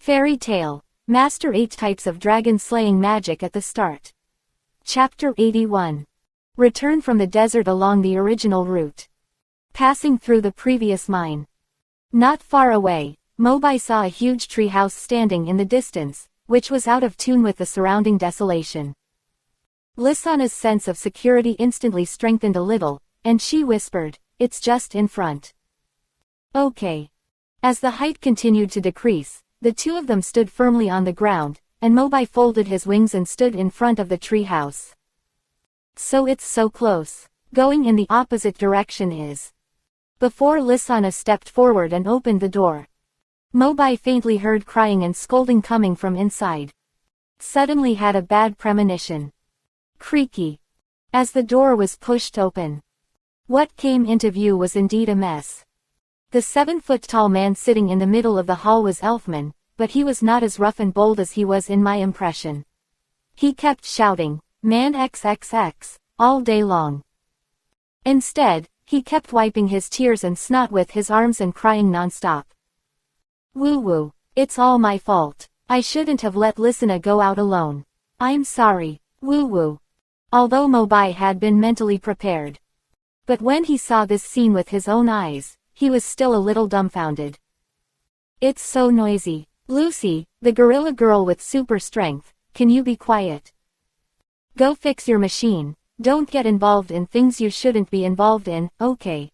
Fairy Tale. Master 8 Types of Dragon Slaying Magic at the Start. Chapter 81. Return from the desert along the original route. Passing through the previous mine. Not far away, Mobai saw a huge tree house standing in the distance, which was out of tune with the surrounding desolation. Lysana's sense of security instantly strengthened a little, and she whispered, "It's just in front." Okay. As the height continued to decrease, the two of them stood firmly on the ground, and Mobai folded his wings and stood in front of the tree house. So it's so close. Going in the opposite direction is. Before Lysana stepped forward and opened the door, Mobai faintly heard crying and scolding coming from inside. Suddenly had a bad premonition. Creaky. As the door was pushed open, what came into view was indeed a mess. The 7-foot-tall man sitting in the middle of the hall was Elfman, but he was not as rough and bold as he was in my impression. He kept shouting, "Man XXX," all day long. Instead, he kept wiping his tears and snot with his arms and crying non-stop. "Woo-woo, it's all my fault. I shouldn't have let Lysana go out alone. I'm sorry, woo-woo." Although Mobai had been mentally prepared. But when he saw this scene with his own eyes, he was still a little dumbfounded. "It's so noisy. Lucy, the gorilla girl with super strength, can you be quiet? Go fix your machine. Don't get involved in things you shouldn't be involved in, okay?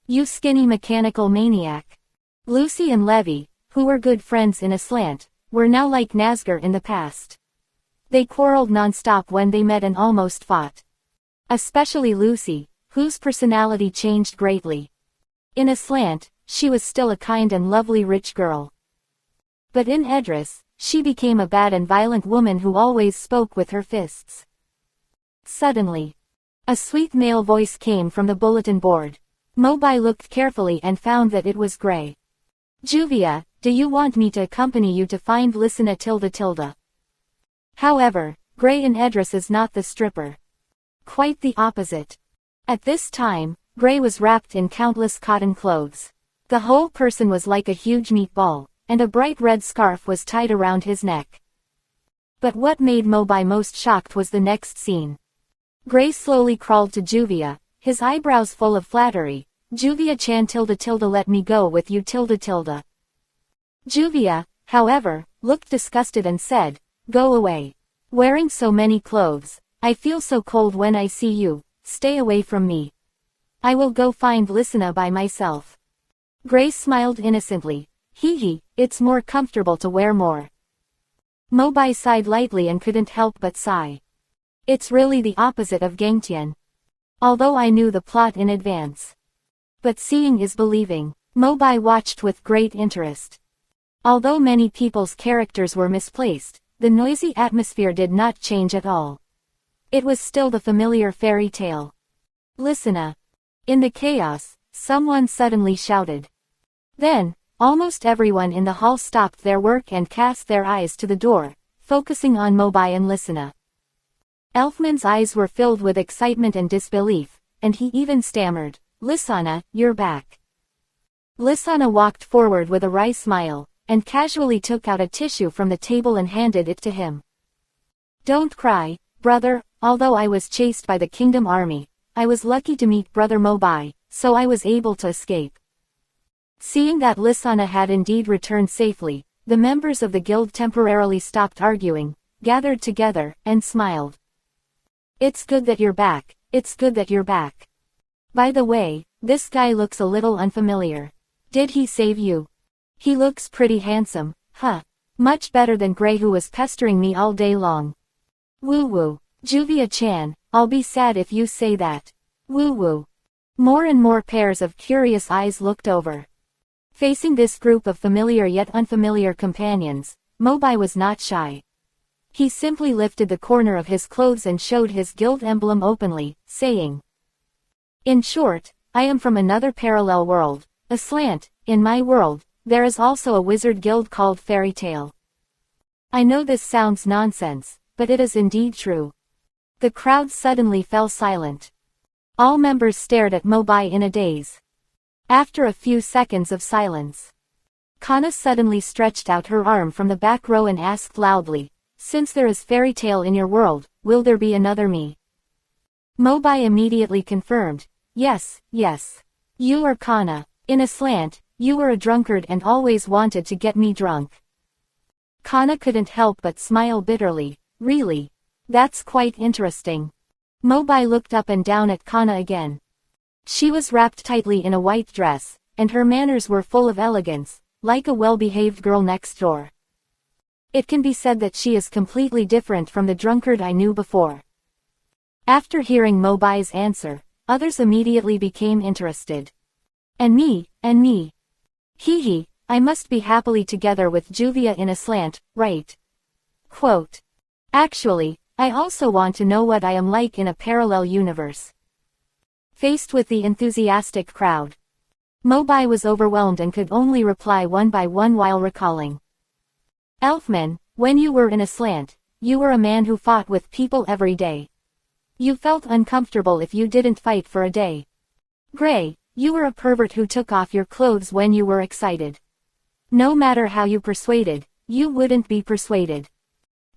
You skinny mechanical maniac." Lucy and Levy, who were good friends in a slant, were now like Nazgûl in the past. They quarreled non-stop when they met and almost fought. Especially Lucy, whose personality changed greatly. In a slant, she was still a kind and lovely rich girl. But in Edris, she became a bad and violent woman who always spoke with her fists. Suddenly, a sweet male voice came from the bulletin board. Mobai looked carefully and found that it was Gray. "Juvia, do you want me to accompany you to find Lysana ? However, Gray in Edris is not the stripper. Quite the opposite. At this time, Gray was wrapped in countless cotton clothes. The whole person was like a huge meatball, and a bright red scarf was tied around his neck. But what made Mobai most shocked was the next scene. Gray slowly crawled to Juvia, his eyebrows full of flattery. "Juvia-chan let me go with you . Juvia, however, looked disgusted and said, "Go away. Wearing so many clothes, I feel so cold when I see you. Stay away from me. I will go find Lysana by myself." Gray smiled innocently. Hee, it's more comfortable to wear more." Mobai sighed lightly and couldn't help but sigh. It's really the opposite of Gangtian. Although I knew the plot in advance. But seeing is believing. Mobai watched with great interest. Although many people's characters were misplaced, the noisy atmosphere did not change at all. It was still the familiar fairy tale. "Lysana." In the chaos, someone suddenly shouted. Then, almost everyone in the hall stopped their work and cast their eyes to the door, focusing on Mobai and Lysana. Elfman's eyes were filled with excitement and disbelief, and he even stammered, "Lysana, you're back." Lysana walked forward with a wry smile, and casually took out a tissue from the table and handed it to him. "Don't cry, brother. Although I was chased by the kingdom army, I was lucky to meet brother Mobai, so I was able to escape." Seeing that Lysana had indeed returned safely, the members of the guild temporarily stopped arguing, gathered together, and smiled. "It's good that you're back. It's good that you're back. By the way, this guy looks a little unfamiliar. Did he save you? He looks pretty handsome, huh? Much better than Gray who was pestering me all day long." "Woo-woo. Juvia-chan, I'll be sad if you say that. Woo-woo." More and more pairs of curious eyes looked over. Facing this group of familiar yet unfamiliar companions, Mobai was not shy. He simply lifted the corner of his clothes and showed his guild emblem openly, saying, "In short, I am from another parallel world, a slant. In my world, there is also a wizard guild called Fairy Tale." I know this sounds nonsense, but it is indeed true. The crowd suddenly fell silent. All members stared at Mobai in a daze. After a few seconds of silence, Kana suddenly stretched out her arm from the back row and asked loudly, "Since there is fairy tale in your world, will there be another me?" Mobai immediately confirmed, "Yes, yes. You are Kana. In a slant, you were a drunkard and always wanted to get me drunk." Kana couldn't help but smile bitterly. "Really? That's quite interesting." Mobai looked up and down at Kana again. She was wrapped tightly in a white dress, and her manners were full of elegance, like a well-behaved girl next door. It can be said that she is completely different from the drunkard I knew before. After hearing Mobai's answer, others immediately became interested. And me. Hee hee, I must be happily together with Juvia in a slant, right? Quote. Actually, I also want to know what I am like in a parallel universe. Faced with the enthusiastic crowd, Mobai was overwhelmed and could only reply one by one while recalling. Elfman, when you were in a slant, you were a man who fought with people every day. You felt uncomfortable if you didn't fight for a day. Gray, you were a pervert who took off your clothes when you were excited. No matter how you persuaded, you wouldn't be persuaded.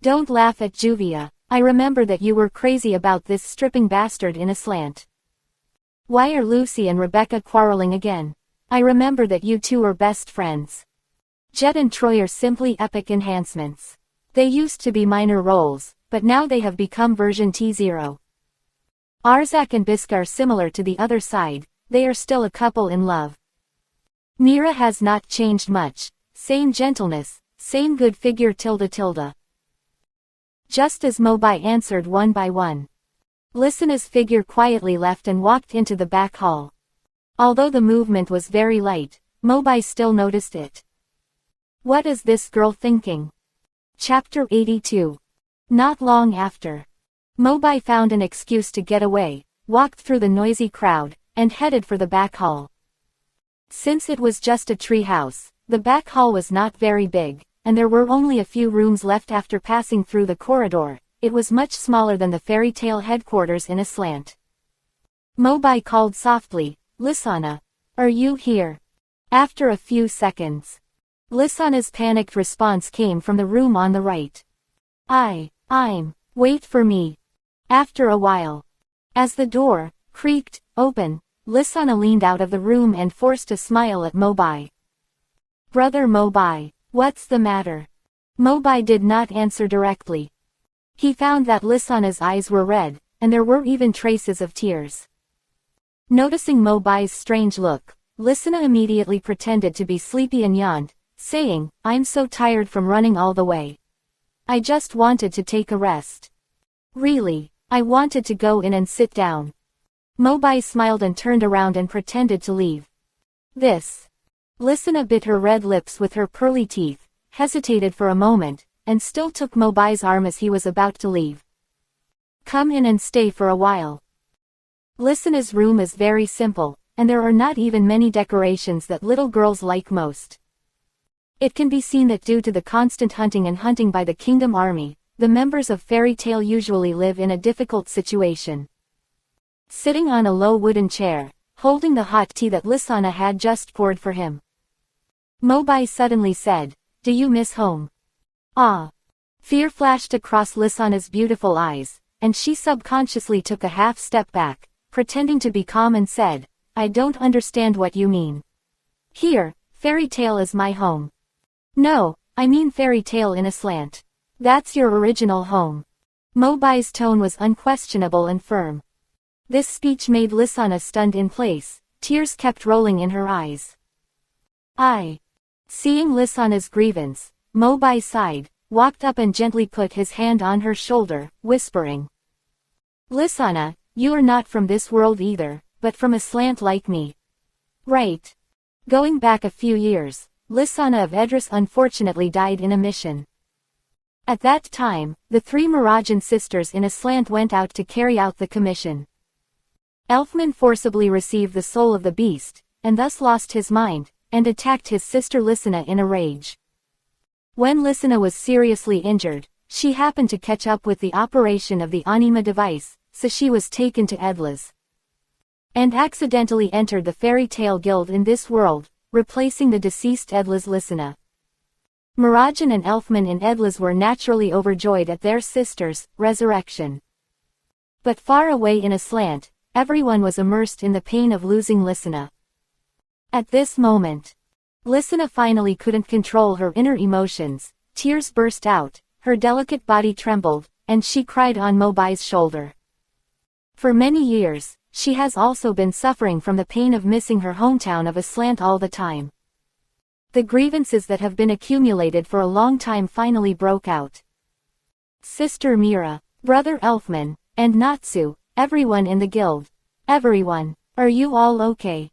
Don't laugh at Juvia, I remember that you were crazy about this stripping bastard in a slant. Why are Lucy and Rebecca quarreling again? I remember that you two were best friends. Jet and Troy are simply epic enhancements. They used to be minor roles, but now they have become version T0. Arzak and Biska are similar to the other side, they are still a couple in love. Mira has not changed much, same gentleness, same good figure tilde. Just as Mobai answered one by one, Listena's figure quietly left and walked into the back hall. Although the movement was very light, Mobai still noticed it. What is this girl thinking? Chapter 82. Not long after, Mobai found an excuse to get away, walked through the noisy crowd, and headed for the back hall. Since it was just a tree house, the back hall was not very big, and there were only a few rooms left after passing through the corridor. It was much smaller than the fairy tale headquarters in a slant. Mobai called softly, "Lisana, are you here?" After a few seconds, Lisana's panicked response came from the room on the right. I'm, wait for me." After a while, as the door creaked open, Lisana leaned out of the room and forced a smile at Mobai. "Brother Mobai, what's the matter?" Mobai did not answer directly. He found that Lisana's eyes were red, and there were even traces of tears. Noticing Mobai's strange look, Lisana immediately pretended to be sleepy and yawned, saying, "I'm so tired from running all the way. I just wanted to take a rest. Really, I wanted to go in and sit down." Mobai smiled and turned around and pretended to leave. Lisana bit her red lips with her pearly teeth, hesitated for a moment, and still took Mobai's arm as he was about to leave. "Come in and stay for a while. Lisana's room is very simple, and there are not even many decorations that little girls like most. It can be seen that due to the constant hunting by the Kingdom Army, the members of Fairy Tail usually live in a difficult situation." Sitting on a low wooden chair, holding the hot tea that Lisana had just poured for him, Mobai suddenly said, "Do you miss home?" Ah! Fear flashed across Lisana's beautiful eyes, and she subconsciously took a half step back, pretending to be calm and said, "I don't understand what you mean. Here, Fairy Tail is my home." "No, I mean Fairy Tail in a slant. That's your original home." Mobai's tone was unquestionable and firm. This speech made Lisana stunned in place, tears kept rolling in her eyes. Seeing Lisana's grievance, Mobai sighed, walked up and gently put his hand on her shoulder, whispering, "Lisana, you are not from this world either, but from a slant like me. Right?" Going back a few years, Lisana of Edris unfortunately died in a mission. At that time, the three Mirajan sisters in a slant went out to carry out the commission. Elfman forcibly received the soul of the beast, and thus lost his mind, and attacked his sister Lisana in a rage. When Lisana was seriously injured, she happened to catch up with the operation of the Anima device, so she was taken to Edlas. And accidentally entered the Fairy Tail Guild in this world, replacing the deceased Edla's Lysina. Mirajan and Elfman in Edlas were naturally overjoyed at their sister's resurrection. But far away in Aslant, everyone was immersed in the pain of losing Lysina. At this moment, Lysina finally couldn't control her inner emotions. Tears burst out, her delicate body trembled, and she cried on Mobai's shoulder. For many years, she has also been suffering from the pain of missing her hometown of Aslant all the time. The grievances that have been accumulated for a long time finally broke out. Sister Mira, Brother Elfman, and Natsu, everyone in the guild. Everyone, are you all okay?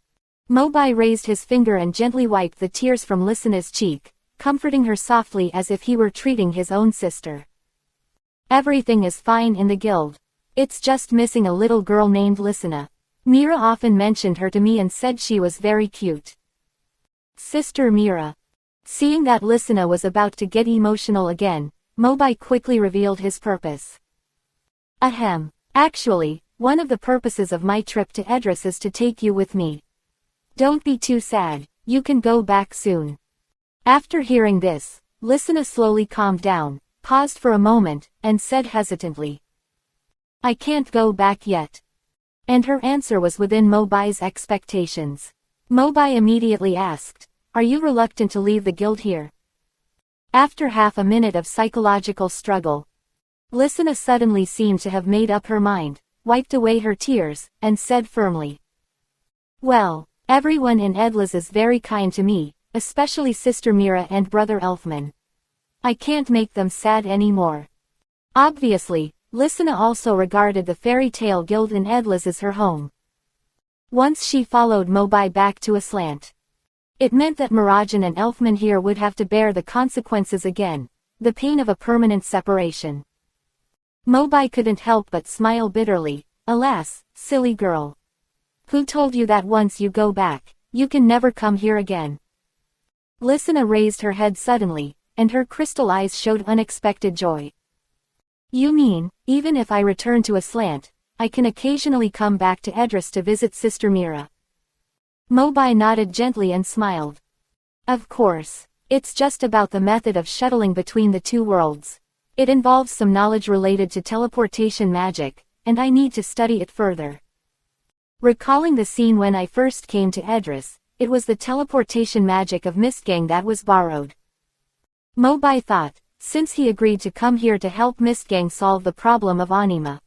Mobai raised his finger and gently wiped the tears from Lysina's cheek, comforting her softly as if he were treating his own sister. Everything is fine in the guild. It's just missing a little girl named Lysina. Mira often mentioned her to me and said she was very cute. Sister Mira. Seeing that Lysina was about to get emotional again, Mobai quickly revealed his purpose. Ahem. Actually, one of the purposes of my trip to Edris is to take you with me. Don't be too sad, you can go back soon. After hearing this, Lysina slowly calmed down, paused for a moment, and said hesitantly, I can't go back yet. And her answer was within Mobai's expectations. Mobai immediately asked, are you reluctant to leave the guild here? After half a minute of psychological struggle, Lysina suddenly seemed to have made up her mind, wiped away her tears, and said firmly, well, everyone in Edlas is very kind to me, especially Sister Mira and Brother Elfman. I can't make them sad anymore. Obviously, Lysina also regarded the fairy tale guild in Edlas as her home. Once she followed Mobai back to Aslant. It meant that Mirajan and Elfman here would have to bear the consequences again, the pain of a permanent separation. Mobai couldn't help but smile bitterly. Alas, silly girl. Who told you that once you go back, you can never come here again? Lysina raised her head suddenly, and her crystal eyes showed unexpected joy. You mean, even if I return to Aslant, I can occasionally come back to Edris to visit Sister Mira? Mobai nodded gently and smiled. Of course, it's just about the method of shuttling between the two worlds. It involves some knowledge related to teleportation magic, and I need to study it further. Recalling the scene when I first came to Edris, it was the teleportation magic of Mistgang that was borrowed. Mobai thought, since he agreed to come here to help Mistgang solve the problem of Anima.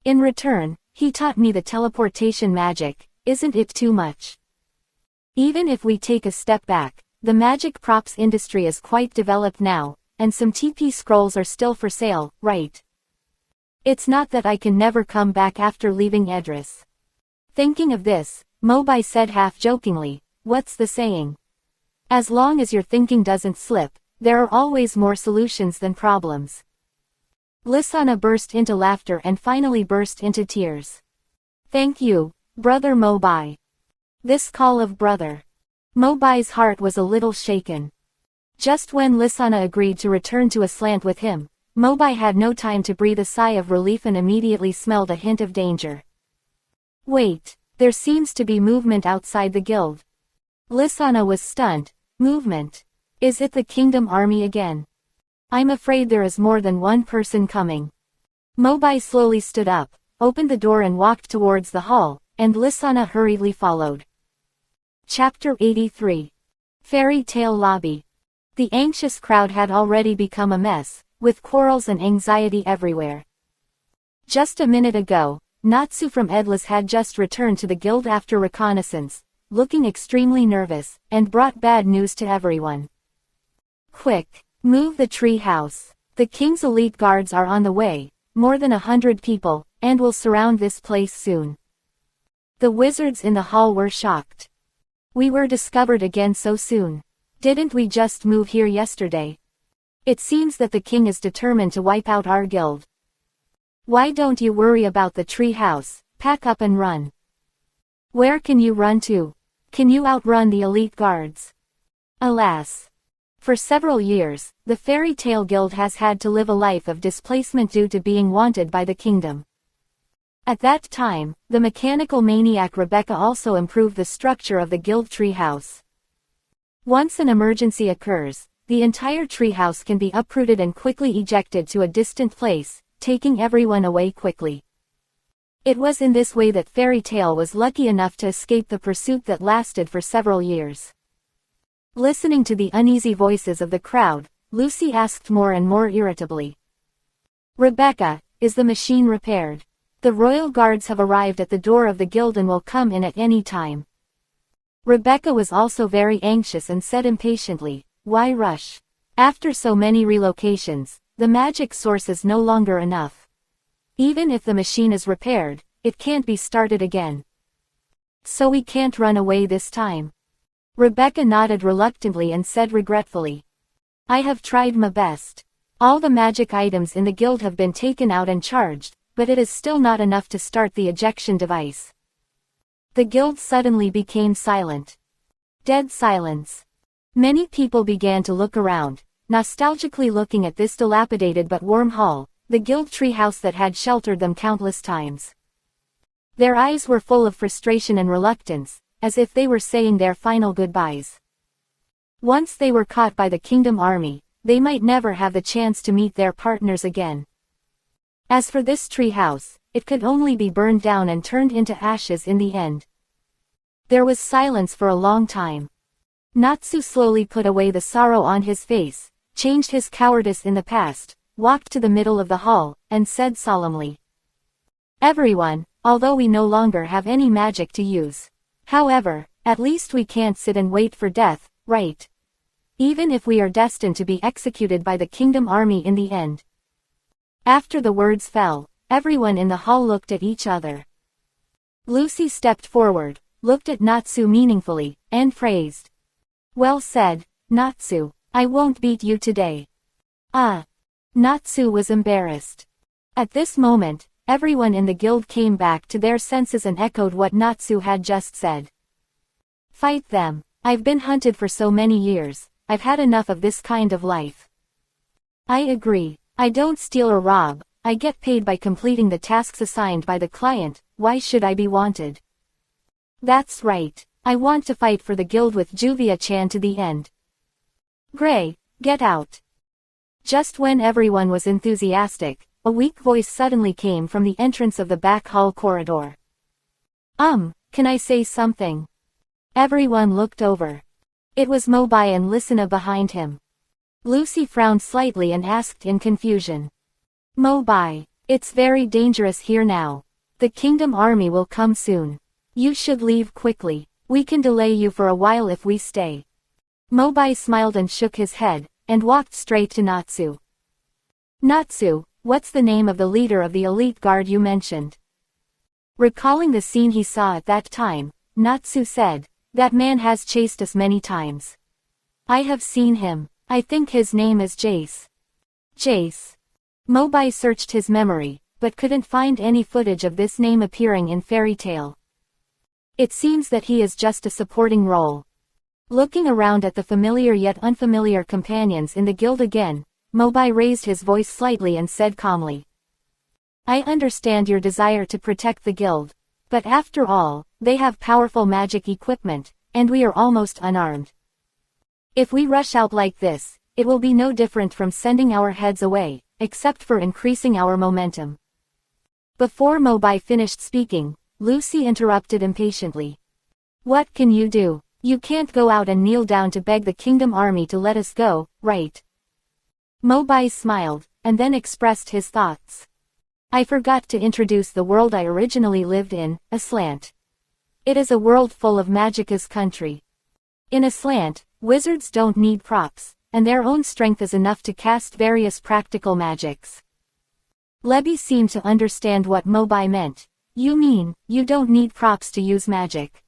In return, he taught me the teleportation magic. Isn't it too much? Even if we take a step back, the magic props industry is quite developed now, and some TP scrolls are still for sale, right? It's not that I can never come back after leaving Edris. Thinking of this, Mobai said half-jokingly, what's the saying? As long as your thinking doesn't slip, there are always more solutions than problems. Lysina burst into laughter and finally burst into tears. Thank you, Brother Mobai. This call of brother. Mobai's heart was a little shaken. Just when Lysina agreed to return to Aslant with him, Mobai had no time to breathe a sigh of relief and immediately smelled a hint of danger. Wait, there seems to be movement outside the guild. Lysina was stunned. Movement? Is it the kingdom army again? I'm afraid there is more than one person coming. Mobai slowly stood up, opened the door and walked towards the hall, and Lysina hurriedly followed. Chapter 83. Fairy Tale Lobby. The anxious crowd had already become a mess, with quarrels and anxiety everywhere. Just a minute ago, Natsu from Edlis had just returned to the guild after reconnaissance, looking extremely nervous, and brought bad news to everyone. Quick, move the tree house. The king's elite guards are on the way, more than 100 people, and will surround this place soon. The wizards in the hall were shocked. We were discovered again so soon. Didn't we just move here yesterday? It seems that the king is determined to wipe out our guild. Why don't you worry about the tree house, pack up and run. Where can you run to? Can you outrun the elite guards? Alas. For several years, the Fairy Tale Guild has had to live a life of displacement due to being wanted by the kingdom. At that time, the mechanical maniac Rebecca also improved the structure of the guild treehouse. Once an emergency occurs, the entire treehouse can be uprooted and quickly ejected to a distant place, taking everyone away quickly. It was in this way that Fairy Tale was lucky enough to escape the pursuit that lasted for several years. Listening to the uneasy voices of the crowd, Lucy asked more and more irritably. "Rebecca, is the machine repaired? The royal guards have arrived at the door of the guild and will come in at any time." Rebecca was also very anxious and said impatiently, "Why rush? After so many relocations, the magic source is no longer enough. Even if the machine is repaired, it can't be started again. So we can't run away this time." Rebecca nodded reluctantly and said regretfully, "I have tried my best. All the magic items in the guild have been taken out and charged, but it is still not enough to start the ejection device." The guild suddenly became silent. Dead silence. Many people began to look around, nostalgically looking at this dilapidated but warm hall, the guild treehouse that had sheltered them countless times. Their eyes were full of frustration and reluctance, as if they were saying their final goodbyes. Once they were caught by the kingdom army, they might never have the chance to meet their partners again. As for this treehouse, it could only be burned down and turned into ashes in the end. There was silence for a long time. Natsu slowly put away the sorrow on his face, changed his cowardice in the past, walked to the middle of the hall, and said solemnly, "Everyone, although we no longer have any magic to use. However, at least we can't sit and wait for death, right? Even if we are destined to be executed by the kingdom army in the end." After the words fell, everyone in the hall looked at each other. Lucy stepped forward, looked at Natsu meaningfully, and phrased, "Well said, Natsu, I won't beat you today." "Ah." Natsu was embarrassed. At this moment, everyone in the guild came back to their senses and echoed what Natsu had just said. "Fight them. I've been hunted for so many years, I've had enough of this kind of life." "I agree. I don't steal or rob, I get paid by completing the tasks assigned by the client, why should I be wanted?" "That's right. I want to fight for the guild with Juvia-chan to the end." "Gray, get out." Just when everyone was enthusiastic, a weak voice suddenly came from the entrance of the back hall corridor. Can I say something?" Everyone looked over. It was Mobai and Lysina behind him. Lucy frowned slightly and asked in confusion. "Mobai, it's very dangerous here now. The kingdom army will come soon. You should leave quickly. We can delay you for a while if we stay." Mobai smiled and shook his head, and walked straight to Natsu. "Natsu, what's the name of the leader of the elite guard you mentioned?" Recalling the scene he saw at that time, Natsu said, "That man has chased us many times. I have seen him. I think his name is Jace." "Jace." Mobai searched his memory, but couldn't find any footage of this name appearing in Fairy Tale. It seems that he is just a supporting role. Looking around at the familiar yet unfamiliar companions in the guild again, Mobai raised his voice slightly and said calmly, "I understand your desire to protect the guild, but after all, they have powerful magic equipment, and we are almost unarmed. If we rush out like this, it will be no different from sending our heads away, except for increasing our momentum." Before Mobai finished speaking, Lucy interrupted impatiently. "What can you do? You can't go out and kneel down to beg the kingdom army to let us go, right?" Mobai smiled, and then expressed his thoughts. "I forgot to introduce the world I originally lived in, Aslant. It is a world full of Magica's country. In Aslant, wizards don't need props, and their own strength is enough to cast various practical magics." Lebby seemed to understand what Mobai meant. "You mean, you don't need props to use magic?"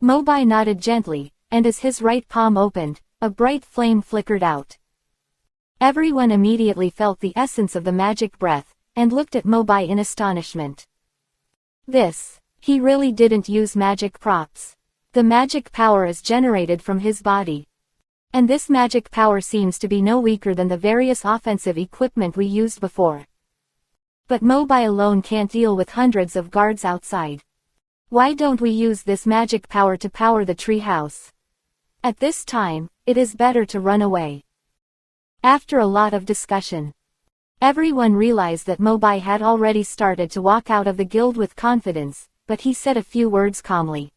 Mobai nodded gently, and as his right palm opened, a bright flame flickered out. Everyone immediately felt the essence of the magic breath, and looked at Mobai in astonishment. He really didn't use magic props. The magic power is generated from his body. And this magic power seems to be no weaker than the various offensive equipment we used before. But Mobai alone can't deal with hundreds of guards outside. Why don't we use this magic power to power the tree house? At this time, it is better to run away. After a lot of discussion, everyone realized that Mobai had already started to walk out of the guild with confidence, but he said a few words calmly.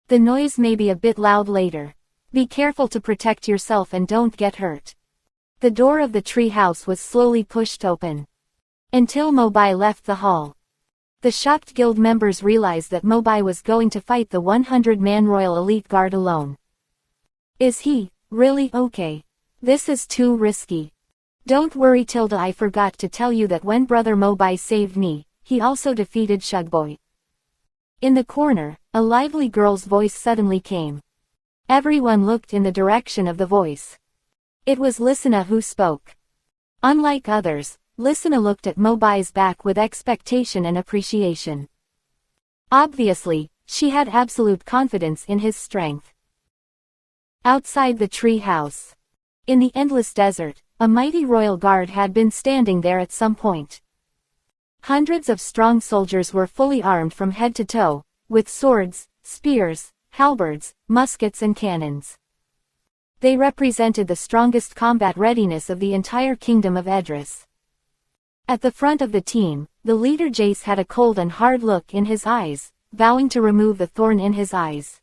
The noise may be a bit loud later. Be careful to protect yourself and don't get hurt. The door of the tree house was slowly pushed open. Until Mobai left the hall. The shocked guild members realized that Mobai was going to fight the 100-man Royal Elite Guard alone. Is he really okay? This is too risky. Don't worry Tilda, I forgot to tell you that when Brother Mobai saved me, he also defeated Shugboy. In the corner, a lively girl's voice suddenly came. Everyone looked in the direction of the voice. It was Lisana who spoke. Unlike others, Lisana looked at Mobai's back with expectation and appreciation. Obviously, she had absolute confidence in his strength. Outside the tree house. In the endless desert, a mighty royal guard had been standing there at some point. Hundreds of strong soldiers were fully armed from head to toe, with swords, spears, halberds, muskets and cannons. They represented the strongest combat readiness of the entire kingdom of Edris. At the front of the team, the leader Jace had a cold and hard look in his eyes, vowing to remove the thorn in his eyes.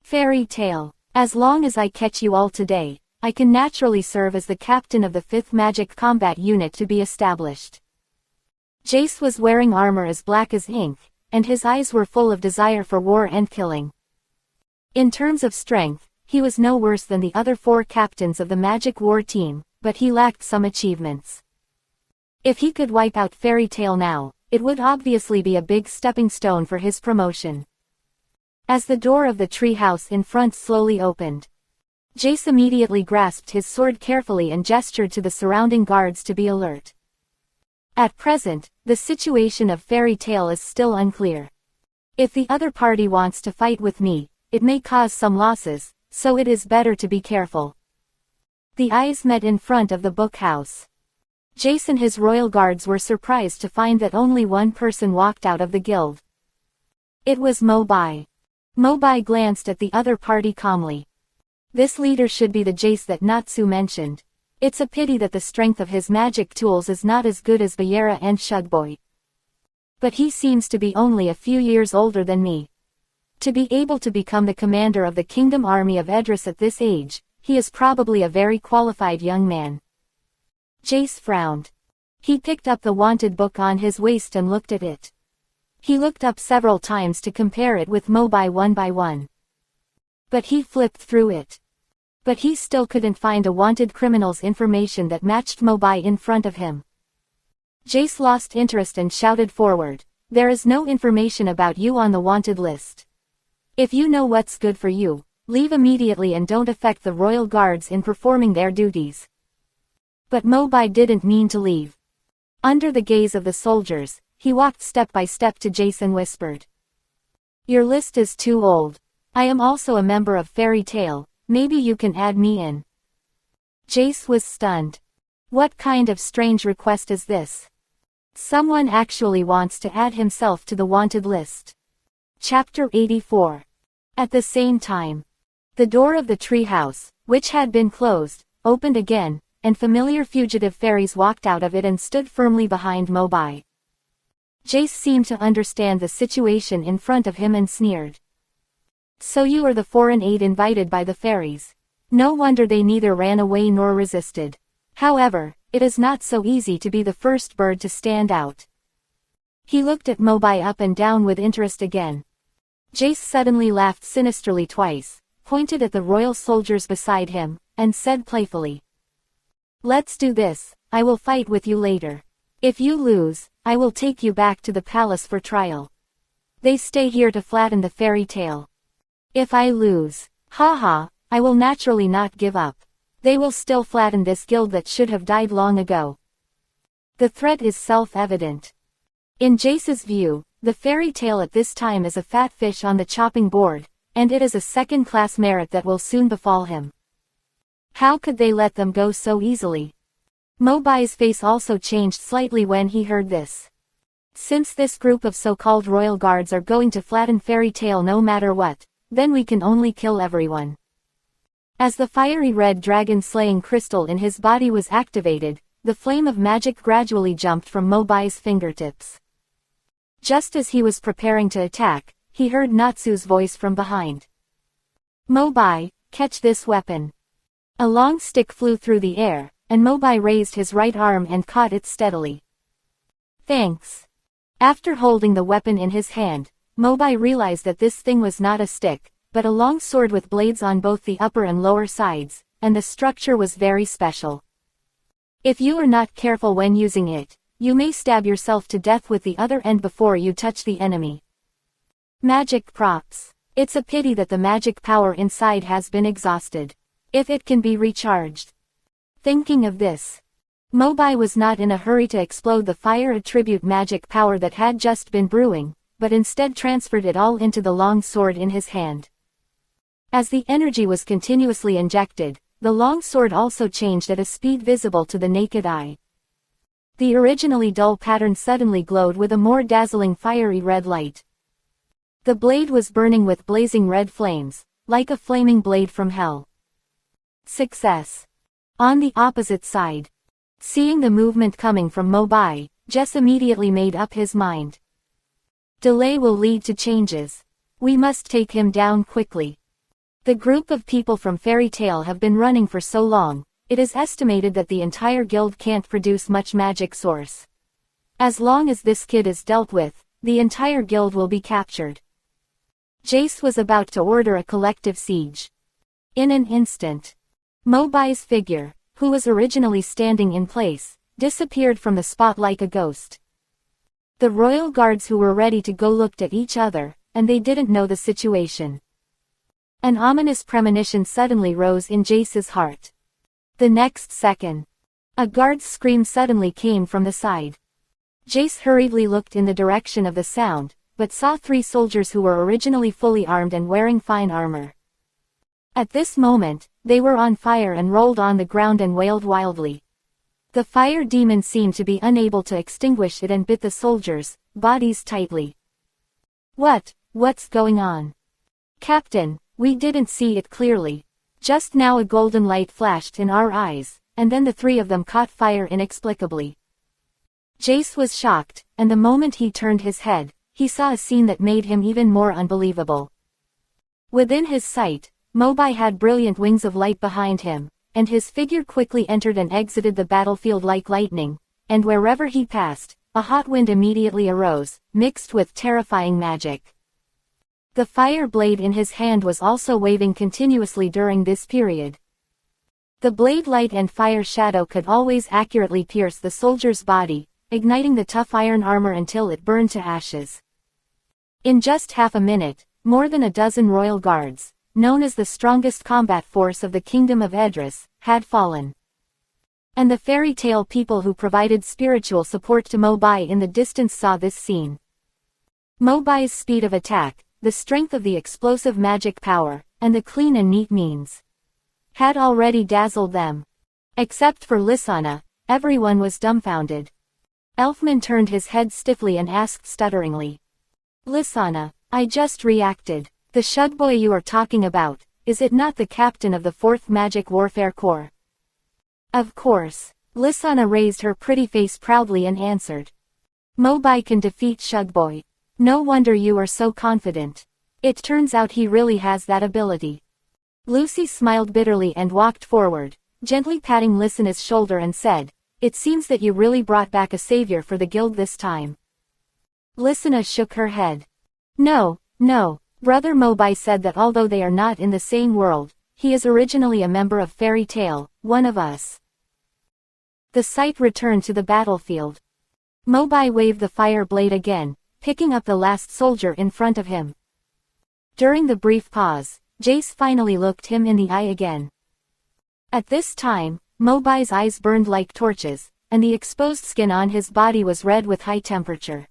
Fairy tale. As long as I catch you all today, I can naturally serve as the captain of the 5th Magic Combat Unit to be established. Jace was wearing armor as black as ink, and his eyes were full of desire for war and killing. In terms of strength, he was no worse than the other 4 captains of the Magic War team, but he lacked some achievements. If he could wipe out Fairy Tail now, it would obviously be a big stepping stone for his promotion. As the door of the tree house in front slowly opened, Jace immediately grasped his sword carefully and gestured to the surrounding guards to be alert. At present, the situation of Fairy Tail is still unclear. If the other party wants to fight with me, it may cause some losses, so it is better to be careful. The eyes met in front of the book house. Jace and his royal guards were surprised to find that only one person walked out of the guild. It was Mobai. Mobai glanced at the other party calmly. This leader should be the Jace that Natsu mentioned. It's a pity that the strength of his magic tools is not as good as Bayera and Shugboy. But he seems to be only a few years older than me. To be able to become the commander of the Kingdom Army of Edris at this age, he is probably a very qualified young man. Jace frowned. He picked up the wanted book on his waist and looked at it. He looked up several times to compare it with Mobai one by one. But he flipped through it. But he still couldn't find a wanted criminal's information that matched Mobai in front of him. Jace lost interest and shouted forward, "There is no information about you on the wanted list. If you know what's good for you, leave immediately and don't affect the royal guards in performing their duties." But Mobai didn't mean to leave. Under the gaze of the soldiers, he walked step by step to Jace and whispered, "Your list is too old. I am also a member of Fairy Tail, maybe you can add me in." Jace was stunned. What kind of strange request is this? Someone actually wants to add himself to the wanted list. Chapter 84. At the same time, the door of the treehouse, which had been closed, opened again, and familiar fugitive fairies walked out of it and stood firmly behind Mobai. Jace seemed to understand the situation in front of him and sneered. "So you are the foreign aid invited by the fairies. No wonder they neither ran away nor resisted. However, it is not so easy to be the first bird to stand out." He looked at Mobai up and down with interest again. Jace suddenly laughed sinisterly twice, pointed at the royal soldiers beside him, and said playfully, "Let's do this, I will fight with you later. If you lose, I will take you back to the palace for trial. They stay here to flatten the fairy tale. If I lose, haha, I will naturally not give up. They will still flatten this guild that should have died long ago." The threat is self-evident. In Jace's view, the fairy tale at this time is a fat fish on the chopping board, and it is a second-class merit that will soon befall him. How could they let them go so easily? Mobai's face also changed slightly when he heard this. Since this group of so-called royal guards are going to flatten fairy tale no matter what, then we can only kill everyone. As the fiery red dragon-slaying crystal in his body was activated, the flame of magic gradually jumped from Mobai's fingertips. Just as he was preparing to attack, he heard Natsu's voice from behind. "Mobai, catch this weapon." A long stick flew through the air, and Mobai raised his right arm and caught it steadily. "Thanks." After holding the weapon in his hand, Mobai realized that this thing was not a stick, but a long sword with blades on both the upper and lower sides, and the structure was very special. If you are not careful when using it, you may stab yourself to death with the other end before you touch the enemy. Magic props. It's a pity that the magic power inside has been exhausted. If it can be recharged. Thinking of this, Mobai was not in a hurry to explode the fire attribute magic power that had just been brewing, but instead transferred it all into the long sword in his hand. As the energy was continuously injected, the long sword also changed at a speed visible to the naked eye. The originally dull pattern suddenly glowed with a more dazzling fiery red light. The blade was burning with blazing red flames, like a flaming blade from hell. Success. On the opposite side. Seeing the movement coming from Mobai, Jess immediately made up his mind. Delay will lead to changes. We must take him down quickly. The group of people from Fairy Tale have been running for so long, it is estimated that the entire guild can't produce much magic source. As long as this kid is dealt with, the entire guild will be captured. Jace was about to order a collective siege. In an instant, Mobai's figure, who was originally standing in place, disappeared from the spot like a ghost. The royal guards who were ready to go looked at each other, and they didn't know the situation. An ominous premonition suddenly rose in Jace's heart. The next second, a guard's scream suddenly came from the side. Jace hurriedly looked in the direction of the sound, but saw 3 soldiers who were originally fully armed and wearing fine armor. At this moment, they were on fire and rolled on the ground and wailed wildly. The fire demon seemed to be unable to extinguish it and bit the soldiers' bodies tightly. What's going on? Captain, we didn't see it clearly. Just now a golden light flashed in our eyes, and then the 3 of them caught fire inexplicably. Jace was shocked, and the moment he turned his head, he saw a scene that made him even more unbelievable. Within his sight, Mobai had brilliant wings of light behind him, and his figure quickly entered and exited the battlefield like lightning, and wherever he passed, a hot wind immediately arose, mixed with terrifying magic. The fire blade in his hand was also waving continuously during this period. The blade light and fire shadow could always accurately pierce the soldier's body, igniting the tough iron armor until it burned to ashes. In just half a minute, more than a dozen royal guards, known as the strongest combat force of the Kingdom of Edris, had fallen. And the Fairy Tale people who provided spiritual support to Mobai in the distance saw this scene. Mobai's speed of attack, the strength of the explosive magic power, and the clean and neat means, had already dazzled them. Except for Lysana, everyone was dumbfounded. Elfman turned his head stiffly and asked stutteringly. Lysana, I just reacted. The Shugboy you are talking about, is it not the captain of the 4th Magic Warfare Corps? Of course. Lysana raised her pretty face proudly and answered. Mobai can defeat Shugboy. No wonder you are so confident. It turns out he really has that ability. Lucy smiled bitterly and walked forward, gently patting Lysana's shoulder and said, It seems that you really brought back a savior for the guild this time. Lysana shook her head. No. Brother Mobai said that although they are not in the same world, he is originally a member of Fairy Tale, one of us. The sight returned to the battlefield. Mobai waved the fire blade again, picking up the last soldier in front of him. During the brief pause, Jace finally looked him in the eye again. At this time, Mobai's eyes burned like torches, and the exposed skin on his body was red with high temperature.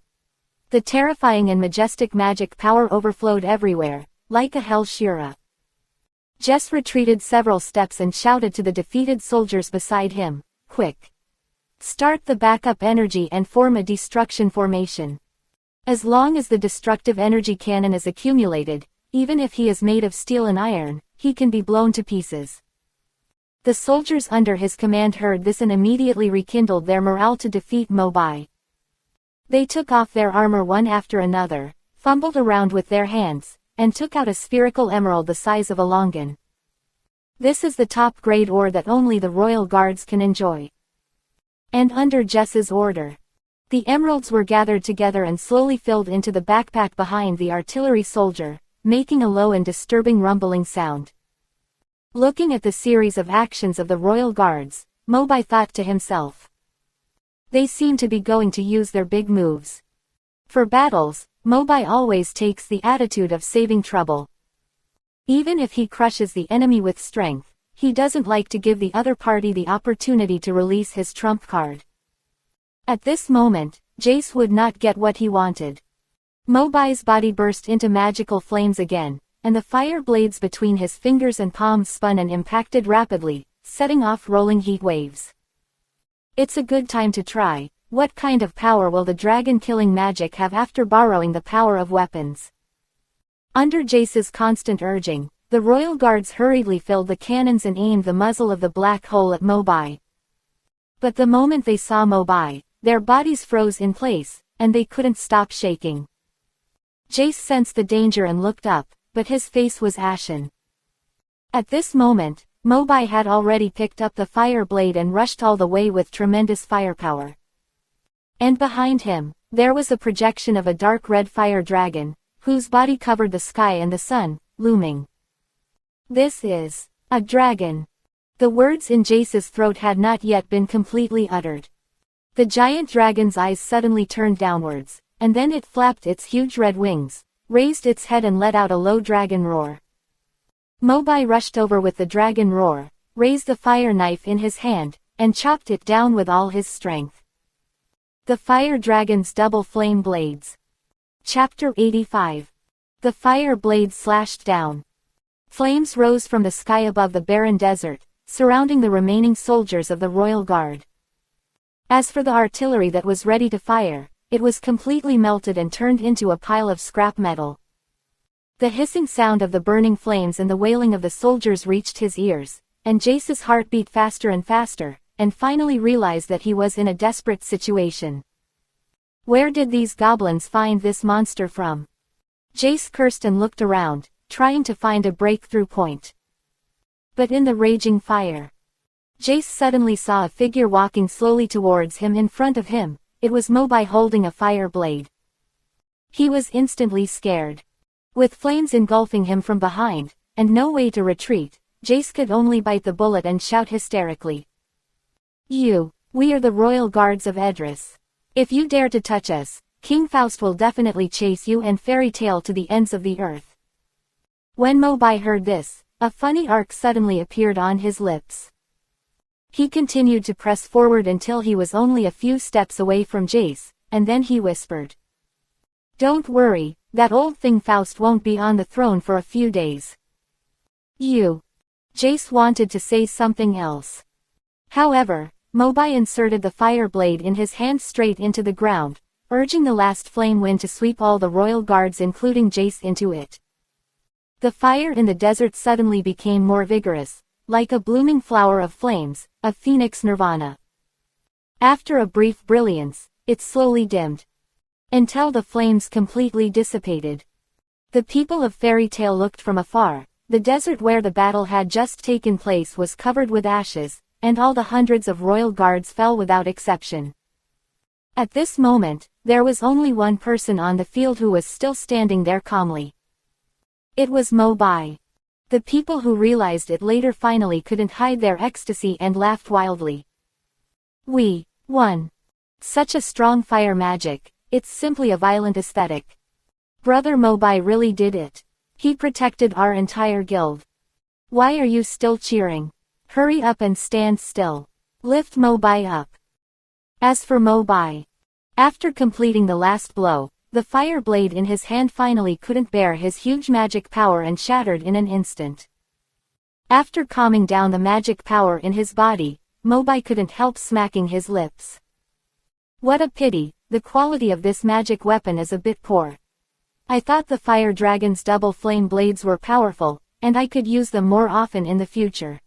The terrifying and majestic magic power overflowed everywhere, like a hell Shura. Jess retreated several steps and shouted to the defeated soldiers beside him, Quick! Start the backup energy and form a destruction formation. As long as the destructive energy cannon is accumulated, even if he is made of steel and iron, he he can be blown to pieces. The soldiers under his command heard this and immediately rekindled their morale to defeat Mobai. They took off their armor one after another, fumbled around with their hands, and took out a spherical emerald the size of a longan. This is the top-grade ore that only the royal guards can enjoy. And under Jess's order, the emeralds were gathered together and slowly filled into the backpack behind the artillery soldier, making a low and disturbing rumbling sound. Looking at the series of actions of the royal guards, Mobai thought to himself, they seem to be going to use their big moves. For battles, Mobai always takes the attitude of saving trouble. Even if he crushes the enemy with strength, he doesn't like to give the other party the opportunity to release his trump card. At this moment, Jace would not get what he wanted. Mobai's body burst into magical flames again, and the fire blades between his fingers and palms spun and impacted rapidly, setting off rolling heat waves. It's a good time to try. What kind of power will the dragon-killing magic have after borrowing the power of weapons? Under Jace's constant urging, the royal guards hurriedly filled the cannons and aimed the muzzle of the black hole at Mobai. But the moment they saw Mobai, their bodies froze in place, and they couldn't stop shaking. Jace sensed the danger and looked up, but his face was ashen. At this moment, Mobai had already picked up the fire blade and rushed all the way with tremendous firepower. And behind him, there was a projection of a dark red fire dragon, whose body covered the sky and the sun, looming. This is a dragon. The words in Jace's throat had not yet been completely uttered. The giant dragon's eyes suddenly turned downwards, and then it flapped its huge red wings, raised its head and let out a low dragon roar. Mobai rushed over with the dragon roar, raised the fire knife in his hand, and chopped it down with all his strength. The Fire Dragon's Double Flame Blades. Chapter 85. The fire blades slashed down. Flames rose from the sky above the barren desert, surrounding the remaining soldiers of the royal guard. As for the artillery that was ready to fire, it was completely melted and turned into a pile of scrap metal. The hissing sound of the burning flames and the wailing of the soldiers reached his ears, and Jace's heart beat faster and faster, and finally realized that he was in a desperate situation. Where did these goblins find this monster from? Jace cursed and looked around, trying to find a breakthrough point. But in the raging fire, Jace suddenly saw a figure walking slowly towards him. In front of him, it was Mobai holding a fire blade. He was instantly scared. With flames engulfing him from behind, and no way to retreat, Jace could only bite the bullet and shout hysterically. We are the royal guards of Edris. If you dare to touch us, King Faust will definitely chase you and fairy tale to the ends of the earth. When Mobai heard this, a funny arc suddenly appeared on his lips. He continued to press forward until he was only a few steps away from Jace, and then he whispered. Don't worry, that old thing Faust won't be on the throne for a few days. Jace wanted to say something else. However, Mobai inserted the fire blade in his hand straight into the ground, urging the last flame wind to sweep all the royal guards including Jace into it. The fire in the desert suddenly became more vigorous, like a blooming flower of flames, a phoenix nirvana. After a brief brilliance, it slowly dimmed, until the flames completely dissipated. The people of Fairy Tale looked from afar. The desert where the battle had just taken place was covered with ashes, and all the hundreds of royal guards fell without exception. At this moment, there was only one person on the field who was still standing there calmly. It was Mobai. The people who realized it later finally couldn't hide their ecstasy and laughed wildly. We won. Such a strong fire magic, it's simply a violent aesthetic. Brother Mobai really did it. He protected our entire guild. Why are you still cheering? Hurry up and stand still. Lift Mobai up. As for Mobai, after completing the last blow, the fire blade in his hand finally couldn't bear his huge magic power and shattered in an instant. After calming down the magic power in his body, Mobai couldn't help smacking his lips. What a pity, the quality of this magic weapon is a bit poor. I thought the fire dragon's double flame blades were powerful, and I could use them more often in the future.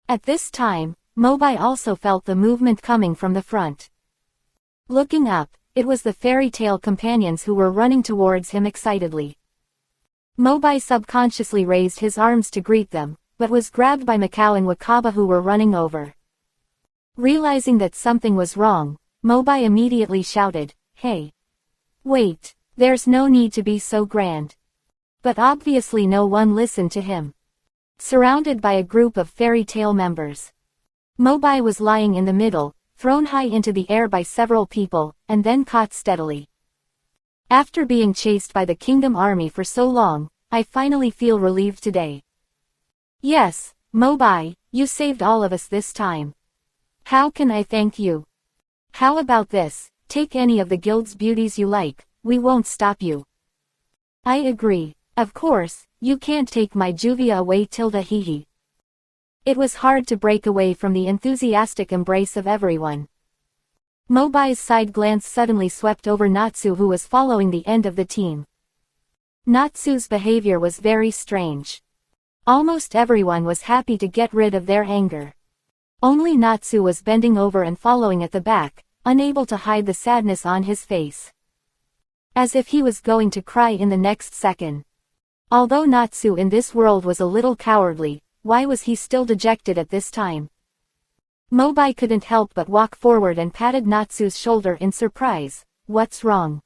At this time, Mobai also felt the movement coming from the front. Looking up, it was the fairy tale companions who were running towards him excitedly. Mobai subconsciously raised his arms to greet them, but was grabbed by Macau and Wakaba who were running over. Realizing that something was wrong, Mobai immediately shouted, "Hey! Wait, there's no need to be so grand." But obviously no one listened to him. Surrounded by a group of fairy tale members, Mobai was lying in the middle, thrown high into the air by several people, and then caught steadily. After being chased by the kingdom army for so long, I finally feel relieved today. Yes, Mobai, you saved all of us this time. How can I thank you? How about this, take any of the guild's beauties you like, we won't stop you. I agree, of course, you can't take my Juvia away tilde hehe. It was hard to break away from the enthusiastic embrace of everyone. Mobai's side glance suddenly swept over Natsu who was following the end of the team. Natsu's behavior was very strange. Almost everyone was happy to get rid of their anger. Only Natsu was bending over and following at the back, unable to hide the sadness on his face. As if he was going to cry in the next second. Although Natsu in this world was a little cowardly, why was he still dejected at this time? Mobai couldn't help but walk forward and patted Natsu's shoulder in surprise. What's wrong?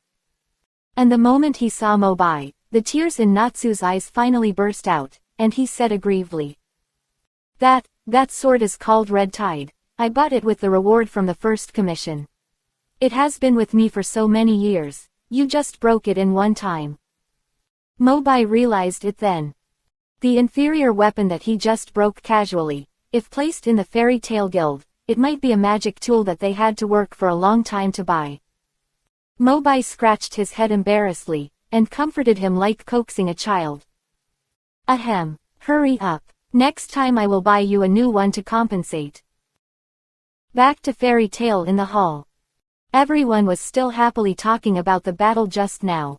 And the moment he saw Mobai, the tears in Natsu's eyes finally burst out, and he said aggrievedly. That sword is called Red Tide. I bought it with the reward from the first commission. It has been with me for so many years, you just broke it in one time. Mobai realized it then. The inferior weapon that he just broke casually, if placed in the fairy tale guild, it might be a magic tool that they had to work for a long time to buy. Mobai scratched his head embarrassedly, and comforted him like coaxing a child. Ahem, hurry up, next time I will buy you a new one to compensate. Back to fairy tale in the hall. Everyone was still happily talking about the battle just now.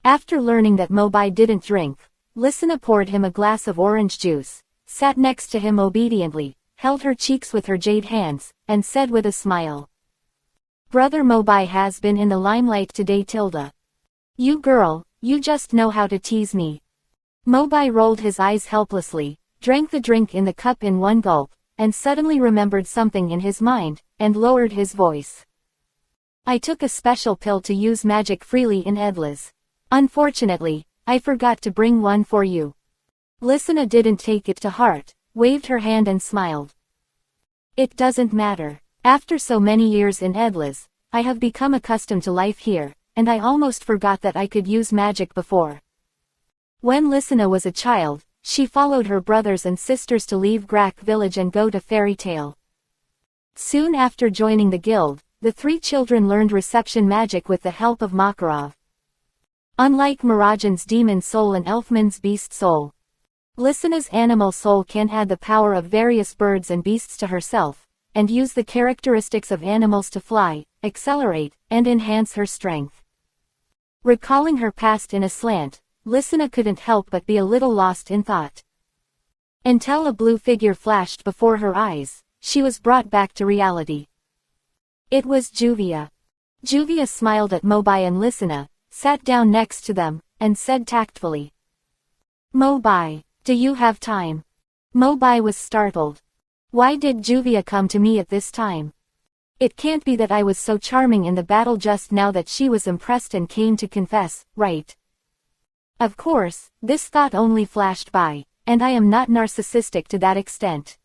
After learning that Mobai didn't drink, Lysina poured him a glass of orange juice, sat next to him obediently, held her cheeks with her jade hands, and said with a smile. Brother Mobai has been in the limelight today tilde. You girl, you just know how to tease me. Mobai rolled his eyes helplessly, drank the drink in the cup in one gulp, and suddenly remembered something in his mind, and lowered his voice. I took a special pill to use magic freely in Edlas. Unfortunately, I forgot to bring one for you. Lysina didn't take it to heart, waved her hand and smiled. It doesn't matter. After so many years in Edlas, I have become accustomed to life here, and I almost forgot that I could use magic before. When Lysina was a child, she followed her brothers and sisters to leave Grak village and go to Fairy Tale. Soon after joining the guild, the three children learned reception magic with the help of Makarov. Unlike Mirajan's demon soul and Elfman's beast soul, Lysina's animal soul can add the power of various birds and beasts to herself, and use the characteristics of animals to fly, accelerate, and enhance her strength. Recalling her past in a slant, Lysina couldn't help but be a little lost in thought. Until a blue figure flashed before her eyes, she was brought back to reality. It was Juvia. Juvia smiled at Mobai and Lysina, sat down next to them, and said tactfully. Mobai, do you have time? Mobai was startled. Why did Juvia come to me at this time? It can't be that I was so charming in the battle just now that she was impressed and came to confess, right? Of course, this thought only flashed by, and I am not narcissistic to that extent.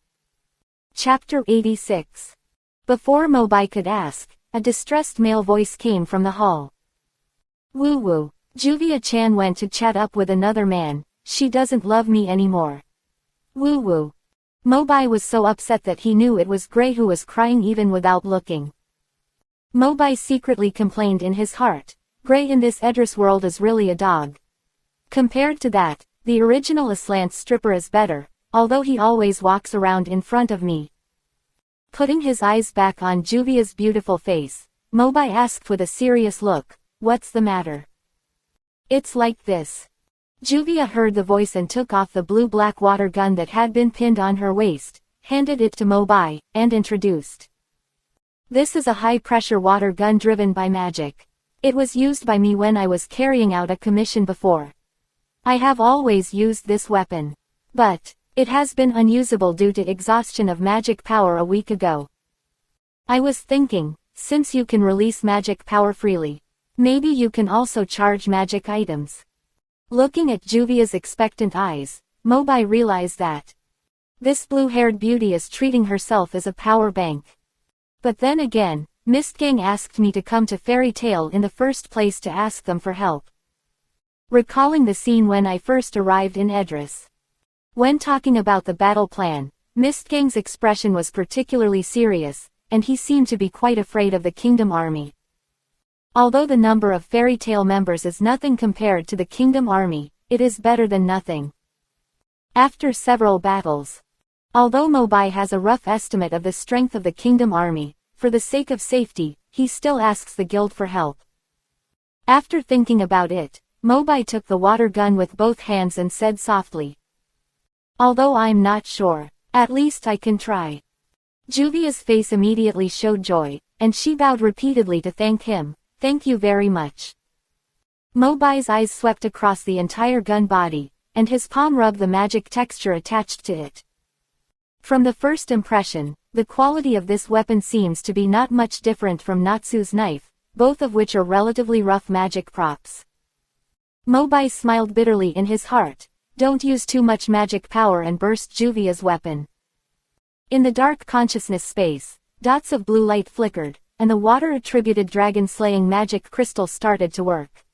Chapter 86. Before Mobai could ask, a distressed male voice came from the hall. Woo-woo, Juvia-chan went to chat up with another man, she doesn't love me anymore. Woo-woo. Mobai was so upset that he knew it was Gray who was crying even without looking. Mobai secretly complained in his heart, Gray in this Edris world is really a dog. Compared to that, the original Aslant stripper is better, although he always walks around in front of me. Putting his eyes back on Juvia's beautiful face, Mobai asked with a serious look, what's the matter? It's like this. Juvia heard the voice and took off the blue-black water gun that had been pinned on her waist, handed it to Mobai, and introduced. This is a high-pressure water gun driven by magic. It was used by me when I was carrying out a commission before. I have always used this weapon. But it has been unusable due to exhaustion of magic power a week ago. I was thinking, since you can release magic power freely, maybe you can also charge magic items. Looking at Juvia's expectant eyes, Mobai realized that this blue-haired beauty is treating herself as a power bank. But then again, Mistgang asked me to come to Fairy Tale in the first place to ask them for help. Recalling the scene when I first arrived in Edris. When talking about the battle plan, Mistgang's expression was particularly serious, and he seemed to be quite afraid of the Kingdom Army. Although the number of Fairy Tale members is nothing compared to the Kingdom Army, it is better than nothing. After several battles. Although Mobai has a rough estimate of the strength of the Kingdom Army, for the sake of safety, he still asks the guild for help. After thinking about it, Mobai took the water gun with both hands and said softly, "Although I'm not sure, at least I can try." Juvia's face immediately showed joy, and she bowed repeatedly to thank him. "Thank you very much." Mobai's eyes swept across the entire gun body, and his palm rubbed the magic texture attached to it. From the first impression, the quality of this weapon seems to be not much different from Natsu's knife, both of which are relatively rough magic props. Mobai smiled bitterly in his heart. Don't use too much magic power and burst Juvia's weapon. In the dark consciousness space, dots of blue light flickered, and the water-attributed dragon-slaying magic crystal started to work.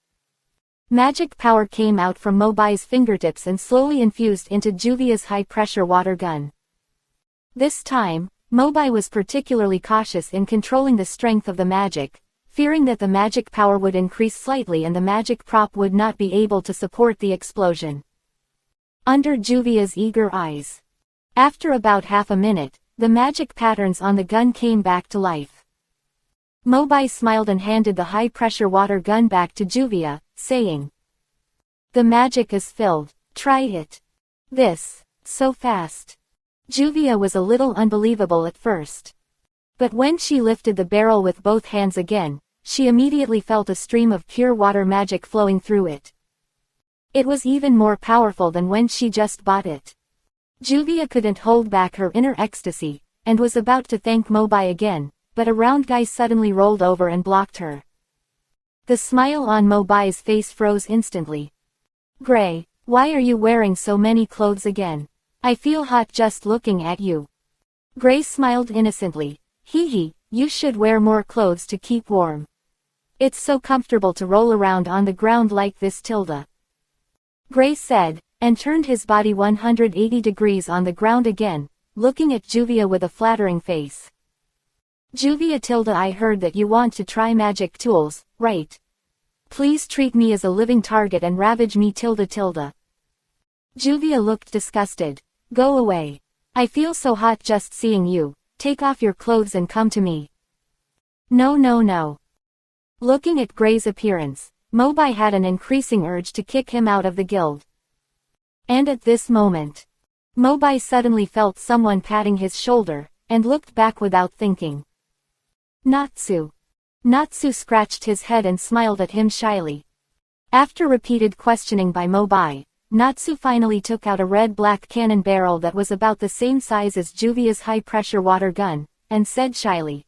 Magic power came out from Mobai's fingertips and slowly infused into Juvia's high-pressure water gun. This time, Mobai was particularly cautious in controlling the strength of the magic, fearing that the magic power would increase slightly and the magic prop would not be able to support the explosion. Under Juvia's eager eyes. After about half a minute, the magic patterns on the gun came back to life. Mobai smiled and handed the high-pressure water gun back to Juvia, saying, "The magic is filled, try it." So fast. Juvia was a little unbelievable at first. But when she lifted the barrel with both hands again, she immediately felt a stream of pure water magic flowing through it. It was even more powerful than when she just bought it. Juvia couldn't hold back her inner ecstasy, and was about to thank Mobai again, but a round guy suddenly rolled over and blocked her. The smile on Mobai's face froze instantly. "Gray, why are you wearing so many clothes again? I feel hot just looking at you." Gray smiled innocently. Hee, you should wear more clothes to keep warm. It's so comfortable to roll around on the ground like this, Tilda. Gray said, and turned his body 180 degrees on the ground again, looking at Juvia with a flattering face. "Juvia Tilda, I heard that you want to try magic tools, right? Please treat me as a living target and ravage me, Tilda. Juvia looked disgusted. "Go away. I feel so hot just seeing you. Take off your clothes and come to me." No. Looking at Gray's appearance, Mobai had an increasing urge to kick him out of the guild. And at this moment, Mobai suddenly felt someone patting his shoulder, and looked back without thinking. Natsu. Natsu scratched his head and smiled at him shyly. After repeated questioning by Mobai, Natsu finally took out a red-black cannon barrel that was about the same size as Juvia's high-pressure water gun, and said shyly,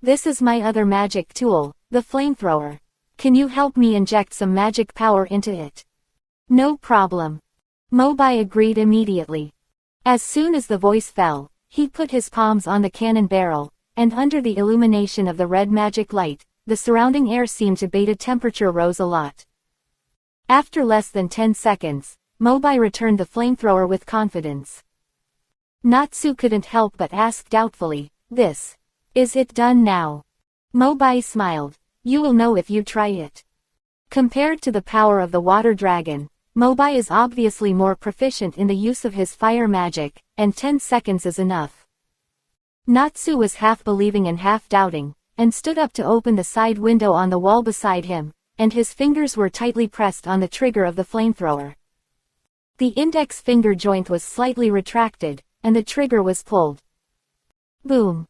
"This is my other magic tool, the flamethrower. Can you help me inject some magic power into it?" "No problem." Mobai agreed immediately. As soon as the voice fell, he put his palms on the cannon barrel, and under the illumination of the red magic light, the surrounding air seemed to beta temperature rose a lot. After less than 10 seconds, Mobai returned the flamethrower with confidence. Natsu couldn't help but ask doubtfully, "Is it done now?" Mobai smiled. "You will know if you try it." Compared to the power of the water dragon, Mobai is obviously more proficient in the use of his fire magic, and 10 seconds is enough. Natsu was half believing and half doubting, and stood up to open the side window on the wall beside him, and his fingers were tightly pressed on the trigger of the flamethrower. The index finger joint was slightly retracted, and the trigger was pulled. Boom!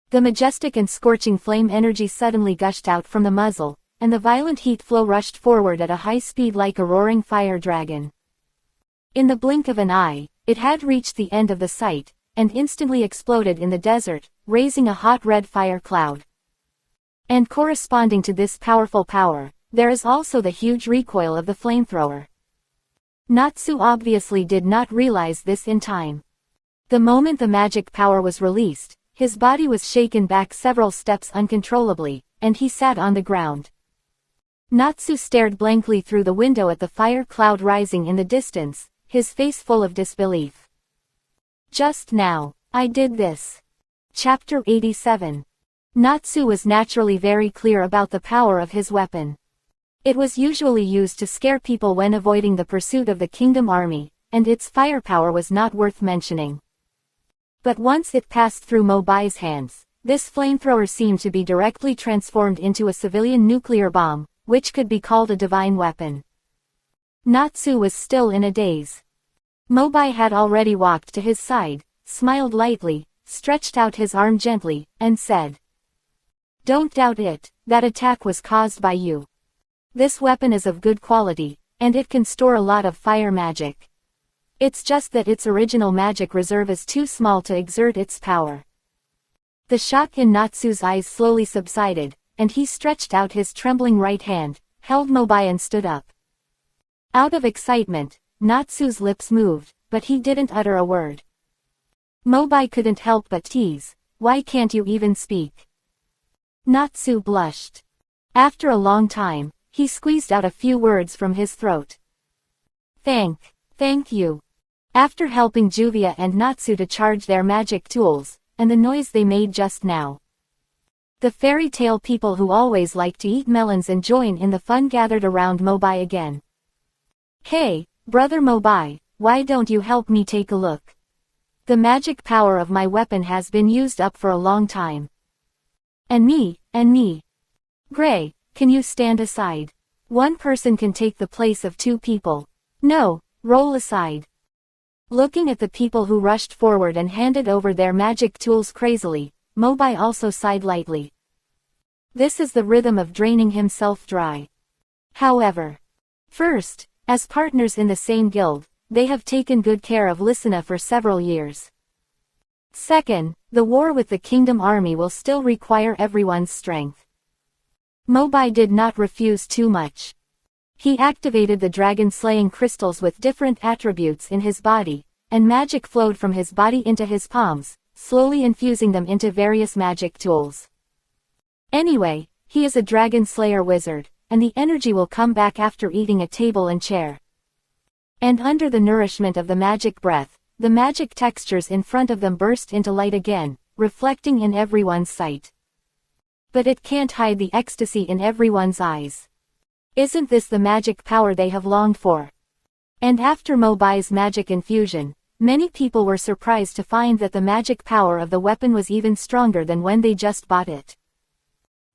The majestic and scorching flame energy suddenly gushed out from the muzzle, and the violent heat flow rushed forward at a high speed like a roaring fire dragon. In the blink of an eye, it had reached the end of the sight, and instantly exploded in the desert, raising a hot red fire cloud. And corresponding to this powerful power, there is also the huge recoil of the flamethrower. Natsu obviously did not realize this in time. The moment the magic power was released, his body was shaken back several steps uncontrollably, and he sat on the ground. Natsu stared blankly through the window at the fire cloud rising in the distance, his face full of disbelief. Just now, I did this. Chapter 87. Natsu was naturally very clear about the power of his weapon. It was usually used to scare people when avoiding the pursuit of the kingdom army, and its firepower was not worth mentioning. But once it passed through Mobai's hands, this flamethrower seemed to be directly transformed into a civilian nuclear bomb, which could be called a divine weapon. Natsu was still in a daze. Mobai had already walked to his side, smiled lightly, stretched out his arm gently, and said, "Don't doubt it, that attack was caused by you. This weapon is of good quality, and it can store a lot of fire magic. It's just that its original magic reserve is too small to exert its power." The shock in Natsu's eyes slowly subsided, and he stretched out his trembling right hand, held Mobai and stood up. Out of excitement, Natsu's lips moved, but he didn't utter a word. Mobai couldn't help but tease, "Why can't you even speak?" Natsu blushed. After a long time, he squeezed out a few words from his throat. Thank you. After helping Juvia and Natsu to charge their magic tools, and the noise they made just now. The fairy tale people who always like to eat melons and join in the fun gathered around Mobai again. "Hey, brother Mobai, why don't you help me take a look? The magic power of my weapon has been used up for a long time. And me. Gray, can you stand aside? One person can take the place of two people. No, roll aside." Looking at the people who rushed forward and handed over their magic tools crazily, Mobai also sighed lightly. This is the rhythm of draining himself dry. However, first, as partners in the same guild, they have taken good care of Lysina for several years. Second, the war with the kingdom army will still require everyone's strength. Mobai did not refuse too much. He activated the dragon-slaying crystals with different attributes in his body, and magic flowed from his body into his palms, slowly infusing them into various magic tools. Anyway, he is a dragon slayer wizard, and the energy will come back after eating a table and chair. And under the nourishment of the magic breath, the magic textures in front of them burst into light again, reflecting in everyone's sight. But it can't hide the ecstasy in everyone's eyes. Isn't this the magic power they have longed for? And after Mobai's magic infusion, many people were surprised to find that the magic power of the weapon was even stronger than when they just bought it.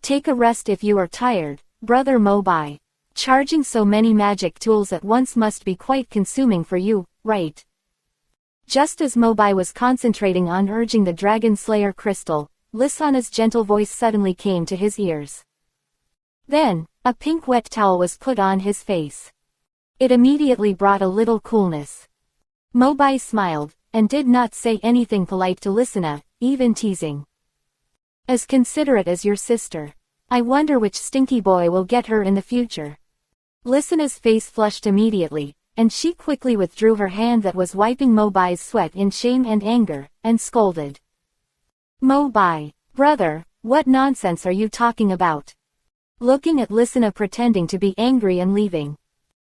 Take a rest if you are tired, brother Mobai. Charging so many magic tools at once must be quite consuming for you, right? Just as Mobai was concentrating on urging the Dragon Slayer crystal, Lysana's gentle voice suddenly came to his ears. Then, a pink wet towel was put on his face. It immediately brought a little coolness. Mobai smiled, and did not say anything polite to Lysina, even teasing. As considerate as your sister. I wonder which stinky boy will get her in the future. Lysina's face flushed immediately, and she quickly withdrew her hand that was wiping Mobai's sweat in shame and anger, and scolded. Mobai, brother, what nonsense are you talking about? Looking at Lysina pretending to be angry and leaving.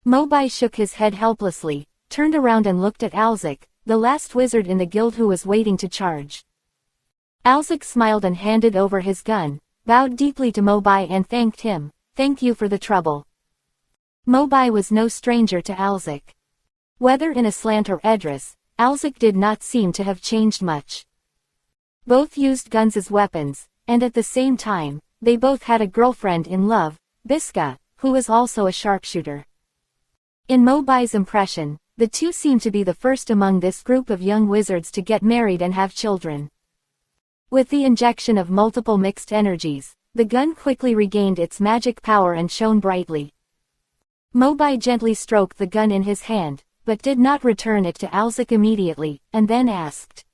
Mobai shook his head helplessly, turned around and looked at Alzik, the last wizard in the guild who was waiting to charge. Alzik smiled and handed over his gun, bowed deeply to Mobai and thanked him. Thank you for the trouble. Mobai was no stranger to Alzik. Whether in Aslant or Edris, Alzik did not seem to have changed much. Both used guns as weapons, and at the same time, they both had a girlfriend in love, Biska, who is also a sharpshooter. In Mobai's impression, the two seem to be the first among this group of young wizards to get married and have children. With the injection of multiple mixed energies, the gun quickly regained its magic power and shone brightly. Mobai gently stroked the gun in his hand, but did not return it to Alzik immediately, and then asked,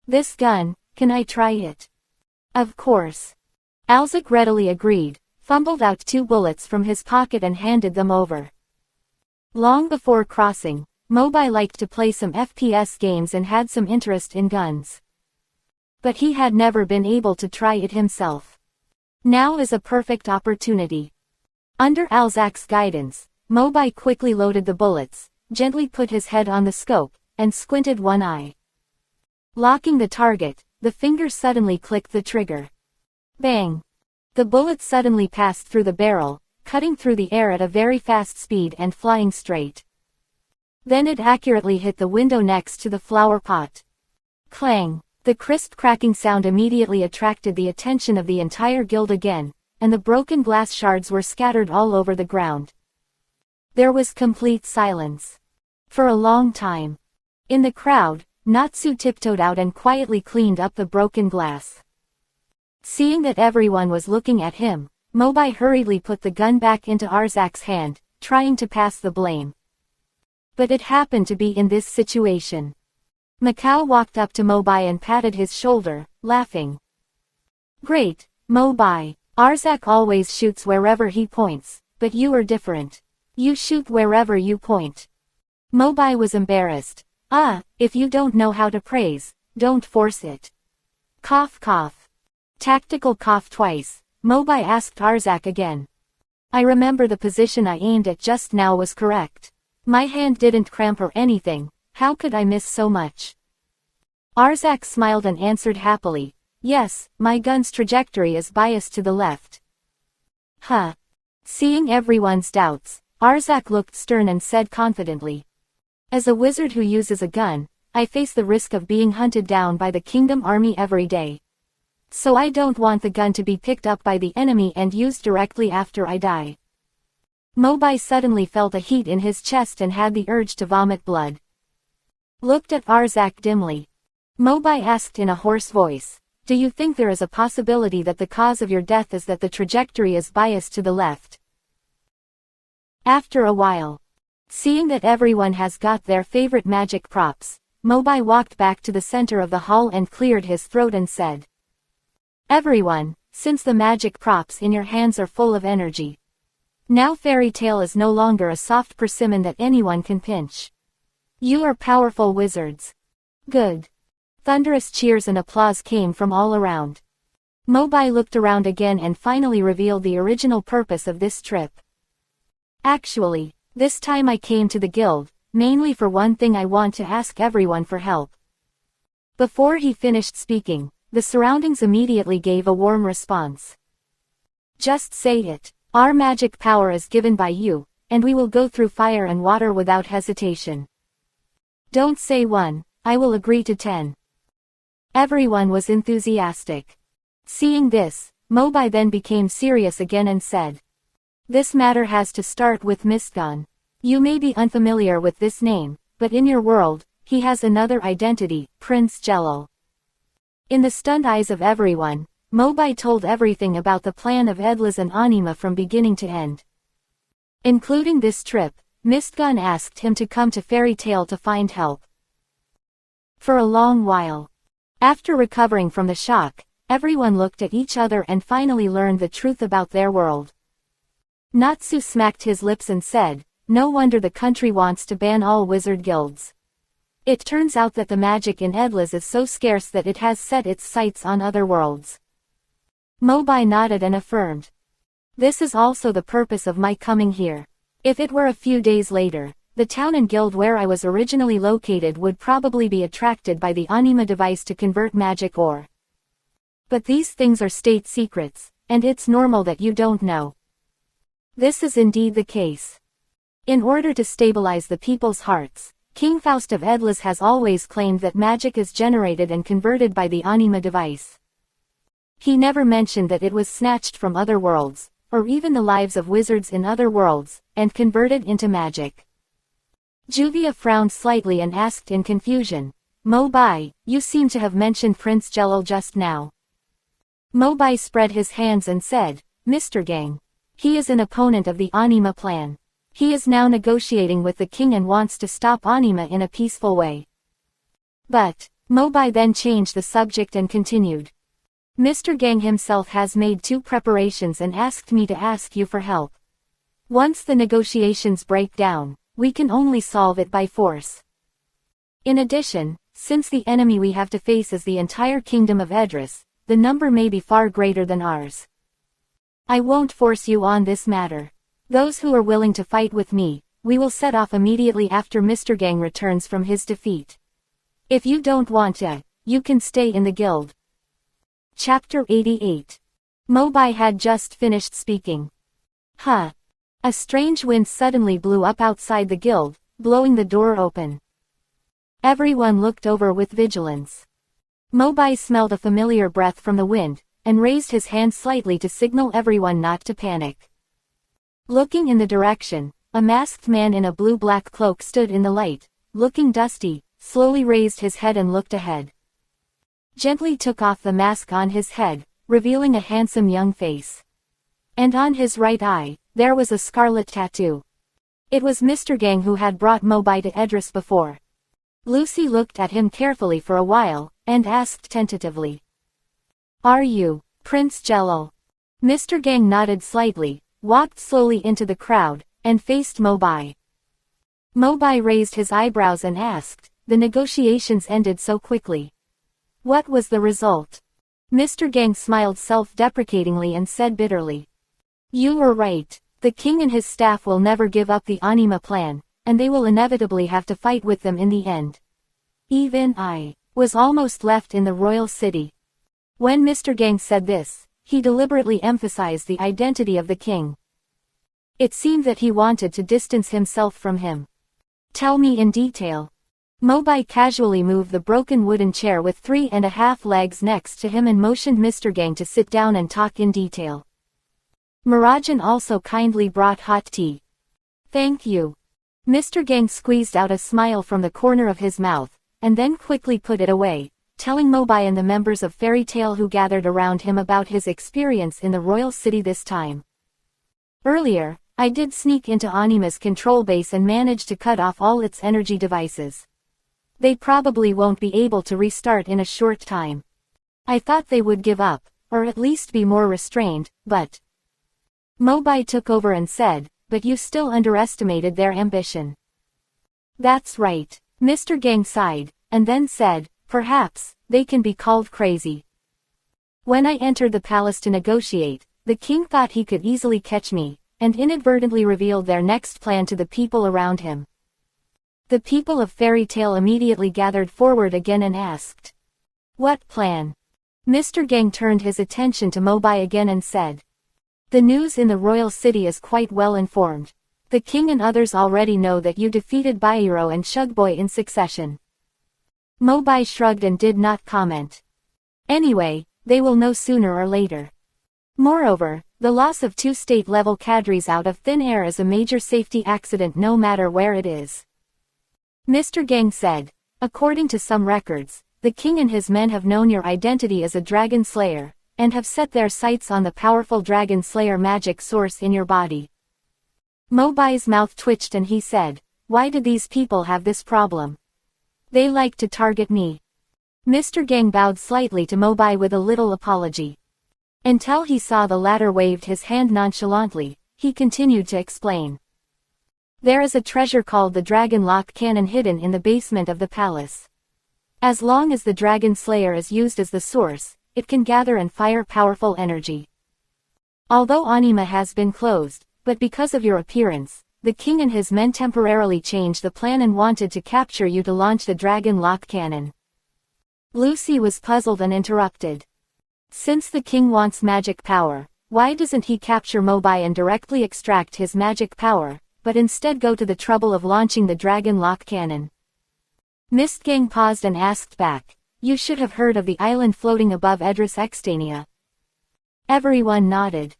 "This gun, can I try it?" "Of course." Alzik readily agreed, fumbled out 2 bullets from his pocket and handed them over. Long before crossing, Mobai liked to play some FPS games and had some interest in guns. But he had never been able to try it himself. Now is a perfect opportunity. Under Alzak's guidance, Mobai quickly loaded the bullets, gently put his head on the scope, and squinted one eye. Locking the target, the finger suddenly clicked the trigger. Bang! The bullet suddenly passed through the barrel, cutting through the air at a very fast speed and flying straight. Then it accurately hit the window next to the flower pot. Clang! The crisp cracking sound immediately attracted the attention of the entire guild again, and the broken glass shards were scattered all over the ground. There was complete silence. For a long time. In the crowd, Natsu tiptoed out and quietly cleaned up the broken glass. Seeing that everyone was looking at him, Mobai hurriedly put the gun back into Arzak's hand, trying to pass the blame. But it happened to be in this situation. Macau walked up to Mobai and patted his shoulder, laughing. "Great, Mobai. Arzak always shoots wherever he points, but you are different. You shoot wherever you point." Mobai was embarrassed. If you don't know how to praise, don't force it." Cough cough. Tactical cough twice, Mobai asked Arzak again. "I remember the position I aimed at just now was correct. My hand didn't cramp or anything, how could I miss so much?" Arzak smiled and answered happily, "Yes, my gun's trajectory is biased to the left." Huh. Seeing everyone's doubts, Arzak looked stern and said confidently, "As a wizard who uses a gun, I face the risk of being hunted down by the kingdom army every day. So I don't want the gun to be picked up by the enemy and used directly after I die." Mobai suddenly felt a heat in his chest and had the urge to vomit blood. Looked at Arzak dimly. Mobai asked in a hoarse voice, "Do you think there is a possibility that the cause of your death is that the trajectory is biased to the left?" After a while, seeing that everyone has got their favorite magic props, Mobai walked back to the center of the hall and cleared his throat and said, "Everyone, since the magic props in your hands are full of energy. Now Fairy Tale is no longer a soft persimmon that anyone can pinch. You are powerful wizards." Good. Thunderous cheers and applause came from all around. Mobai looked around again and finally revealed the original purpose of this trip. "Actually, this time I came to the guild, mainly for one thing. I want to ask everyone for help." Before he finished speaking, the surroundings immediately gave a warm response. "Just say it. Our magic power is given by you, and we will go through fire and water without hesitation. Don't say 1, I will agree to 10. Everyone was enthusiastic. Seeing this, Mobai then became serious again and said, "This matter has to start with Mistgon. You may be unfamiliar with this name, but in your world, he has another identity, Prince Jelal." In the stunned eyes of everyone, Mobai told everything about the plan of Edlas and Anima from beginning to end. Including this trip, Mistgon asked him to come to Fairy Tale to find help. For a long while. After recovering from the shock, everyone looked at each other and finally learned the truth about their world. Natsu smacked his lips and said, "No wonder the country wants to ban all wizard guilds. It turns out that the magic in Edlas is so scarce that it has set its sights on other worlds." Mobai nodded and affirmed, "This is also the purpose of my coming here. If it were a few days later, the town and guild where I was originally located would probably be attracted by the Anima device to convert magic ore. But these things are state secrets, and it's normal that you don't know." This is indeed the case. In order to stabilize the people's hearts, King Faust of Edlas has always claimed that magic is generated and converted by the Anima device. He never mentioned that it was snatched from other worlds, or even the lives of wizards in other worlds, and convert it into magic. Juvia frowned slightly and asked in confusion, Mobai, you seem to have mentioned Prince Jelal just now. Mobai spread his hands and said, Mr. Gang. He is an opponent of the Anima plan. He is now negotiating with the king and wants to stop Anima in a peaceful way. But, Mobai then changed the subject and continued. Mr. Gang himself has made 2 preparations and asked me to ask you for help. Once the negotiations break down, we can only solve it by force. In addition, since the enemy we have to face is the entire kingdom of Edris, the number may be far greater than ours. I won't force you on this matter. Those who are willing to fight with me, we will set off immediately after Mr. Gang returns from his defeat. If you don't want to, you can stay in the guild. Chapter 88. Mobai had just finished speaking. A strange wind suddenly blew up outside the guild, blowing the door open. Everyone looked over with vigilance. Mobai smelled a familiar breath from the wind, and raised his hand slightly to signal everyone not to panic. Looking in the direction, a masked man in a blue-black cloak stood in the light, looking dusty, slowly raised his head and looked ahead. Gently took off the mask on his head, revealing a handsome young face. And on his right eye, there was a scarlet tattoo. It was Mr. Gang who had brought Mobai to Edris before. Lucy looked at him carefully for a while, and asked tentatively. Are you, Prince Jelal? Mr. Gang nodded slightly, walked slowly into the crowd, and faced Mobai. Mobai raised his eyebrows and asked, the negotiations ended so quickly. What was the result? Mr. Gang smiled self-deprecatingly and said bitterly. You were right, the king and his staff will never give up the Anima plan, and they will inevitably have to fight with them in the end. Even I was almost left in the royal city. When Mr. Gang said this, he deliberately emphasized the identity of the king. It seemed that he wanted to distance himself from him. Tell me in detail. Mobai casually moved the broken wooden chair with 3.5 legs next to him and motioned Mr. Gang to sit down and talk in detail. Marajan also kindly brought hot tea. Thank you. Mr. Gang squeezed out a smile from the corner of his mouth, and then quickly put it away, telling Mobai and the members of Fairy Tale who gathered around him about his experience in the royal city this time. Earlier, I did sneak into Anima's control base and managed to cut off all its energy devices. They probably won't be able to restart in a short time. I thought they would give up, or at least be more restrained, but... Mobai took over and said, but you still underestimated their ambition. That's right, Mr. Gang sighed, and then said, perhaps, they can be called crazy. When I entered the palace to negotiate, the king thought he could easily catch me, and inadvertently revealed their next plan to the people around him. The people of Fairy Tale immediately gathered forward again and asked. What plan? Mr. Gang turned his attention to Mobai again and said. The news in the royal city is quite well informed. The king and others already know that you defeated Bairo and Shugboy in succession. Mobai shrugged and did not comment. Anyway, they will know sooner or later. Moreover, the loss of 2 state-level cadres out of thin air is a major safety accident no matter where it is. Mr. Gang said, according to some records, the king and his men have known your identity as a dragon slayer, and have set their sights on the powerful dragon slayer magic source in your body. Mobai's mouth twitched and he said, why do these people have this problem? They like to target me. Mr. Gang bowed slightly to Mobai with a little apology. Until he saw the latter waved his hand nonchalantly, he continued to explain. There is a treasure called the Dragon Lock Cannon hidden in the basement of the palace. As long as the Dragon Slayer is used as the source, it can gather and fire powerful energy. Although Anima has been closed, but because of your appearance, the king and his men temporarily changed the plan and wanted to capture you to launch the Dragon Lock Cannon. Lucy was puzzled and interrupted. Since the king wants magic power, why doesn't he capture Mobai and directly extract his magic power, but instead go to the trouble of launching the Dragon Lock Cannon? Mistgang paused and asked back, you should have heard of the island floating above Edris Extania. Everyone nodded.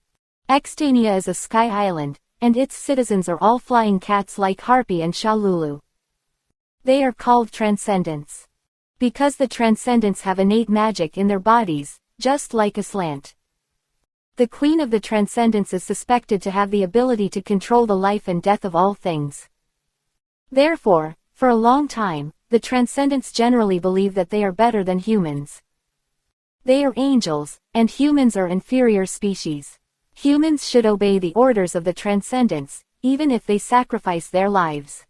Extania is a sky island, and its citizens are all flying cats like Harpy and Shalulu. They are called Transcendents because the Transcendents have innate magic in their bodies, just like Aslant. The Queen of the Transcendents is suspected to have the ability to control the life and death of all things. Therefore, for a long time, the Transcendents generally believe that they are better than humans. They are angels, and humans are inferior species. Humans should obey the orders of the Transcendents, even if they sacrifice their lives.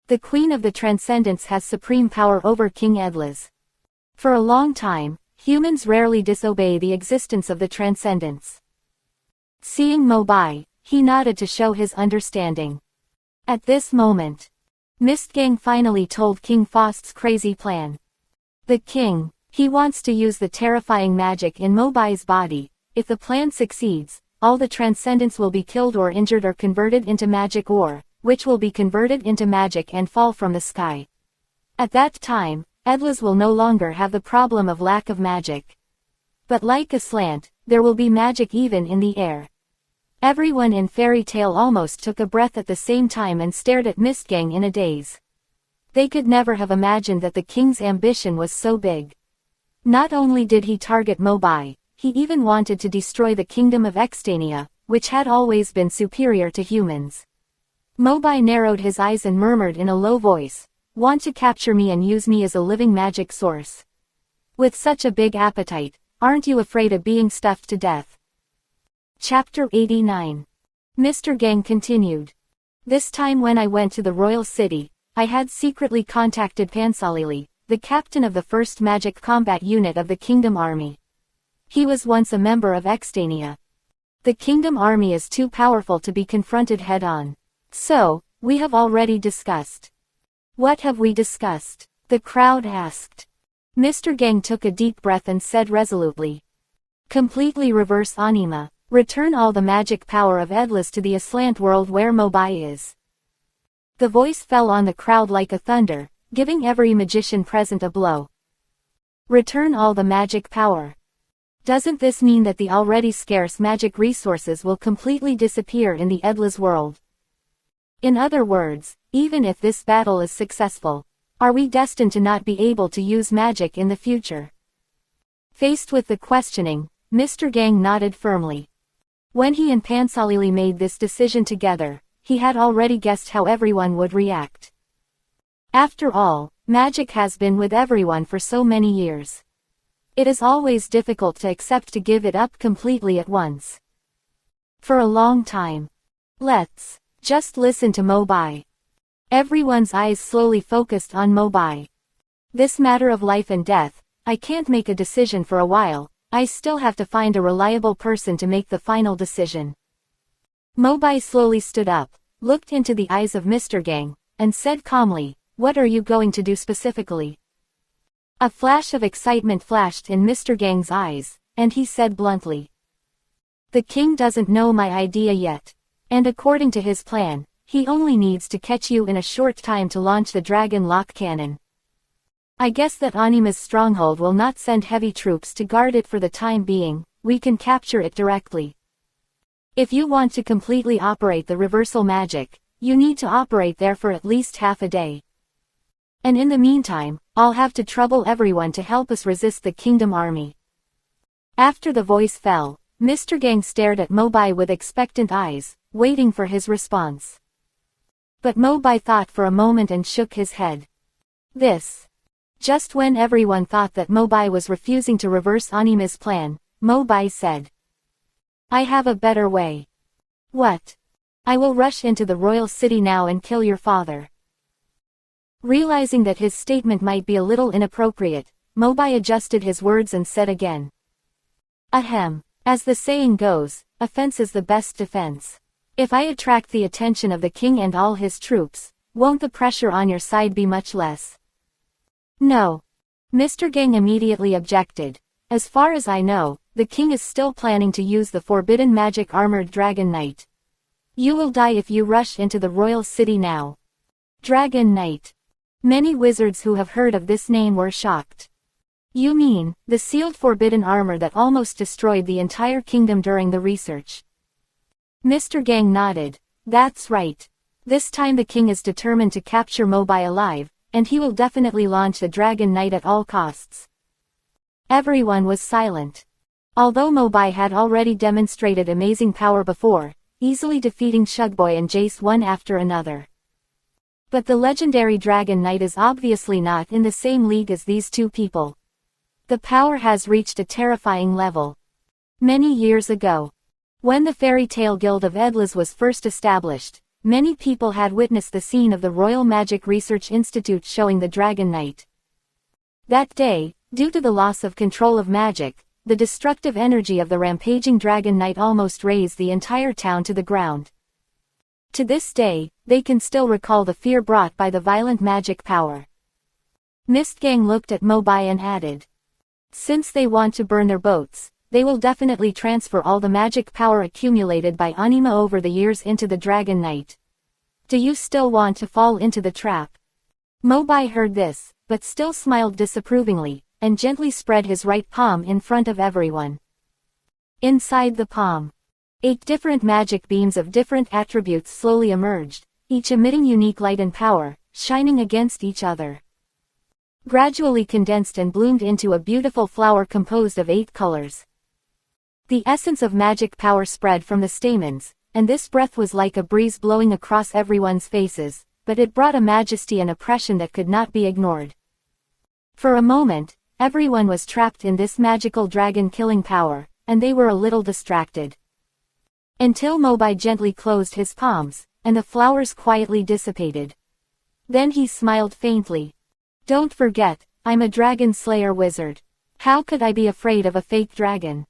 The Queen of the Transcendents has supreme power over King Edlas. For a long time, humans rarely disobey the existence of the Transcendents. Seeing Mobai, he nodded to show his understanding. At this moment, Mistgang finally told King Faust's crazy plan. The king, he wants to use the terrifying magic in Mobai's body. If the plan succeeds, all the Transcendents will be killed or injured or converted into magic ore, which will be converted into magic and fall from the sky. At that time, Edlas will no longer have the problem of lack of magic. But like Aslant, there will be magic even in the air. Everyone in Fairy Tale almost took a breath at the same time and stared at Mistgang in a daze. They could never have imagined that the king's ambition was so big. Not only did he target Mobai, he even wanted to destroy the kingdom of Extania, which had always been superior to humans. Mobai narrowed his eyes and murmured in a low voice, "Want to capture me and use me as a living magic source? With such a big appetite, aren't you afraid of being stuffed to death?" Chapter 89. Mr. Gang continued. This time when I went to the royal city, I had secretly contacted Pansalili, the captain of the 1st Magic Combat Unit of the Kingdom Army. He was once a member of Extania. The Kingdom Army is too powerful to be confronted head-on. So, we have already discussed. What have we discussed? The crowd asked. Mr. Gang took a deep breath and said resolutely. Completely reverse Anima. Return all the magic power of Edlas to the Aslant world where Mobai is. The voice fell on the crowd like a thunder, giving every magician present a blow. Return all the magic power. Doesn't this mean that the already scarce magic resources will completely disappear in the Edlas world? In other words, even if this battle is successful, are we destined to not be able to use magic in the future? Faced with the questioning, Mr. Gang nodded firmly. When he and Pansalili made this decision together, he had already guessed how everyone would react. After all, magic has been with everyone for so many years. It is always difficult to accept to give it up completely at once. For a long time. Let's just listen to Mobai. Everyone's eyes slowly focused on Mobai. This matter of life and death, I can't make a decision for a while, I still have to find a reliable person to make the final decision. Mobai slowly stood up, looked into the eyes of Mr. Gang, and said calmly, "What are you going to do specifically?" A flash of excitement flashed in Mr. Gang's eyes, and he said bluntly. "The king doesn't know my idea yet. And according to his plan, he only needs to catch you in a short time to launch the Dragon Lock Cannon. I guess that Anima's stronghold will not send heavy troops to guard it for the time being, we can capture it directly. If you want to completely operate the reversal magic, you need to operate there for at least half a day. And in the meantime, I'll have to trouble everyone to help us resist the Kingdom Army." After the voice fell, Mr. Gang stared at Mobai with expectant eyes, waiting for his response. But Mobai thought for a moment and shook his head. Just when everyone thought that Mobai was refusing to reverse Anima's plan, Mobai said, "I have a better way." "What?" "I will rush into the royal city now and kill your father." Realizing that his statement might be a little inappropriate, Mobai adjusted his words and said again. "Ahem. As the saying goes, offense is the best defense. If I attract the attention of the king and all his troops, won't the pressure on your side be much less?" "No." Mr. Gang immediately objected. "As far as I know, the king is still planning to use the forbidden magic armored Dragon Knight. You will die if you rush into the royal city now." Dragon Knight. Many wizards who have heard of this name were shocked. "You mean, the sealed forbidden armor that almost destroyed the entire kingdom during the research?" Mr. Gang nodded. That's right. This time the king is determined to capture Mobai alive, and he will definitely launch a Dragon Knight at all costs. Everyone was silent. Although Mobai had already demonstrated amazing power before, easily defeating Shugboy and Jace one after another. But the legendary Dragon Knight is obviously not in the same league as these two people. The power has reached a terrifying level. Many years ago, when the Fairy Tale Guild of Edlas was first established, many people had witnessed the scene of the Royal Magic Research Institute showing the Dragon Knight. That day, due to the loss of control of magic, the destructive energy of the rampaging Dragon Knight almost razed the entire town to the ground. To this day, they can still recall the fear brought by the violent magic power. Mistgang looked at Mobai and added, since they want to burn their boats, they will definitely transfer all the magic power accumulated by Anima over the years into the Dragon Knight. Do you still want to fall into the trap? Mobai heard this, but still smiled disapprovingly, and gently spread his right palm in front of everyone. Inside the palm, 8 different magic beams of different attributes slowly emerged, each emitting unique light and power, shining against each other. Gradually condensed and bloomed into a beautiful flower composed of 8 colors. The essence of magic power spread from the stamens, and this breath was like a breeze blowing across everyone's faces, but it brought a majesty and oppression that could not be ignored. For a moment, everyone was trapped in this magical dragon-killing power, and they were a little distracted. Until Mobai gently closed his palms, and the flowers quietly dissipated. Then he smiled faintly. Don't forget, I'm a dragon slayer wizard. How could I be afraid of a fake dragon?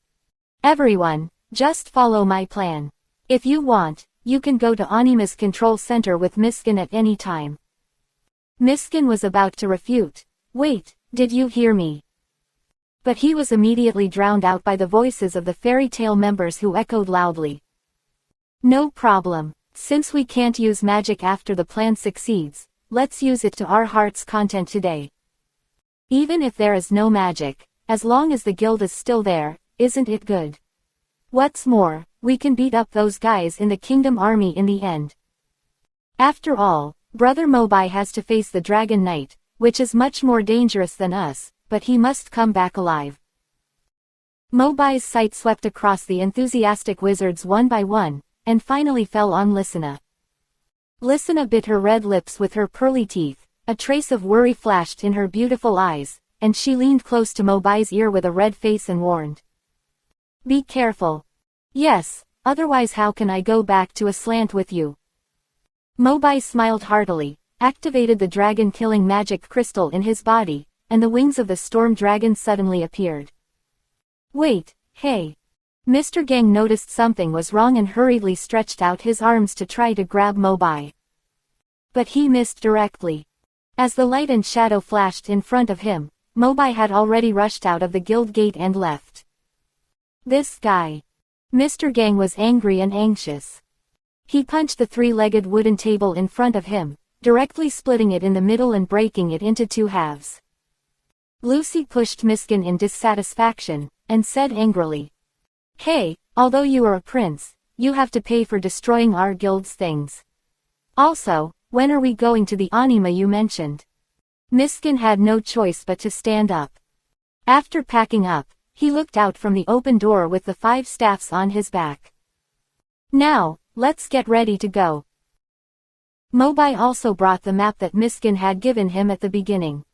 Everyone, just follow my plan. If you want, you can go to Anima's control center with Miskin at any time. Miskin was about to refute. Wait, did you hear me? But he was immediately drowned out by the voices of the fairy tale members who echoed loudly. No problem. Since we can't use magic after the plan succeeds, let's use it to our heart's content today. Even if there is no magic, as long as the guild is still there, isn't it good? What's more, we can beat up those guys in the kingdom army in the end. After all, Brother Mobai has to face the Dragon Knight, which is much more dangerous than us, but he must come back alive. Mobai's sight swept across the enthusiastic wizards one by one, and finally fell on Lysina. Lysina bit her red lips with her pearly teeth, a trace of worry flashed in her beautiful eyes, and she leaned close to Mobai's ear with a red face and warned. Be careful. Yes, otherwise how can I go back to Aslant with you? Mobai smiled heartily, activated the dragon-killing magic crystal in his body, and the wings of the storm dragon suddenly appeared. Wait, hey. Mr. Gang noticed something was wrong and hurriedly stretched out his arms to try to grab Mobai. But he missed directly. As the light and shadow flashed in front of him, Mobai had already rushed out of the guild gate and left. This guy. Mr. Gang was angry and anxious. He punched the 3-legged wooden table in front of him, directly splitting it in the middle and breaking it into 2 halves. Lucy pushed Miskin in dissatisfaction, and said angrily, Hey, although you are a prince, you have to pay for destroying our guild's things. Also, when are we going to the Anima you mentioned? Miskin had no choice but to stand up. After packing up, he looked out from the open door with the 5 staffs on his back. Now, let's get ready to go. Mobai also brought the map that Miskin had given him at the beginning.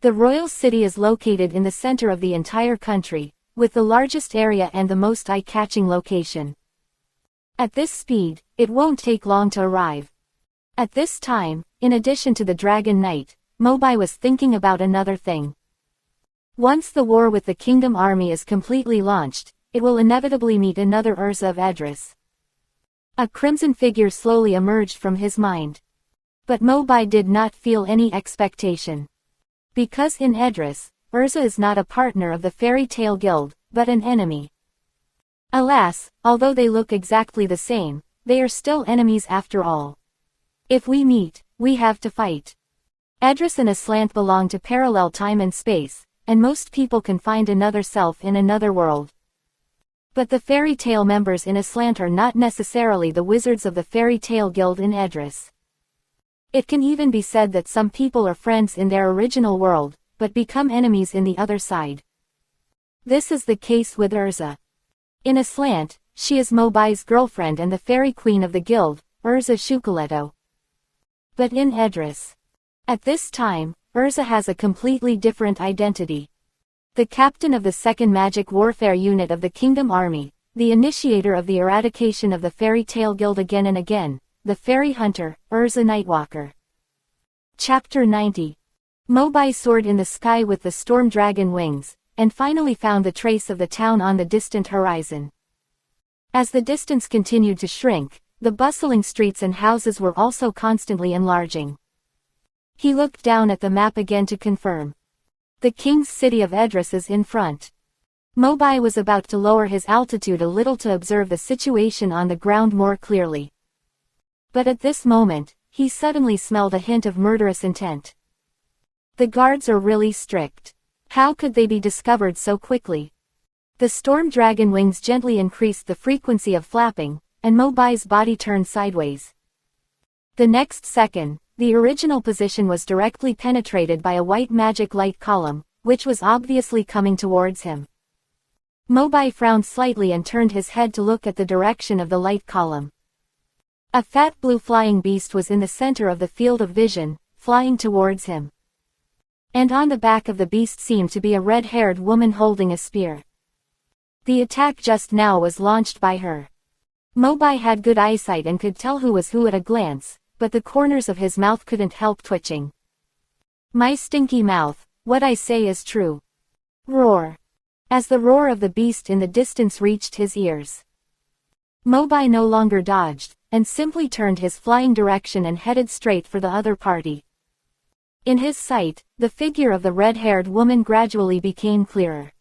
The royal city is located in the center of the entire country, with the largest area and the most eye-catching location. At this speed, it won't take long to arrive. At this time, in addition to the Dragon Knight, Mobai was thinking about another thing. Once the war with the Kingdom Army is completely launched, it will inevitably meet another Urza of Edris. A crimson figure slowly emerged from his mind. But Mobai did not feel any expectation. Because in Edris, Urza is not a partner of the Fairy Tale Guild, but an enemy. Alas, although they look exactly the same, they are still enemies after all. If we meet, we have to fight. Edris and Aslant belong to parallel time and space, and most people can find another self in another world. But the fairy tale members in Aslant are not necessarily the wizards of the fairy tale guild in Edris. It can even be said that some people are friends in their original world, but become enemies in the other side. This is the case with Urza. In Aslant, she is Mobai's girlfriend and the fairy queen of the guild, Urza Shukuleto. But in Edris, at this time, Urza has a completely different identity. The captain of the 2nd Magic Warfare Unit of the Kingdom Army, the initiator of the eradication of the Fairy Tale Guild again and again, the Fairy Hunter, Urza Nightwalker. Chapter 90. Mobai soared in the sky with the storm dragon wings, and finally found the trace of the town on the distant horizon. As the distance continued to shrink, the bustling streets and houses were also constantly enlarging. He looked down at the map again to confirm. The king's city of Edris is in front. Mobai was about to lower his altitude a little to observe the situation on the ground more clearly. But at this moment, he suddenly smelled a hint of murderous intent. The guards are really strict. How could they be discovered so quickly? The storm dragon wings gently increased the frequency of flapping, and Mobai's body turned sideways. The next second, the original position was directly penetrated by a white magic light column, which was obviously coming towards him. Mobai frowned slightly and turned his head to look at the direction of the light column. A fat blue flying beast was in the center of the field of vision, flying towards him. And on the back of the beast seemed to be a red-haired woman holding a spear. The attack just now was launched by her. Mobai had good eyesight and could tell who was who at a glance, but the corners of his mouth couldn't help twitching. My stinky mouth, what I say is true. Roar. As the roar of the beast in the distance reached his ears, Mobai no longer dodged, and simply turned his flying direction and headed straight for the other party. In his sight, the figure of the red-haired woman gradually became clearer.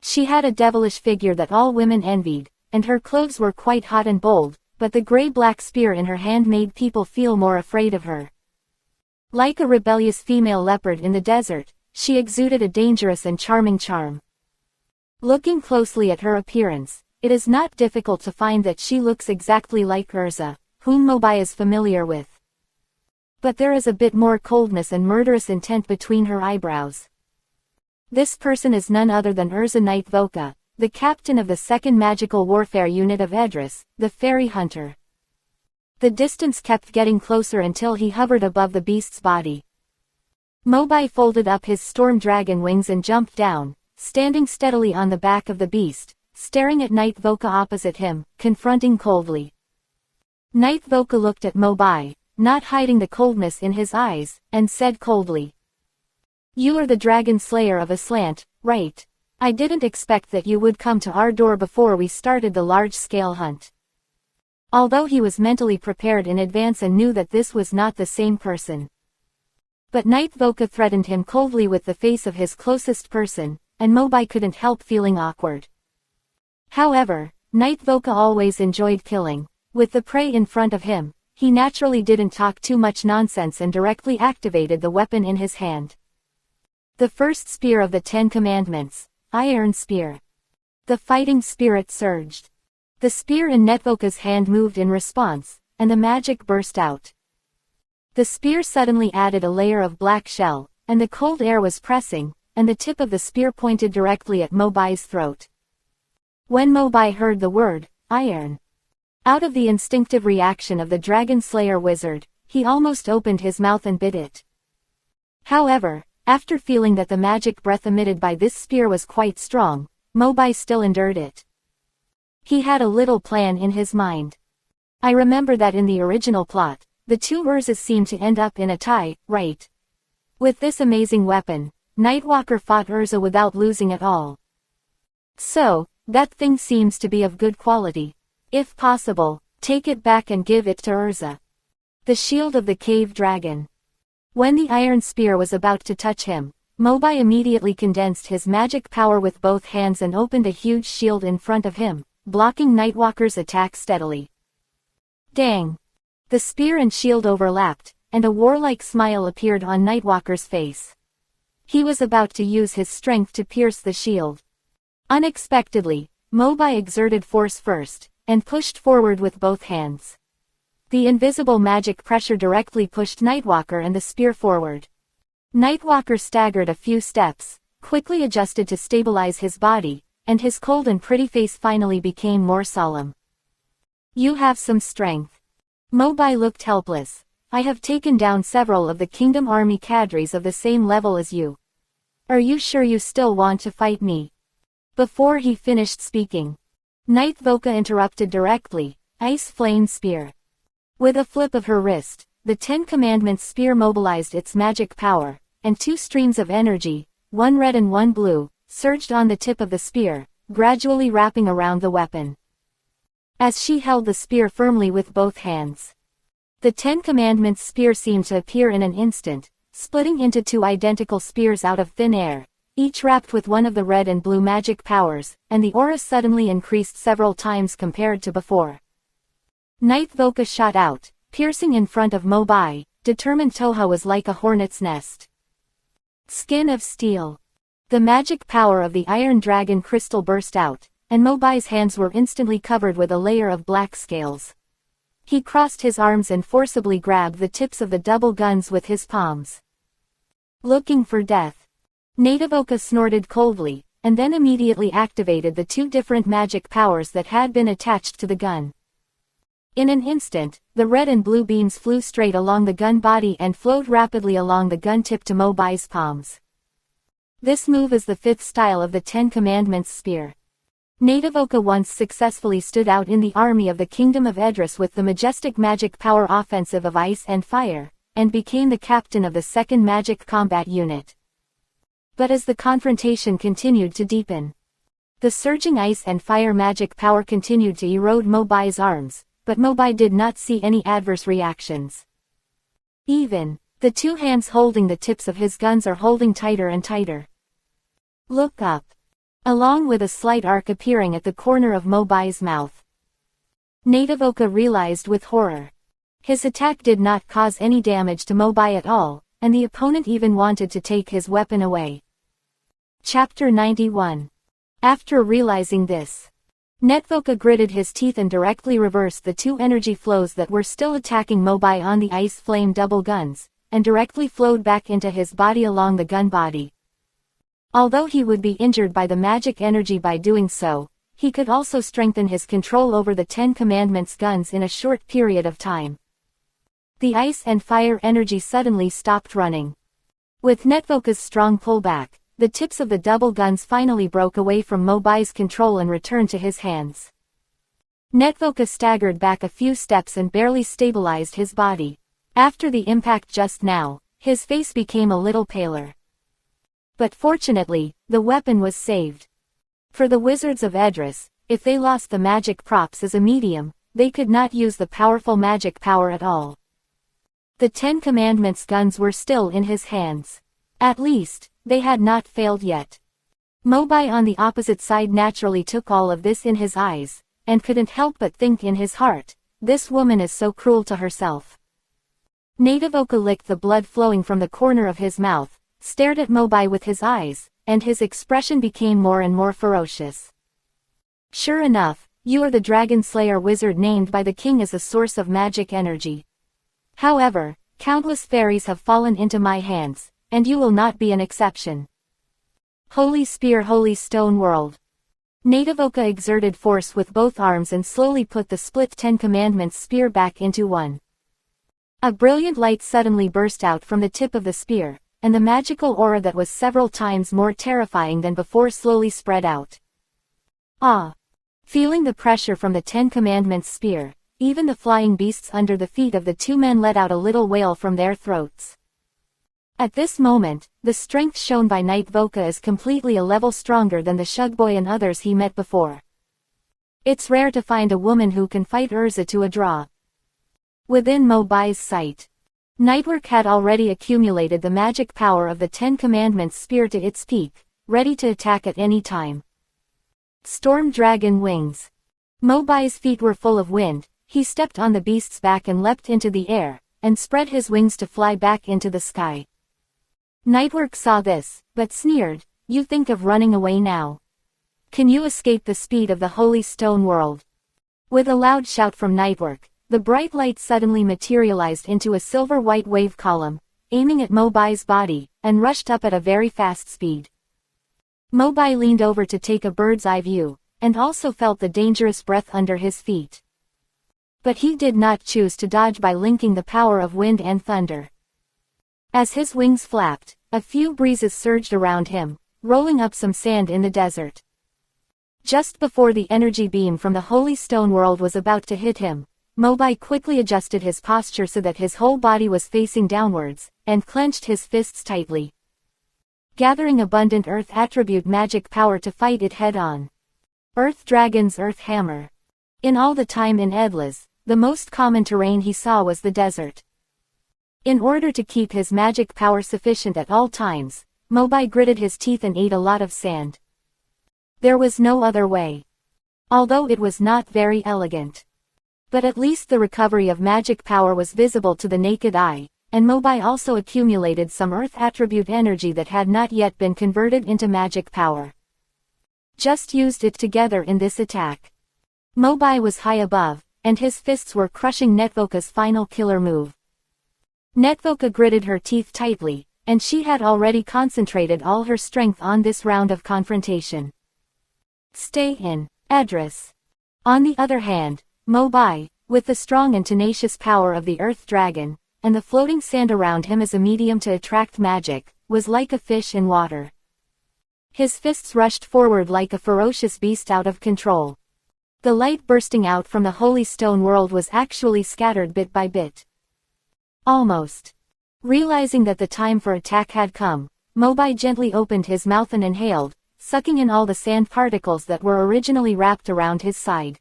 She had a devilish figure that all women envied, and her clothes were quite hot and bold, but the gray-black spear in her hand made people feel more afraid of her. Like a rebellious female leopard in the desert, she exuded a dangerous and charming charm. Looking closely at her appearance, it is not difficult to find that she looks exactly like Urza, whom Mobai is familiar with. But there is a bit more coldness and murderous intent between her eyebrows. This person is none other than Urza Nightvoka, the captain of the 2nd Magical Warfare Unit of Edris, the Fairy Hunter. The distance kept getting closer until he hovered above the beast's body. Mobai folded up his storm dragon wings and jumped down, standing steadily on the back of the beast, staring at Nightvoka opposite him, confronting coldly. Nightvoka looked at Mobai, not hiding the coldness in his eyes, and said coldly, "You are the dragon slayer of Aslant, right? I didn't expect that you would come to our door before we started the large-scale hunt." Although he was mentally prepared in advance and knew that this was not the same person. But Nightvoka threatened him coldly with the face of his closest person, and Mobai couldn't help feeling awkward. However, Nightvoka always enjoyed killing. With the prey in front of him, he naturally didn't talk too much nonsense and directly activated the weapon in his hand. The first spear of the 10 Commandments, Iron Spear. The fighting spirit surged. The spear in Nightvoka's hand moved in response, and the magic burst out. The spear suddenly added a layer of black shell, and the cold air was pressing, and the tip of the spear pointed directly at Mobai's throat. When Mobai heard the word, iron, out of the instinctive reaction of the Dragon Slayer wizard, he almost opened his mouth and bit it. However, after feeling that the magic breath emitted by this spear was quite strong, Mobai still endured it. He had a little plan in his mind. I remember that in the original plot, the two Urzas seemed to end up in a tie, right? With this amazing weapon, Nightwalker fought Urza without losing at all. So, that thing seems to be of good quality. If possible, take it back and give it to Urza. The shield of the cave dragon. When the iron spear was about to touch him, Mobai immediately condensed his magic power with both hands and opened a huge shield in front of him, blocking Nightwalker's attack steadily. Dang! The spear and shield overlapped, and a warlike smile appeared on Nightwalker's face. He was about to use his strength to pierce the shield. Unexpectedly, Mobai exerted force first, and pushed forward with both hands. The invisible magic pressure directly pushed Nightwalker and the spear forward. Nightwalker staggered a few steps, quickly adjusted to stabilize his body, and his cold and pretty face finally became more solemn. You have some strength. Mobai looked helpless. I have taken down several of the kingdom army cadres of the same level as you. Are you sure you still want to fight me? Before he finished speaking, Nightvoka interrupted directly, Ice Flame Spear. With a flip of her wrist, the 10 Commandments spear mobilized its magic power, and 2 streams of energy, one red and one blue, surged on the tip of the spear, gradually wrapping around the weapon. As she held the spear firmly with both hands, the 10 Commandments spear seemed to appear in an instant, splitting into 2 identical spears out of thin air, each wrapped with one of the red and blue magic powers, and the aura suddenly increased several times compared to before. Nightvoka shot out, piercing in front of Mobai, determined Toha was like a hornet's nest. Skin of steel. The magic power of the Iron Dragon crystal burst out, and Mobai's hands were instantly covered with a layer of black scales. He crossed his arms and forcibly grabbed the tips of the double guns with his palms. Looking for death. Nightvoka snorted coldly, and then immediately activated the 2 different magic powers that had been attached to the gun. In an instant, the red and blue beams flew straight along the gun body and flowed rapidly along the gun tip to Mobai's palms. This move is the 5th style of the 10 Commandments spear. Nightvoka once successfully stood out in the army of the Kingdom of Edris with the majestic magic power offensive of ice and fire, and became the captain of the 2nd Magic Combat Unit. But as the confrontation continued to deepen, the surging ice and fire magic power continued to erode Mobai's arms, but Mobai did not see any adverse reactions. Even, the 2 hands holding the tips of his guns are holding tighter and tighter. Look up. Along with a slight arc appearing at the corner of Mobai's mouth. Nightvoka realized with horror. His attack did not cause any damage to Mobai at all, and the opponent even wanted to take his weapon away. Chapter 91. After realizing this, Nightvoka gritted his teeth and directly reversed the 2 energy flows that were still attacking Mobai on the ice flame double guns, and directly flowed back into his body along the gun body. Although he would be injured by the magic energy by doing so, he could also strengthen his control over the 10 Commandments guns in a short period of time. The ice and fire energy suddenly stopped running. With Nightvoka's strong pullback, the tips of the double guns finally broke away from Mobai's control and returned to his hands. Nightvoka staggered back a few steps and barely stabilized his body. After the impact just now, his face became a little paler. But fortunately, the weapon was saved. For the wizards of Edris, if they lost the magic props as a medium, they could not use the powerful magic power at all. The 10 Commandments guns were still in his hands. At least, they had not failed yet. Mobai on the opposite side naturally took all of this in his eyes, and couldn't help but think in his heart, this woman is so cruel to herself. Nightvoka licked the blood flowing from the corner of his mouth, stared at Mobai with his eyes, and his expression became more and more ferocious. Sure enough, you are the Dragon Slayer wizard named by the king as a source of magic energy. However, countless fairies have fallen into my hands, and you will not be an exception. Holy Spear, Holy Stone World. Nightvoka exerted force with both arms and slowly put the split 10 Commandments spear back into one. A brilliant light suddenly burst out from the tip of the spear, and the magical aura that was several times more terrifying than before slowly spread out. Ah! Feeling the pressure from the 10 Commandments spear, even the flying beasts under the feet of the 2 men let out a little wail from their throats. At this moment, the strength shown by Nightvoka is completely a level stronger than the Shugboy and others he met before. It's rare to find a woman who can fight Urza to a draw. Within Mobai's sight, Nightwork had already accumulated the magic power of the 10 Commandments spear to its peak, ready to attack at any time. Storm Dragon Wings. Mobai's feet were full of wind, he stepped on the beast's back and leapt into the air, and spread his wings to fly back into the sky. Nightwork saw this, but sneered, "You think of running away now? Can you escape the speed of the holy stone world? With a loud shout from Nightwork, the bright light suddenly materialized into a silver-white wave column, aiming at Mobai's body, and rushed up at a very fast speed. Mobai leaned over to take a bird's-eye view, and also felt the dangerous breath under his feet. But he did not choose to dodge by linking the power of wind and thunder. As his wings flapped, a few breezes surged around him, rolling up some sand in the desert. Just before the energy beam from the holy stone world was about to hit him, Mobai quickly adjusted his posture so that his whole body was facing downwards, and clenched his fists tightly, gathering abundant earth attribute magic power to fight it head-on. Earth Dragon's Earth Hammer. In all the time in Edlas, the most common terrain he saw was the desert. In order to keep his magic power sufficient at all times, Mobai gritted his teeth and ate a lot of sand. There was no other way. Although it was not very elegant. But at least the recovery of magic power was visible to the naked eye, and Mobai also accumulated some earth attribute energy that had not yet been converted into magic power. Just used it together in this attack. Mobai was high above, and his fists were crushing Netvoka's final killer move. Netvoka gritted her teeth tightly, and she had already concentrated all her strength on this round of confrontation. Stay in, Address. On the other hand, Mobai, with the strong and tenacious power of the Earth Dragon, and the floating sand around him as a medium to attract magic, was like a fish in water. His fists rushed forward like a ferocious beast out of control. The light bursting out from the holy stone world was actually scattered bit by bit. Almost. Realizing that the time for attack had come, Mobai gently opened his mouth and inhaled, sucking in all the sand particles that were originally wrapped around his side.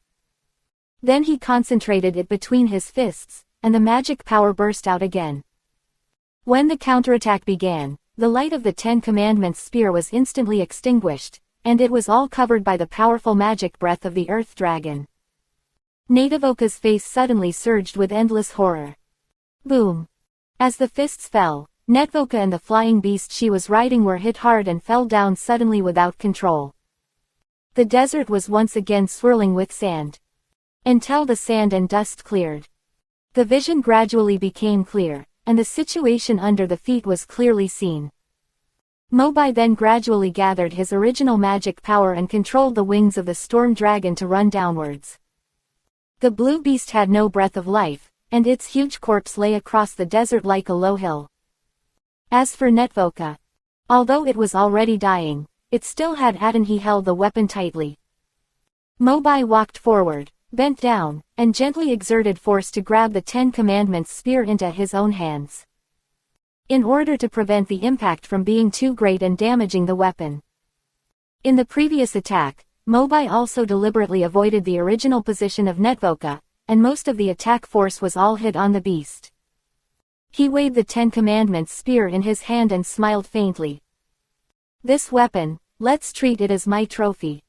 Then he concentrated it between his fists, and the magic power burst out again. When the counterattack began, the light of the Ten Commandments spear was instantly extinguished, and it was all covered by the powerful magic breath of the Earth Dragon. Netvoka's face suddenly surged with endless horror. Boom! As the fists fell, Netvoka and the flying beast she was riding were hit hard and fell down suddenly without control. The desert was once again swirling with sand. Until the sand and dust cleared. The vision gradually became clear, and the situation under the feet was clearly seen. Mobai then gradually gathered his original magic power and controlled the wings of the storm dragon to run downwards. The blue beast had no breath of life, and its huge corpse lay across the desert like a low hill. As for Netvoka, although it was already dying, it still had and he held the weapon tightly. Mobai walked forward, bent down, and gently exerted force to grab the Ten Commandments spear into his own hands, in order to prevent the impact from being too great and damaging the weapon. In the previous attack, Mobai also deliberately avoided the original position of Netvoka, and most of the attack force was all hit on the beast. He weighed the Ten Commandments spear in his hand and smiled faintly. This weapon, let's treat it as my trophy.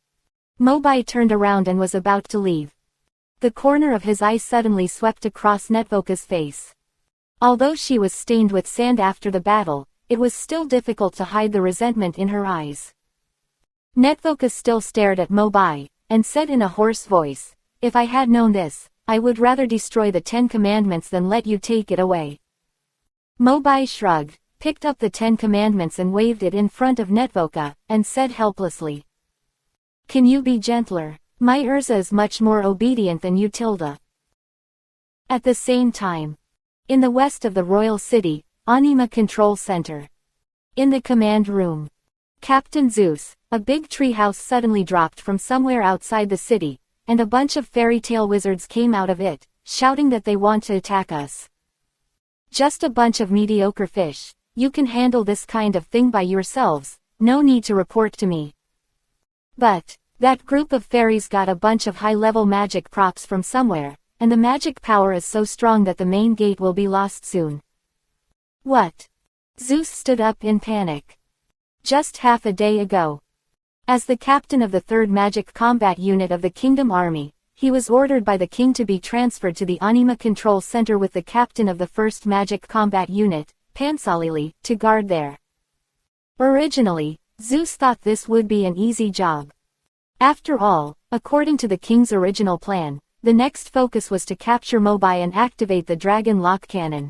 Mobai turned around and was about to leave. The corner of his eye suddenly swept across Netvoka's face. Although she was stained with sand after the battle, it was still difficult to hide the resentment in her eyes. Netvoka still stared at Mobai, and said in a hoarse voice, "If I had known this, I would rather destroy the Ten Commandments than let you take it away." Mobai shrugged, picked up the Ten Commandments and waved it in front of Netvoka, and said helplessly, "Can you be gentler? My Urza is much more obedient than you, Tilda." At the same time, in the west of the royal city, Anima Control Center. In the command room, Captain Zeus, a big treehouse suddenly dropped from somewhere outside the city, and a bunch of fairy tale wizards came out of it, shouting that they want to attack us. Just a bunch of mediocre fish, you can handle this kind of thing by yourselves, no need to report to me. But that group of fairies got a bunch of high-level magic props from somewhere, and the magic power is so strong that the main gate will be lost soon. What? Zeus stood up in panic. Just half a day ago, as the captain of the 3rd Magic Combat Unit of the Kingdom Army, he was ordered by the king to be transferred to the Anima Control Center with the captain of the 1st Magic Combat Unit, Pansalili, to guard there. Originally, Zeus thought this would be an easy job. After all, according to the king's original plan, the next focus was to capture Mobai and activate the dragon lock cannon.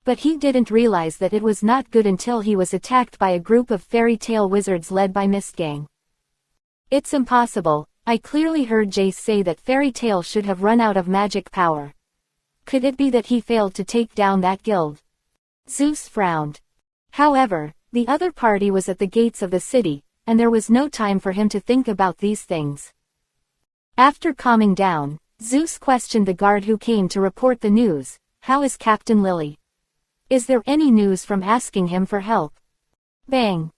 But he didn't realize that it was not good until he was attacked by a group of fairy tale wizards led by Mistgang. It's impossible. I clearly heard Jace say that Fairy Tail should have run out of magic power. Could it be that he failed to take down that guild? Zeus frowned. However, the other party was at the gates of the city, and there was no time for him to think about these things. After calming down, Zeus questioned the guard who came to report the news. How is Captain Lily? Is there any news from asking him for help? Bang!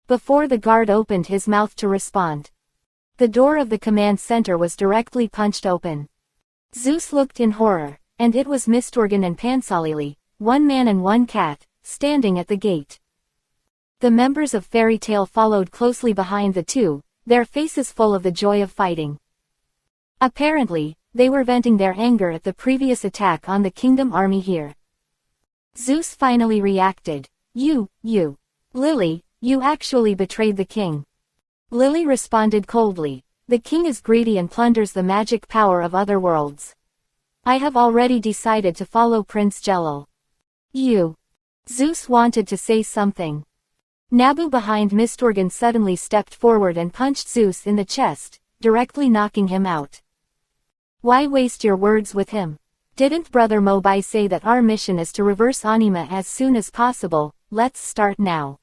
Before the guard opened his mouth to respond, the door of the command center was directly punched open. Zeus looked in horror, and it was Mistorgan and Pansalili, one man and one cat, standing at the gate. The members of Fairy Tail followed closely behind the two, their faces full of the joy of fighting. Apparently, they were venting their anger at the previous attack on the kingdom army here. Zeus finally reacted. You, Lily, you actually betrayed the king. Lily responded coldly. The king is greedy and plunders the magic power of other worlds. I have already decided to follow Prince Jelal. Zeus wanted to say something. Nabu behind Mistorgan suddenly stepped forward and punched Zeus in the chest, directly knocking him out. Why waste your words with him? Didn't Brother Mobai say that our mission is to reverse Anima as soon as possible? Let's start now.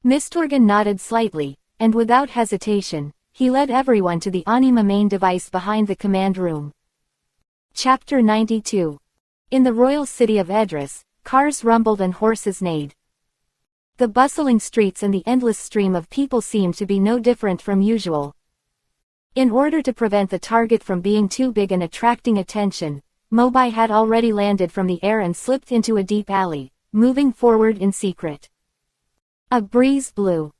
Mistorgan nodded slightly, and without hesitation, he led everyone to the Anima main device behind the command room. Chapter 92. In the royal city of Edris, cars rumbled and horses neighed. The bustling streets and the endless stream of people seemed to be no different from usual. In order to prevent the target from being too big and attracting attention, Mobai had already landed from the air and slipped into a deep alley, moving forward in secret. A breeze blew.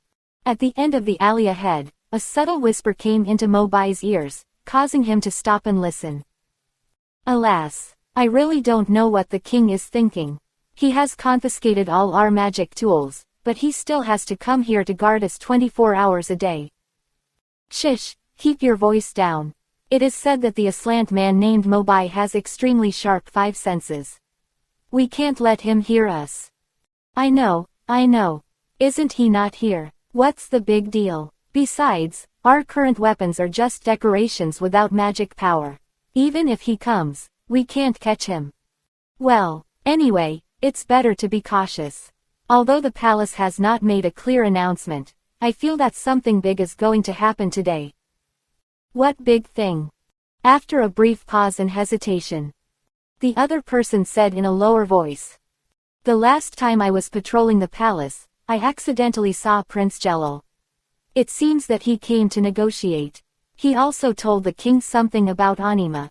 At the end of the alley ahead, a subtle whisper came into Mobai's ears, causing him to stop and listen. Alas, I really don't know what the king is thinking. He has confiscated all our magic tools, but he still has to come here to guard us 24 hours a day. Shish, keep your voice down. It is said that the Aslant man named Mobai has extremely sharp 5 senses. We can't let him hear us. I know. Isn't he not here? What's the big deal? Besides, our current weapons are just decorations without magic power. Even if he comes, we can't catch him. Well, anyway, it's better to be cautious. Although the palace has not made a clear announcement, I feel that something big is going to happen today. What big thing? After a brief pause and hesitation, the other person said in a lower voice. The last time I was patrolling the palace, I accidentally saw Prince Jelal. It seems that he came to negotiate. He also told the king something about Anima.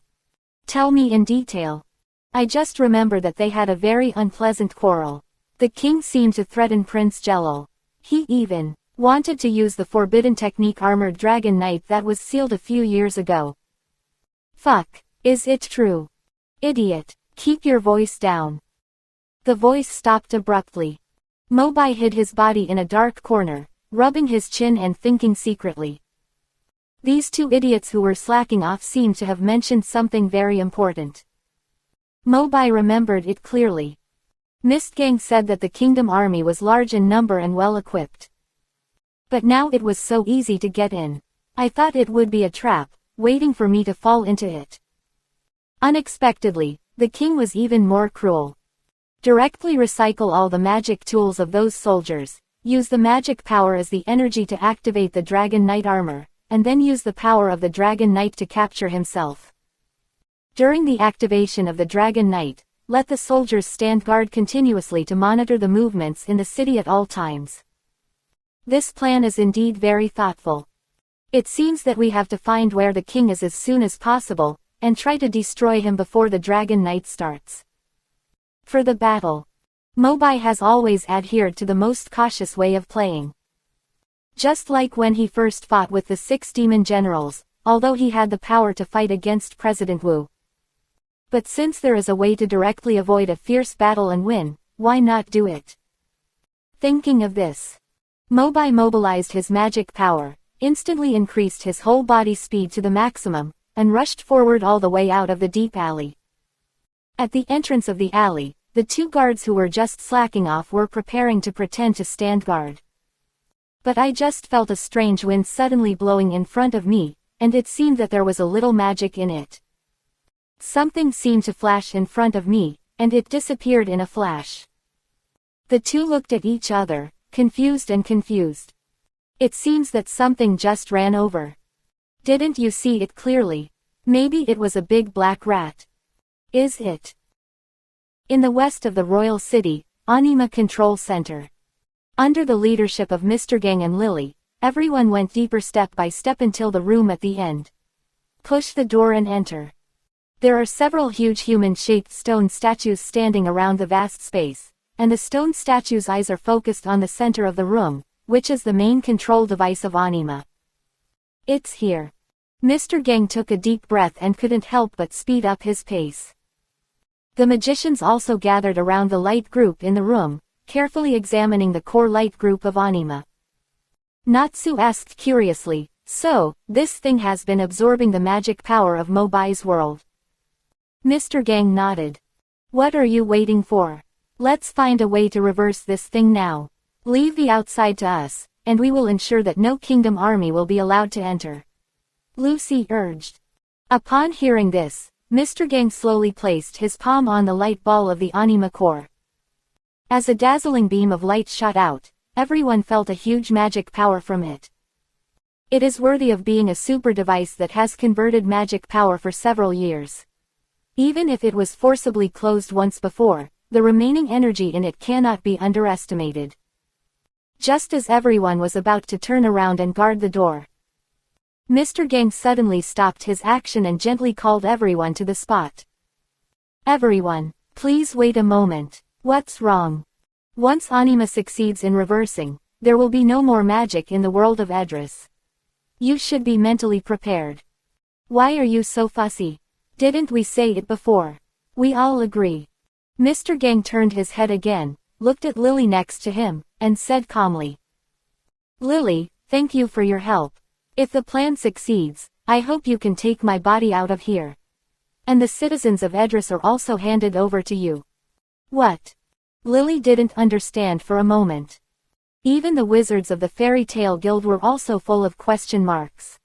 Tell me in detail. I just remember that they had a very unpleasant quarrel. The king seemed to threaten Prince Jelal. He even wanted to use the forbidden technique Armored Dragon Knight that was sealed a few years ago. Fuck, is it true? Idiot, keep your voice down. The voice stopped abruptly. Mobai hid his body in a dark corner, rubbing his chin and thinking secretly. These two idiots who were slacking off seemed to have mentioned something very important. Mobai remembered it clearly. Mistgang said that the kingdom army was large in number and well equipped. But now it was so easy to get in. I thought it would be a trap, waiting for me to fall into it. Unexpectedly, the king was even more cruel. Directly recycle all the magic tools of those soldiers, use the magic power as the energy to activate the Dragon Knight armor, and then use the power of the Dragon Knight to capture himself. During the activation of the Dragon Knight, let the soldiers stand guard continuously to monitor the movements in the city at all times. This plan is indeed very thoughtful. It seems that we have to find where the king is as soon as possible, and try to destroy him before the Dragon Knight starts. For the battle, Mobai has always adhered to the most cautious way of playing. Just like when he first fought with the 6 demon generals, although he had the power to fight against President Wu. But since there is a way to directly avoid a fierce battle and win, why not do it? Thinking of this, Mobai mobilized his magic power, instantly increased his whole body speed to the maximum, and rushed forward all the way out of the deep alley. At the entrance of the alley, the two guards who were just slacking off were preparing to pretend to stand guard. But I just felt a strange wind suddenly blowing in front of me, and it seemed that there was a little magic in it. Something seemed to flash in front of me, and it disappeared in a flash. The two looked at each other, confused and confused. It seems that something just ran over. Didn't you see it clearly? Maybe it was a big black rat. Is it? In the west of the royal city, Anima Control Center. Under the leadership of Mr. Gang and Lily, everyone went deeper step by step until the room at the end. Push the door and enter. There are several huge human-shaped stone statues standing around the vast space, and the stone statues' eyes are focused on the center of the room, which is the main control device of Anima. It's here. Mr. Gang took a deep breath and couldn't help but speed up his pace. The magicians also gathered around the light group in the room, carefully examining the core light group of Anima. Natsu asked curiously, "So, this thing has been absorbing the magic power of Mobai's world?" Mr. Gang nodded. "What are you waiting for? Let's find a way to reverse this thing now. Leave the outside to us, and we will ensure that no kingdom army will be allowed to enter," Lucy urged. Upon hearing this, Mr. Gang slowly placed his palm on the light ball of the Anima core. As a dazzling beam of light shot out, everyone felt a huge magic power from it. It is worthy of being a super device that has converted magic power for several years. Even if it was forcibly closed once before, the remaining energy in it cannot be underestimated. Just as everyone was about to turn around and guard the door, Mr. Gang suddenly stopped his action and gently called everyone to the spot. "Everyone, please wait a moment. What's wrong?" Once Anima succeeds in reversing, there will be no more magic in the world of Edris. You should be mentally prepared. Why are you so fussy? Didn't we say it before? We all agree. Mr. Gang turned his head again, looked at Lily next to him, and said calmly, "Lily, thank you for your help. If the plan succeeds, I hope you can take my body out of here. And the citizens of Edris are also handed over to you." What? Lily didn't understand for a moment. Even the wizards of the Fairy Tale Guild were also full of question marks.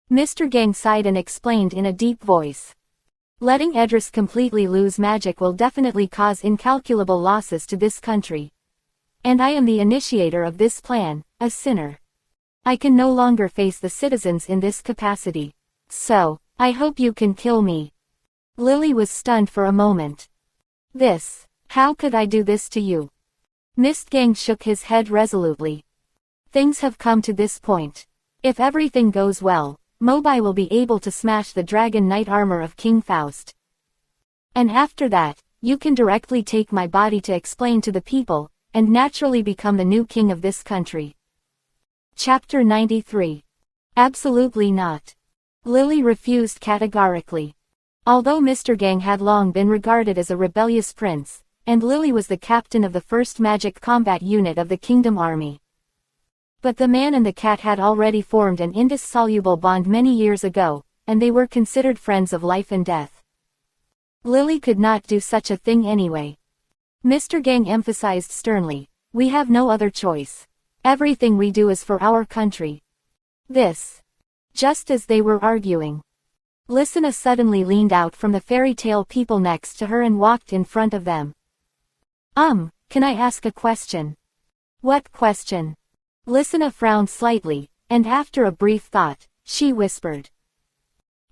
Mr. Gang sighed and explained in a deep voice. "Letting Edris completely lose magic will definitely cause incalculable losses to this country. And I am the initiator of this plan, a sinner. I can no longer face the citizens in this capacity. So, I hope you can kill me." Lily was stunned for a moment. How could I do this to you?" Mr. Gang shook his head resolutely. "Things have come to this point. If everything goes well, Mobai will be able to smash the dragon knight armor of King Faust. And after that, you can directly take my body to explain to the people, and naturally become the new king of this country." Chapter 93. Absolutely not. Lily refused categorically. Although Mr. Gang had long been regarded as a rebellious prince, and Lily was the captain of the first magic combat unit of the Kingdom Army. But the man and the cat had already formed an indissoluble bond many years ago, and they were considered friends of life and death. Lily could not do such a thing anyway. Mr. Gang emphasized sternly, "We have no other choice. Everything we do is for our country." Just as they were arguing, Lysina suddenly leaned out from the fairy tale people next to her and walked in front of them. Can I ask a question?" "What question?" Lysina frowned slightly, and after a brief thought, she whispered.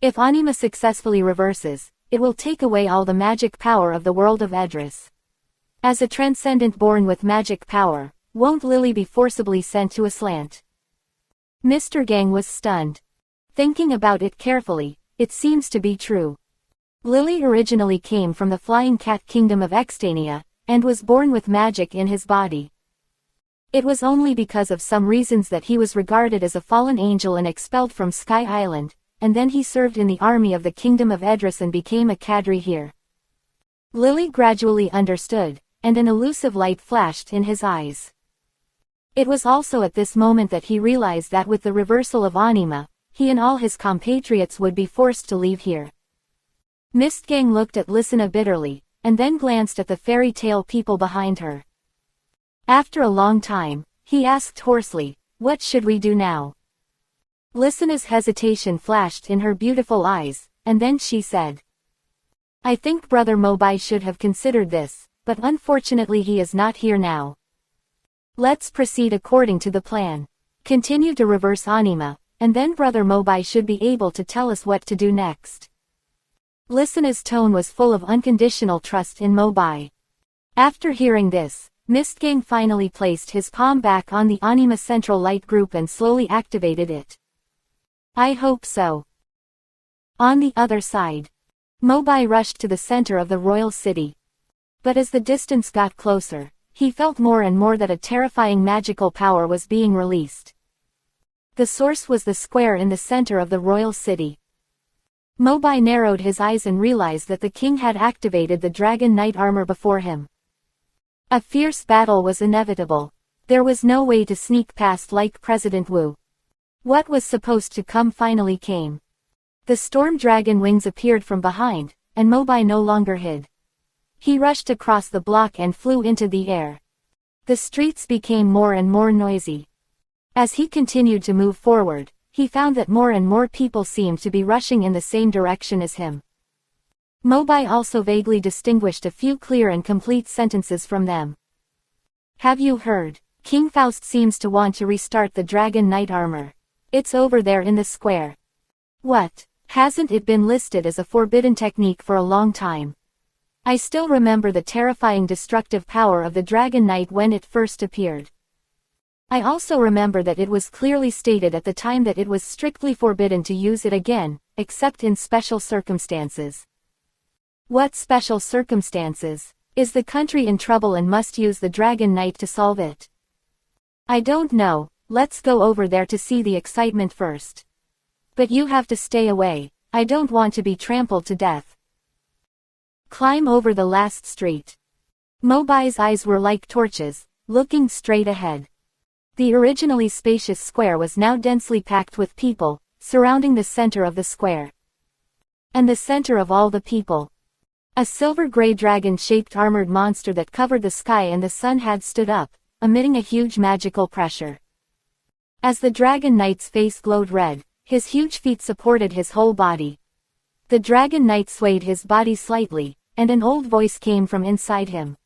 "If Anima successfully reverses, it will take away all the magic power of the world of Edris. As a transcendent born with magic power, won't Lily be forcibly sent to Aslant?" Mr. Gang was stunned. Thinking about it carefully, it seems to be true. Lily originally came from the Flying Cat Kingdom of Extania, and was born with magic in his body. It was only because of some reasons that he was regarded as a fallen angel and expelled from Sky Island, and then he served in the army of the Kingdom of Edris and became a cadre here. Lily gradually understood, and an elusive light flashed in his eyes. It was also at this moment that he realized that with the reversal of anima, he and all his compatriots would be forced to leave here. Mistgang looked at Lysina bitterly, and then glanced at the fairy tale people behind her. After a long time, he asked hoarsely, "What should we do now?" Lysina's hesitation flashed in her beautiful eyes, and then she said, "I think Brother Mobai should have considered this, but unfortunately he is not here now. Let's proceed according to the plan. Continue to reverse anima, and then Brother Mobai should be able to tell us what to do next." Lysina's tone was full of unconditional trust in Mobai. After hearing this, Mistgang finally placed his palm back on the anima central light group and slowly activated it. "I hope so." On the other side, Mobai rushed to the center of the royal city. But as the distance got closer, he felt more and more that a terrifying magical power was being released. The source was the square in the center of the royal city. Mobai narrowed his eyes and realized that the king had activated the dragon knight armor before him. A fierce battle was inevitable. There was no way to sneak past like President Wu. What was supposed to come finally came. The storm dragon wings appeared from behind, and Mobai no longer hid. He rushed across the block and flew into the air. The streets became more and more noisy. As he continued to move forward, he found that more and more people seemed to be rushing in the same direction as him. Mobai also vaguely distinguished a few clear and complete sentences from them. "Have you heard? King Faust seems to want to restart the dragon knight armor. It's over there in the square." "What? Hasn't it been listed as a forbidden technique for a long time? I still remember the terrifying destructive power of the dragon knight when it first appeared. I also remember that it was clearly stated at the time that it was strictly forbidden to use it again, except in special circumstances." "What special circumstances? Is the country in trouble and must use the dragon knight to solve it?" "I don't know, let's go over there to see the excitement first. But you have to stay away, I don't want to be trampled to death." Climb over the last street. Mobai's eyes were like torches, looking straight ahead. The originally spacious square was now densely packed with people, surrounding the center of the square. And the center of all the people. A silver-gray dragon-shaped armored monster that covered the sky and the sun had stood up, emitting a huge magical pressure. As the dragon knight's face glowed red, his huge feet supported his whole body. The dragon knight swayed his body slightly, and an old voice came from inside him.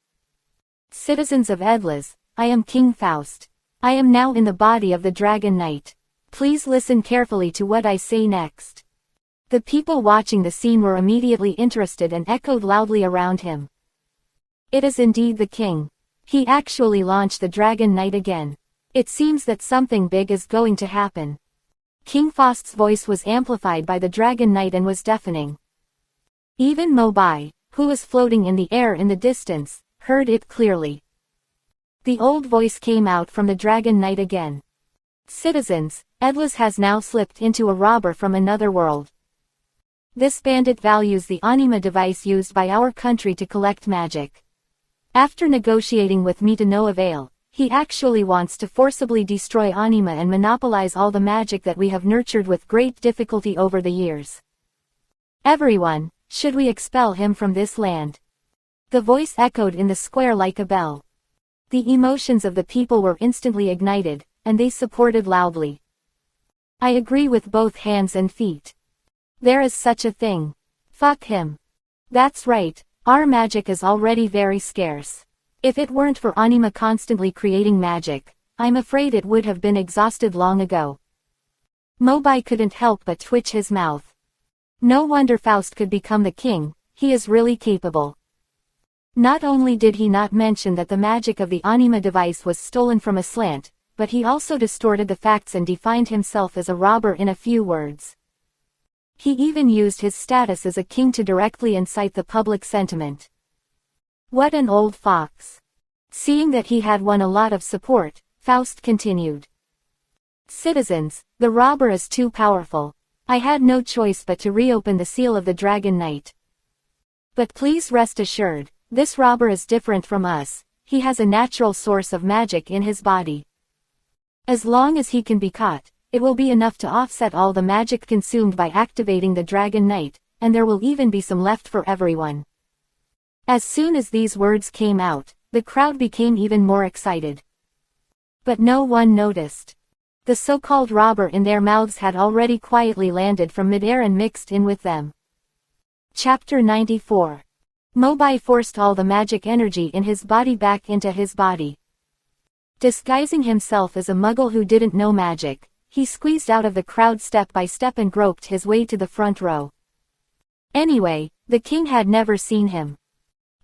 "Citizens of Edlas, I am King Faust. I am now in the body of the dragon knight. Please listen carefully to what I say next." The people watching the scene were immediately interested and echoed loudly around him. "It is indeed the king. He actually launched the dragon knight again. It seems that something big is going to happen." King Faust's voice was amplified by the dragon knight and was deafening. Even Mobai, who was floating in the air in the distance, heard it clearly. The old voice came out from the dragon knight again. "Citizens, Edlas has now slipped into a robber from another world. This bandit values the anima device used by our country to collect magic. After negotiating with me to no avail, he actually wants to forcibly destroy anima and monopolize all the magic that we have nurtured with great difficulty over the years. Everyone, should we expel him from this land?" The voice echoed in the square like a bell. The emotions of the people were instantly ignited, and they supported loudly. "I agree with both hands and feet. There is such a thing. Fuck him. That's right, our magic is already very scarce. If it weren't for anima constantly creating magic, I'm afraid it would have been exhausted long ago." Mobai couldn't help but twitch his mouth. No wonder Faust could become the king, he is really capable. Not only did he not mention that the magic of the anima device was stolen from Aslant, but he also distorted the facts and defined himself as a robber in a few words. He even used his status as a king to directly incite the public sentiment. What an old fox. Seeing that he had won a lot of support, Faust continued. "Citizens, the robber is too powerful. I had no choice but to reopen the seal of the Dragon Knight. But please rest assured, this robber is different from us, he has a natural source of magic in his body. As long as he can be caught, it will be enough to offset all the magic consumed by activating the Dragon Knight, and there will even be some left for everyone. As soon as these words came out, the crowd became even more excited. But no one noticed. The so-called robber in their mouths had already quietly landed from midair and mixed in with them. Chapter 94. Mobai forced all the magic energy in his body back into his body. Disguising himself as a muggle who didn't know magic, he squeezed out of the crowd step by step and groped his way to the front row. Anyway, the king had never seen him.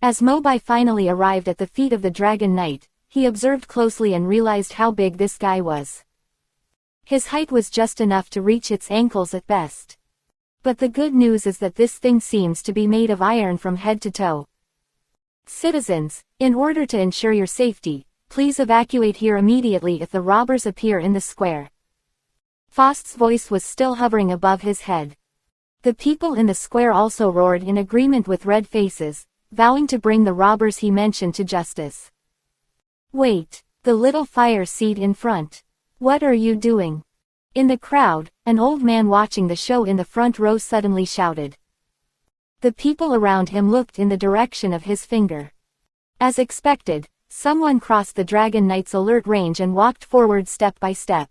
As Mobai finally arrived at the feet of the Dragon Knight, he observed closely and realized how big this guy was. His height was just enough to reach its ankles at best. But the good news is that this thing seems to be made of iron from head to toe. Citizens, in order to ensure your safety, please evacuate here immediately if the robbers appear in the square. Faust's voice was still hovering above his head. The people in the square also roared in agreement with red faces, vowing to bring the robbers he mentioned to justice. Wait, the little fire seat in front. What are you doing? In the crowd, an old man watching the show in the front row suddenly shouted. The people around him looked in the direction of his finger. As expected, someone crossed the Dragon Knight's alert range and walked forward step by step.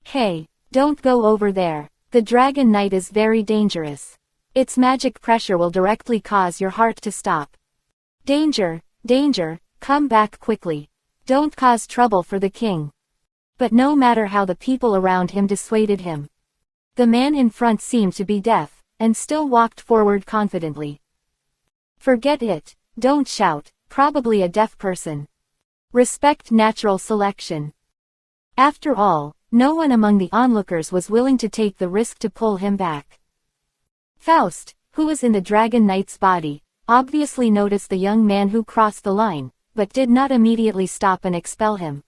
Hey, don't go over there. The Dragon Knight is very dangerous. Its magic pressure will directly cause your heart to stop. Danger, danger, come back quickly. Don't cause trouble for the king. But no matter how the people around him dissuaded him, the man in front seemed to be deaf, and still walked forward confidently. Forget it, don't shout, probably a deaf person. Respect natural selection. After all, no one among the onlookers was willing to take the risk to pull him back. Faust, who was in the Dragon Knight's body, obviously noticed the young man who crossed the line, but did not immediately stop and expel him.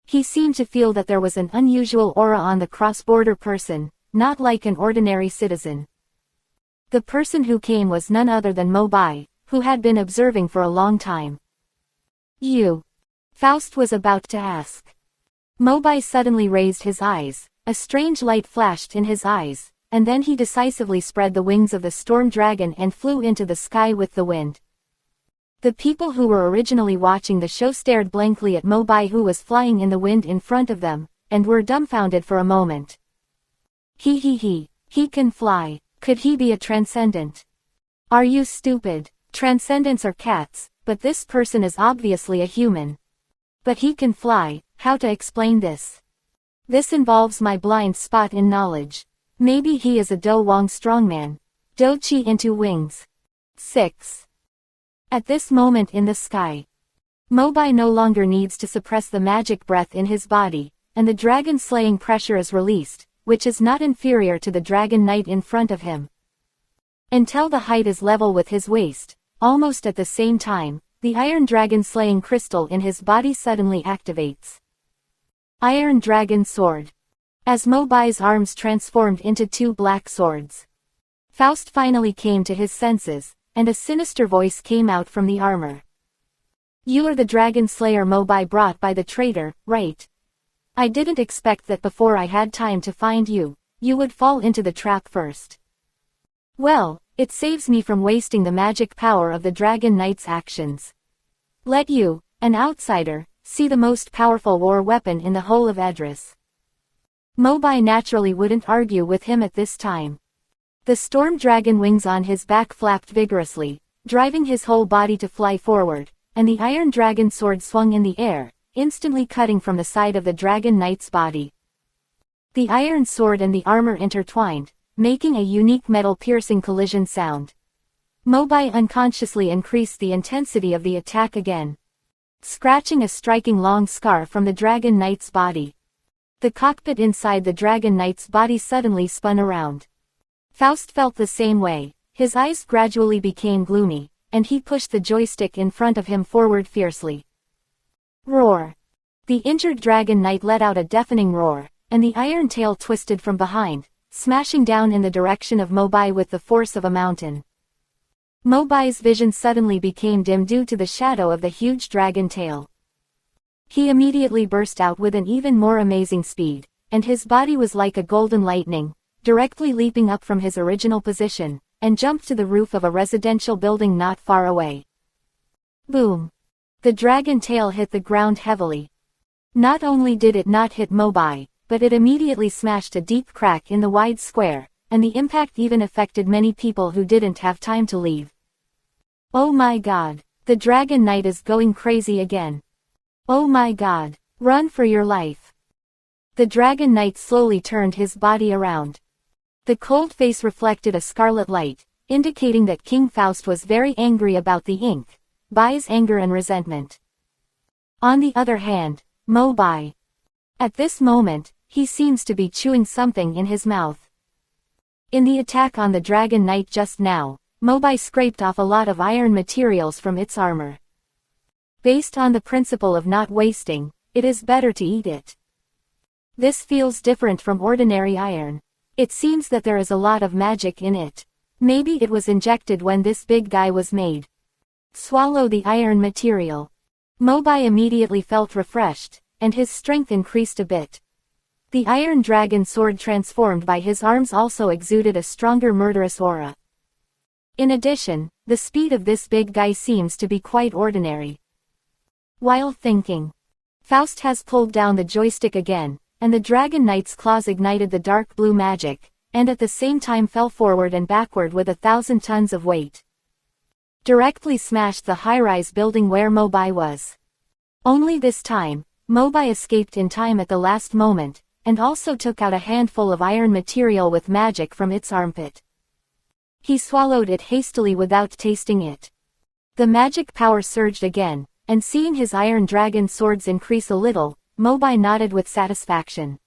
He seemed to feel that there was an unusual aura on the cross-border person, not like an ordinary citizen. The person who came was none other than Mobai, who had been observing for a long time. You? Faust was about to ask. Mobai suddenly raised his eyes, a strange light flashed in his eyes, and then he decisively spread the wings of the storm dragon and flew into the sky with the wind. The people who were originally watching the show stared blankly at Mobai, who was flying in the wind in front of them, and were dumbfounded for a moment. He can fly. Could he be a transcendent? Are you stupid? Transcendents are cats, but this person is obviously a human. But he can fly. How to explain this? This involves my blind spot in knowledge. Maybe he is a Do Wong strongman. Do-chi into wings. 6. At this moment in the sky, Mobai no longer needs to suppress the magic breath in his body, and the dragon-slaying pressure is released, which is not inferior to the Dragon Knight in front of him. Until the height is level with his waist, almost at the same time, the Iron Dragon-slaying crystal in his body suddenly activates. Iron Dragon Sword. As Mobai's arms transformed into 2 black swords, Faust finally came to his senses, and a sinister voice came out from the armor. You are the Dragon Slayer Mobai brought by the traitor, right? I didn't expect that before I had time to find you, you would fall into the trap first. Well, it saves me from wasting the magic power of the Dragon Knight's actions. Let you, an outsider, see the most powerful war weapon in the whole of Edris. Mobai naturally wouldn't argue with him at this time. The storm dragon wings on his back flapped vigorously, driving his whole body to fly forward, and the iron dragon sword swung in the air, instantly cutting from the side of the Dragon Knight's body. The iron sword and the armor intertwined, making a unique metal-piercing collision sound. Mobai unconsciously increased the intensity of the attack again, scratching a striking long scar from the Dragon Knight's body. The cockpit inside the Dragon Knight's body suddenly spun around. Faust felt the same way. His eyes gradually became gloomy, and he pushed the joystick in front of him forward fiercely. Roar! The injured Dragon Knight let out a deafening roar, and the iron tail twisted from behind, smashing down in the direction of Mobai with the force of a mountain. Mobai's vision suddenly became dim due to the shadow of the huge dragon tail. He immediately burst out with an even more amazing speed, and his body was like a golden lightning, directly leaping up from his original position, and jumped to the roof of a residential building not far away. Boom! The dragon tail hit the ground heavily. Not only did it not hit Mobai, but it immediately smashed a deep crack in the wide square, and the impact even affected many people who didn't have time to leave. Oh my god, the Dragon Knight is going crazy again. Oh my god, run for your life. The Dragon Knight slowly turned his body around. The cold face reflected a scarlet light, indicating that King Faust was very angry about the ink, Bai's anger and resentment. On the other hand, Mobai. At this moment, he seems to be chewing something in his mouth. In the attack on the Dragon Knight just now, Mobai scraped off a lot of iron materials from its armor. Based on the principle of not wasting, it is better to eat it. This feels different from ordinary iron. It seems that there is a lot of magic in it. Maybe it was injected when this big guy was made. Swallow the iron material. Mobai immediately felt refreshed, and his strength increased a bit. The iron dragon sword transformed by his arms also exuded a stronger murderous aura. In addition, the speed of this big guy seems to be quite ordinary. While thinking, Faust has pulled down the joystick again, and the Dragon Knight's claws ignited the dark blue magic, and at the same time fell forward and backward with 1,000 tons of weight. Directly smashed the high-rise building where Mobai was. Only this time, Mobai escaped in time at the last moment, and also took out a handful of iron material with magic from its armpit. He swallowed it hastily without tasting it. The magic power surged again, and seeing his iron dragon swords increase a little, Mobai nodded with satisfaction.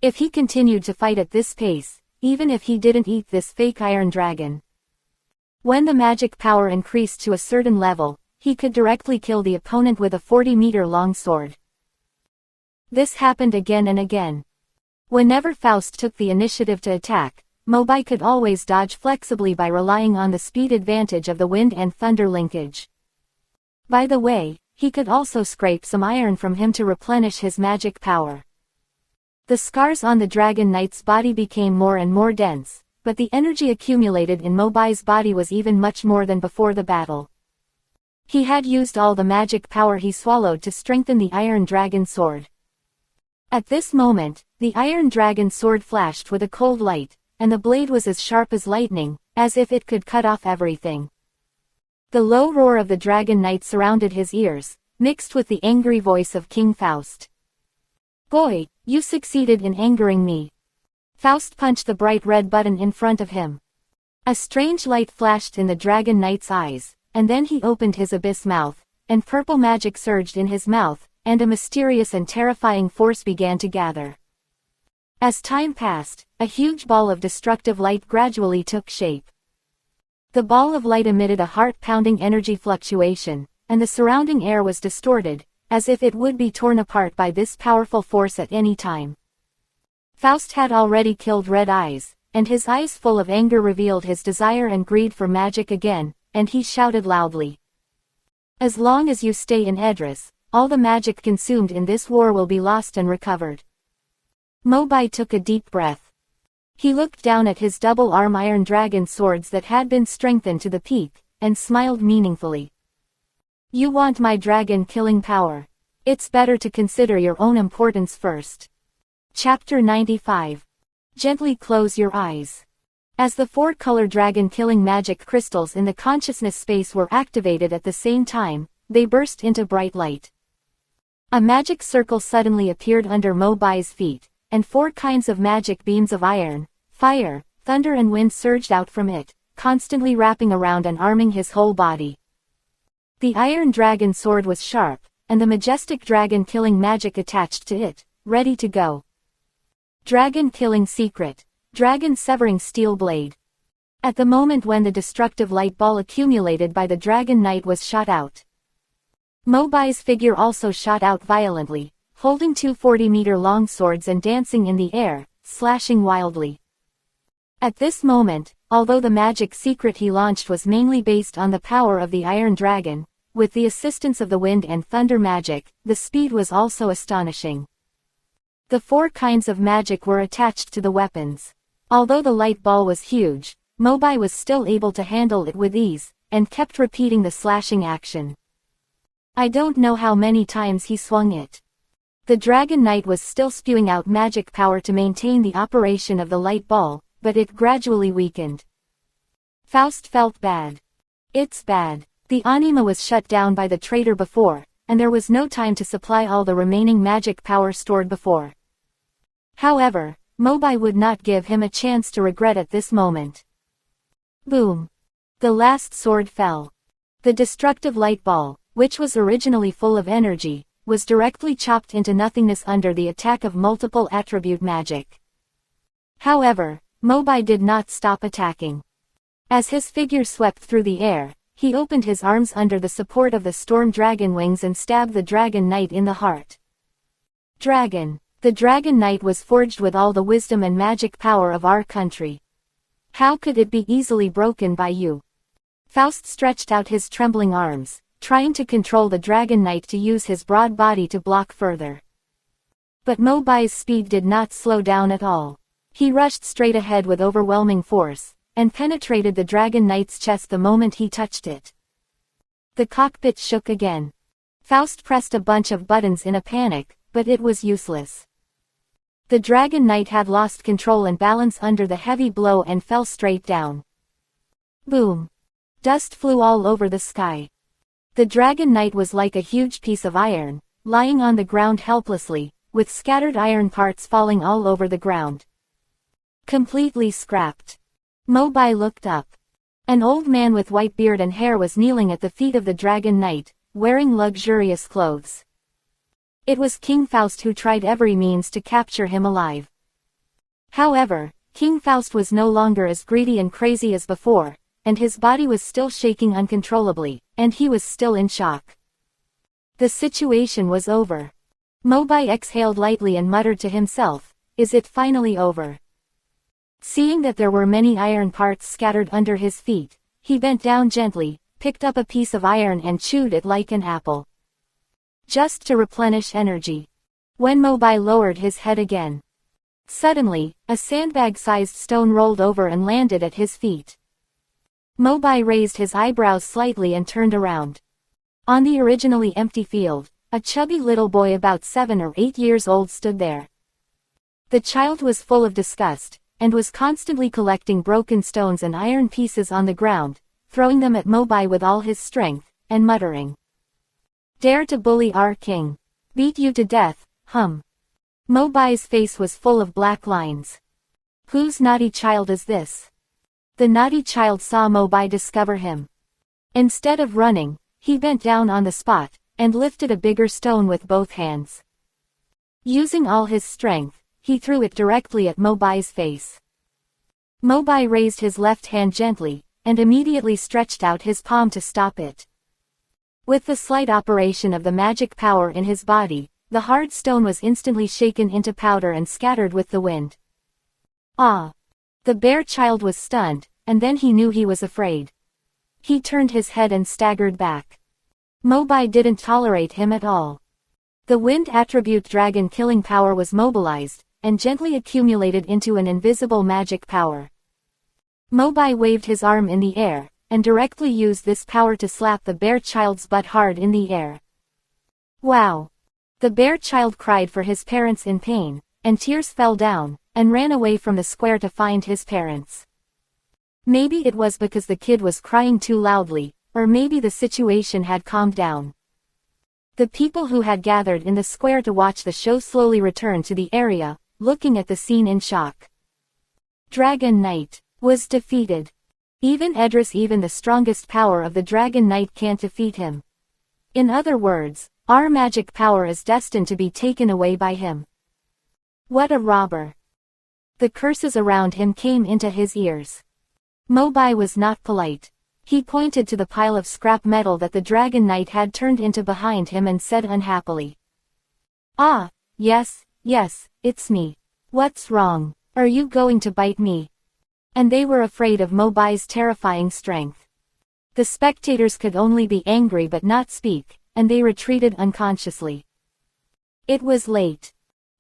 If he continued to fight at this pace, even if he didn't eat this fake iron dragon. When the magic power increased to a certain level, he could directly kill the opponent with a 40-meter-long sword. This happened again and again. Whenever Faust took the initiative to attack, Mobai could always dodge flexibly by relying on the speed advantage of the wind and thunder linkage. By the way, he could also scrape some iron from him to replenish his magic power. The scars on the Dragon Knight's body became more and more dense, but the energy accumulated in Mobai's body was even much more than before the battle. He had used all the magic power he swallowed to strengthen the Iron Dragon sword. At this moment, the Iron Dragon sword flashed with a cold light, and the blade was as sharp as lightning, as if it could cut off everything. The low roar of the Dragon Knight surrounded his ears, mixed with the angry voice of King Faust. "Boy, you succeeded in angering me." Faust punched the bright red button in front of him. A strange light flashed in the Dragon Knight's eyes, and then he opened his abyss mouth, and purple magic surged in his mouth, and a mysterious and terrifying force began to gather. As time passed, a huge ball of destructive light gradually took shape. The ball of light emitted a heart-pounding energy fluctuation, and the surrounding air was distorted, as if it would be torn apart by this powerful force at any time. Faust had already killed Red Eyes, and his eyes full of anger revealed his desire and greed for magic again, and he shouted loudly. "As long as you stay in Edris, all the magic consumed in this war will be lost and recovered." Mobai took a deep breath. He looked down at his double-arm iron dragon swords that had been strengthened to the peak, and smiled meaningfully. "You want my dragon-killing power. It's better to consider your own importance first." Chapter 95. Gently close your eyes. As the four-color dragon-killing magic crystals in the consciousness space were activated at the same time, they burst into bright light. A magic circle suddenly appeared under Mobai's feet, and 4 kinds of magic beams of iron, fire, thunder and wind surged out from it, constantly wrapping around and arming his whole body. The iron dragon sword was sharp, and the majestic dragon-killing magic attached to it, ready to go. Dragon-killing secret. Dragon-severing steel blade. At the moment when the destructive light ball accumulated by the Dragon Knight was shot out, Mobai's figure also shot out violently, holding 2 40-meter-long swords and dancing in the air, slashing wildly. At this moment, although the magic secret he launched was mainly based on the power of the Iron Dragon, with the assistance of the wind and thunder magic, the speed was also astonishing. The 4 kinds of magic were attached to the weapons. Although the light ball was huge, Mobai was still able to handle it with ease, and kept repeating the slashing action. I don't know how many times he swung it. The Dragon Knight was still spewing out magic power to maintain the operation of the light ball, but it gradually weakened. Faust felt bad. It's bad. The anima was shut down by the traitor before, and there was no time to supply all the remaining magic power stored before. However, Mobai would not give him a chance to regret at this moment. Boom! The last sword fell. The destructive light ball, which was originally full of energy, was directly chopped into nothingness under the attack of multiple attribute magic. However, Mobai did not stop attacking. As his figure swept through the air, he opened his arms under the support of the storm dragon wings and stabbed the Dragon Knight in the heart. Dragon. The Dragon Knight was forged with all the wisdom and magic power of our country. How could it be easily broken by you? Faust stretched out his trembling arms, trying to control the Dragon Knight to use his broad body to block further. But Mobai's speed did not slow down at all. He rushed straight ahead with overwhelming force, and penetrated the Dragon Knight's chest the moment he touched it. The cockpit shook again. Faust pressed a bunch of buttons in a panic, but it was useless. The Dragon Knight had lost control and balance under the heavy blow and fell straight down. Boom! Dust flew all over the sky. The Dragon Knight was like a huge piece of iron, lying on the ground helplessly, with scattered iron parts falling all over the ground. Completely scrapped. Mobai looked up. An old man with white beard and hair was kneeling at the feet of the Dragon Knight, wearing luxurious clothes. It was King Faust who tried every means to capture him alive. However, King Faust was no longer as greedy and crazy as before, and his body was still shaking uncontrollably, and he was still in shock. The situation was over. Mobai exhaled lightly and muttered to himself, "Is it finally over?" Seeing that there were many iron parts scattered under his feet, he bent down gently, picked up a piece of iron and chewed it like an apple. Just to replenish energy. When Mobai lowered his head again, suddenly, a sandbag-sized stone rolled over and landed at his feet. Mobai raised his eyebrows slightly and turned around. On the originally empty field, a chubby little boy about 7 or 8 years old stood there. The child was full of disgust, and was constantly collecting broken stones and iron pieces on the ground, throwing them at Mobai with all his strength, and muttering, "Dare to bully our king. Beat you to death, hum." Mobai's face was full of black lines. Whose naughty child is this? The naughty child saw Mobai discover him. Instead of running, he bent down on the spot, and lifted a bigger stone with both hands. Using all his strength, he threw it directly at Mobai's face. Mobai raised his left hand gently, and immediately stretched out his palm to stop it. With the slight operation of the magic power in his body, the hard stone was instantly shaken into powder and scattered with the wind. Ah! The bear child was stunned, and then he knew he was afraid. He turned his head and staggered back. Mobai didn't tolerate him at all. The wind attribute dragon killing power was mobilized, and gently accumulated into an invisible magic power. Mobai waved his arm in the air, and directly used this power to slap the bear child's butt hard in the air. Wow! The bear child cried for his parents in pain, and tears fell down, and ran away from the square to find his parents. Maybe it was because the kid was crying too loudly, or maybe the situation had calmed down. The people who had gathered in the square to watch the show slowly returned to the area, looking at the scene in shock. Dragon Knight was defeated. Even the strongest power of the Dragon Knight can't defeat him. In other words, our magic power is destined to be taken away by him. What a robber! The curses around him came into his ears. Mobai was not polite. He pointed to the pile of scrap metal that the Dragon Knight had turned into behind him and said unhappily, "Ah, yes, it's me. What's wrong? Are you going to bite me?" And they were afraid of Mobai's terrifying strength. The spectators could only be angry but not speak, and they retreated unconsciously. It was late.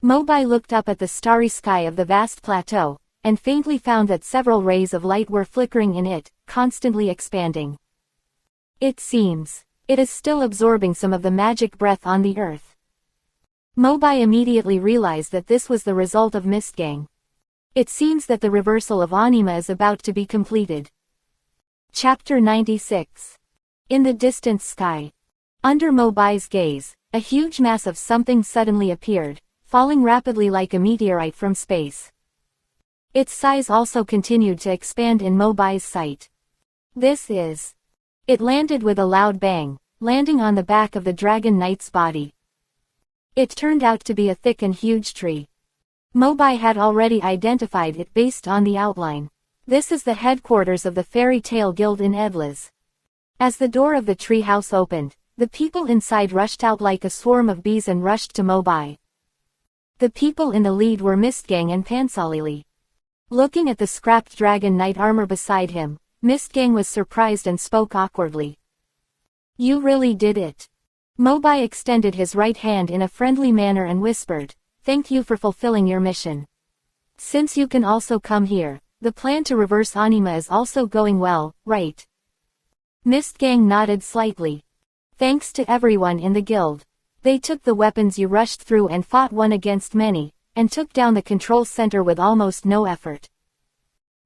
Mobai looked up at the starry sky of the vast plateau, and faintly found that several rays of light were flickering in it, constantly expanding. It seems it is still absorbing some of the magic breath on the earth. Mobai immediately realized that this was the result of Mistgang. It seems that the reversal of anima is about to be completed. Chapter 96. In the distant sky. Under Mobai's gaze, a huge mass of something suddenly appeared, falling rapidly like a meteorite from space. Its size also continued to expand in Mobai's sight. This is. It landed with a loud bang, landing on the back of the Dragon Knight's body. It turned out to be a thick and huge tree. Mobai had already identified it based on the outline. This is the headquarters of the Fairy Tale Guild in Edlas. As the door of the tree house opened, the people inside rushed out like a swarm of bees and rushed to Mobai. The people in the lead were Mistgang and Pansalili. Looking at the scrapped Dragon Knight armor beside him, Mistgang was surprised and spoke awkwardly. "You really did it." Mobai extended his right hand in a friendly manner and whispered, "Thank you for fulfilling your mission. Since you can also come here, the plan to reverse anima is also going well, right?" Mistgang nodded slightly. "Thanks to everyone in the guild. They took the weapons you rushed through and fought one against many, and took down the control center with almost no effort."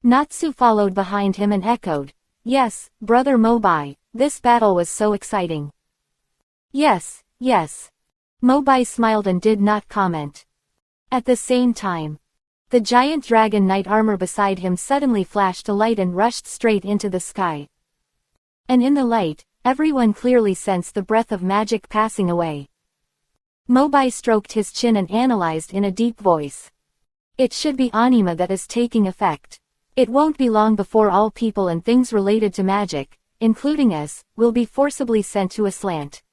Natsu followed behind him and echoed, "Yes, Brother Mobai, this battle was so exciting." Yes, yes. Mobai smiled and did not comment. At the same time, the giant Dragon Knight armor beside him suddenly flashed a light and rushed straight into the sky. And in the light, everyone clearly sensed the breath of magic passing away. Mobai stroked his chin and analyzed in a deep voice. "It should be anima that is taking effect. It won't be long before all people and things related to magic, including us, will be forcibly sent to a slant."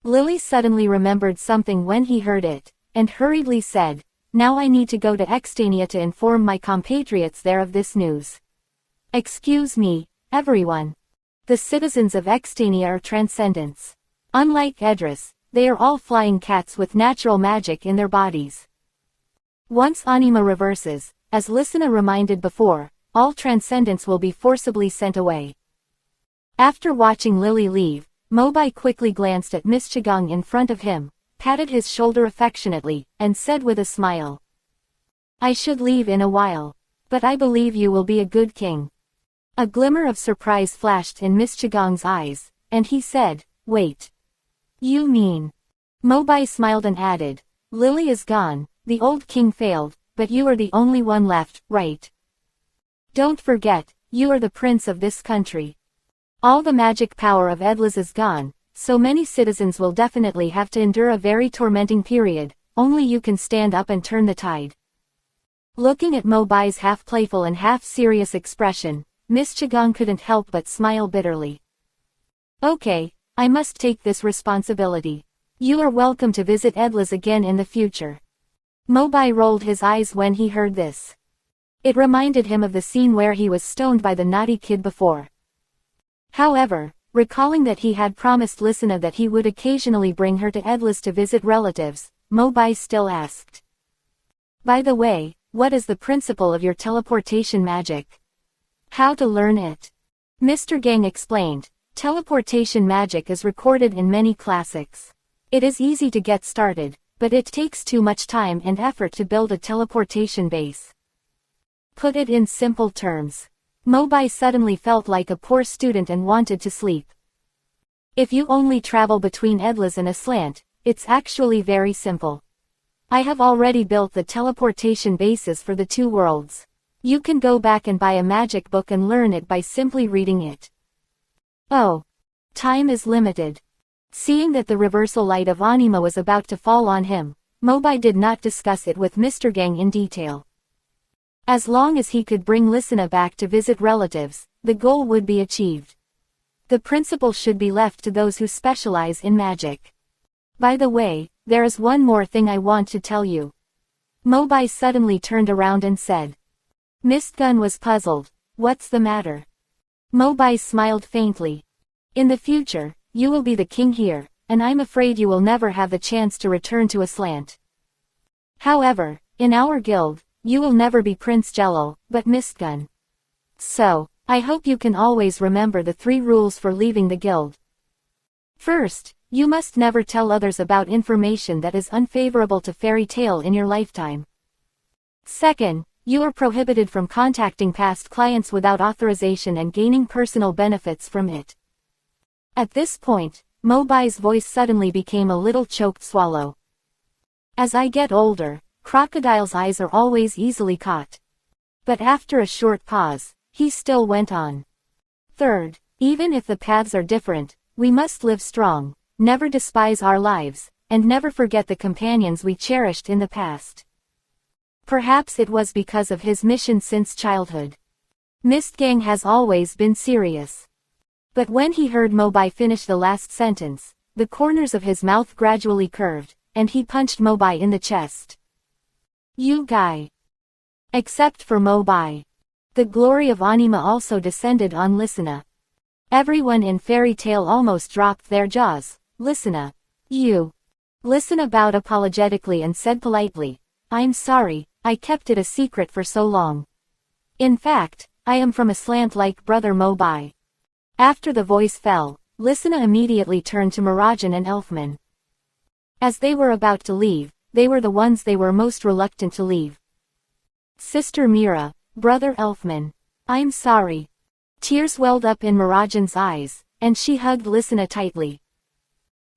Lily suddenly remembered something when he heard it, and hurriedly said, "Now I need to go to Extania to inform my compatriots there of this news." "Excuse me, everyone. The citizens of Extania are transcendents. Unlike Edras, they are all flying cats with natural magic in their bodies. Once anima reverses, as Lysina reminded before, all transcendents will be forcibly sent away." After watching Lily leave, Mobai quickly glanced at Miss Chigang in front of him, patted his shoulder affectionately, and said with a smile, "I should leave in a while. But I believe you will be a good king." A glimmer of surprise flashed in Miss Chigang's eyes, and he said, "Wait. You mean?" Mobai smiled and added, "Lily is gone, the old king failed, but you are the only one left, right? Don't forget, you are the prince of this country. All the magic power of Edlas is gone, so many citizens will definitely have to endure a very tormenting period, only you can stand up and turn the tide." Looking at Mobai's half-playful and half-serious expression, Miss Chigang couldn't help but smile bitterly. "Okay, I must take this responsibility. You are welcome to visit Edlas again in the future." Mobai rolled his eyes when he heard this. It reminded him of the scene where he was stoned by the naughty kid before. However, recalling that he had promised Lysina that he would occasionally bring her to Edlas to visit relatives, Mobai still asked, "By the way, what is the principle of your teleportation magic? How to learn it?" Mr. Gang explained, "Teleportation magic is recorded in many classics. It is easy to get started, but it takes too much time and effort to build a teleportation base." Put it in simple terms. Mobai suddenly felt like a poor student and wanted to sleep. If you only travel between Edlas and Aslant, it's actually very simple. I have already built the teleportation bases for the two worlds. You can go back and buy a magic book and learn it by simply reading it. Oh. Time is limited. Seeing that the reversal light of anima was about to fall on him, Mobai did not discuss it with Mr. Gang in detail. As long as he could bring Lysina back to visit relatives, the goal would be achieved. The principle should be left to those who specialize in magic. By the way, there is one more thing I want to tell you. Mobai suddenly turned around and said. Mistgun was puzzled. What's the matter? Mobai smiled faintly. In the future, you will be the king here, and I'm afraid you will never have the chance to return to Aslant. However, in our guild, you will never be Prince Jelal, but Mistgun. So, I hope you can always remember the 3 rules for leaving the guild. First, you must never tell others about information that is unfavorable to fairy tale in your lifetime. Second, you are prohibited from contacting past clients without authorization and gaining personal benefits from it. At this point, Mobai's voice suddenly became a little choked swallow. As I get older, crocodiles' eyes are always easily caught. But after a short pause, he still went on. Third, even if the paths are different, we must live strong, never despise our lives, and never forget the companions we cherished in the past. Perhaps it was because of his mission since childhood. Mistgang has always been serious. But when he heard Mobai finish the last sentence, the corners of his mouth gradually curved, and he punched Mobai in the chest. You guy. Except for Mobai. The glory of Anima also descended on Lisana. Everyone in Fairy Tale almost dropped their jaws. Lisana. You. Lisana bowed apologetically and said politely, I'm sorry, I kept it a secret for so long. In fact, I am from Aslant like brother Mobai. After the voice fell, Lisana immediately turned to Mirajan and Elfman. As they were about to leave, they were the ones they were most reluctant to leave. Sister Mira, brother Elfman. I'm sorry. Tears welled up in Mirajan's eyes, and she hugged Lisana tightly.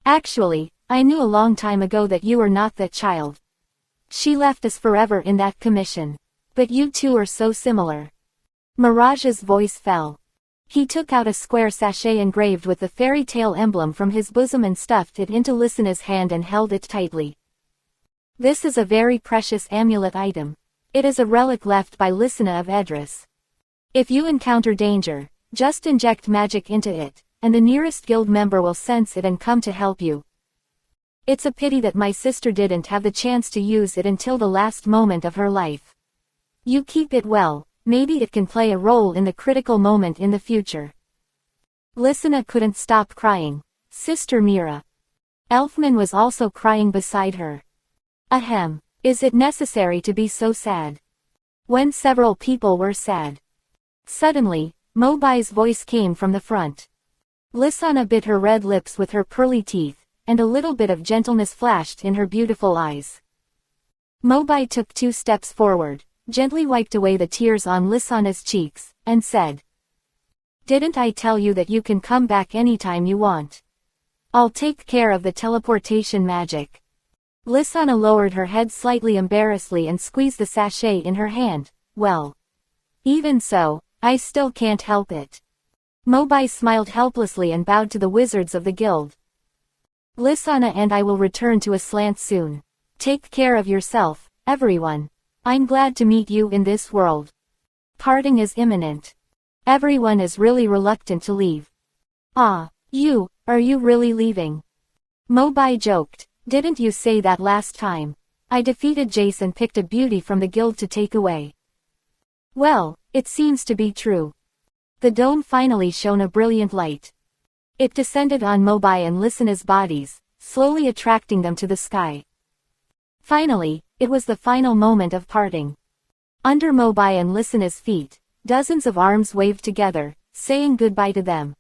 Actually, I knew a long time ago that you were not that child. She left us forever in that commission. But you two are so similar. Miraja's voice fell. He took out a square sachet engraved with the fairy tale emblem from his bosom and stuffed it into Lisana's hand and held it tightly. This is a very precious amulet item. It is a relic left by Lisana of Edris. If you encounter danger, just inject magic into it, and the nearest guild member will sense it and come to help you. It's a pity that my sister didn't have the chance to use it until the last moment of her life. You keep it well. Maybe it can play a role in the critical moment in the future. Lisana couldn't stop crying. Sister Mira. Elfman was also crying beside her. Ahem. Is it necessary to be so sad? When several people were sad. Suddenly, Mobai's voice came from the front. Lisana bit her red lips with her pearly teeth, and a little bit of gentleness flashed in her beautiful eyes. Mobai took 2 steps forward, gently wiped away the tears on Lisana's cheeks, and said, Didn't I tell you that you can come back anytime you want? I'll take care of the teleportation magic. Lisana lowered her head slightly embarrassedly and squeezed the sachet in her hand. Well. Even so, I still can't help it. Mobai smiled helplessly and bowed to the wizards of the guild. Lisana and I will return to Aslant soon. Take care of yourself, everyone. I'm glad to meet you in this world. Parting is imminent. Everyone is really reluctant to leave. Ah, are you really leaving? Mobai joked, didn't you say that last time? I defeated Jace and picked a beauty from the guild to take away. Well, it seems to be true. The dome finally shone a brilliant light. It descended on Mobai and Lisana's bodies, slowly attracting them to the sky. Finally, it was the final moment of parting. Under Mobai and Lisana's feet, dozens of arms waved together, saying goodbye to them.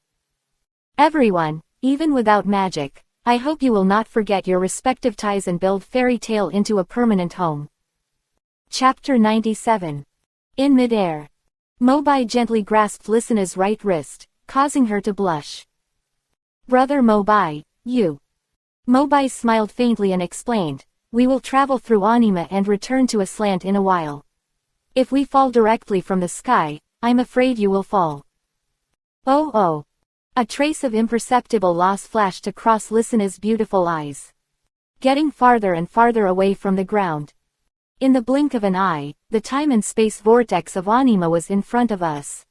Everyone, even without magic, I hope you will not forget your respective ties and build Fairy Tale into a permanent home. Chapter 97. In midair. Mobai gently grasped Lisana's right wrist, causing her to blush. Brother Mobai, you. Mobai smiled faintly and explained, we will travel through Anima and return to Aslant in a while. If we fall directly from the sky, I'm afraid you will fall. Oh. A trace of imperceptible loss flashed across Lisana's beautiful eyes. Getting farther and farther away from the ground. In the blink of an eye, the time and space vortex of Anima was in front of us.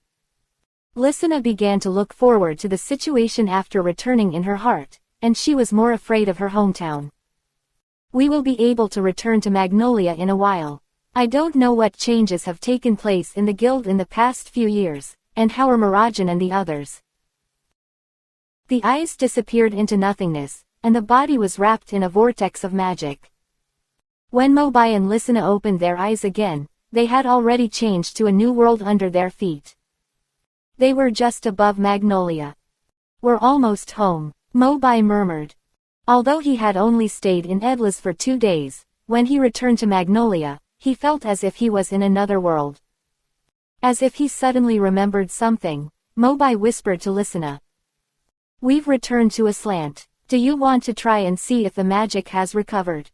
Lisana began to look forward to the situation after returning in her heart, and she was more afraid of her hometown. We will be able to return to Magnolia in a while. I don't know what changes have taken place in the guild in the past few years, and how are Mirajan and the others? The eyes disappeared into nothingness, and the body was wrapped in a vortex of magic. When Mobai and Lysina opened their eyes again, they had already changed to a new world under their feet. They were just above Magnolia. "We're almost home," Mobai murmured. Although he had only stayed in Edlis for 2 days, when he returned to Magnolia, he felt as if he was in another world. As if he suddenly remembered something, Mobai whispered to Lysina. "We've returned to Aslant. Do you want to try and see if the magic has recovered?"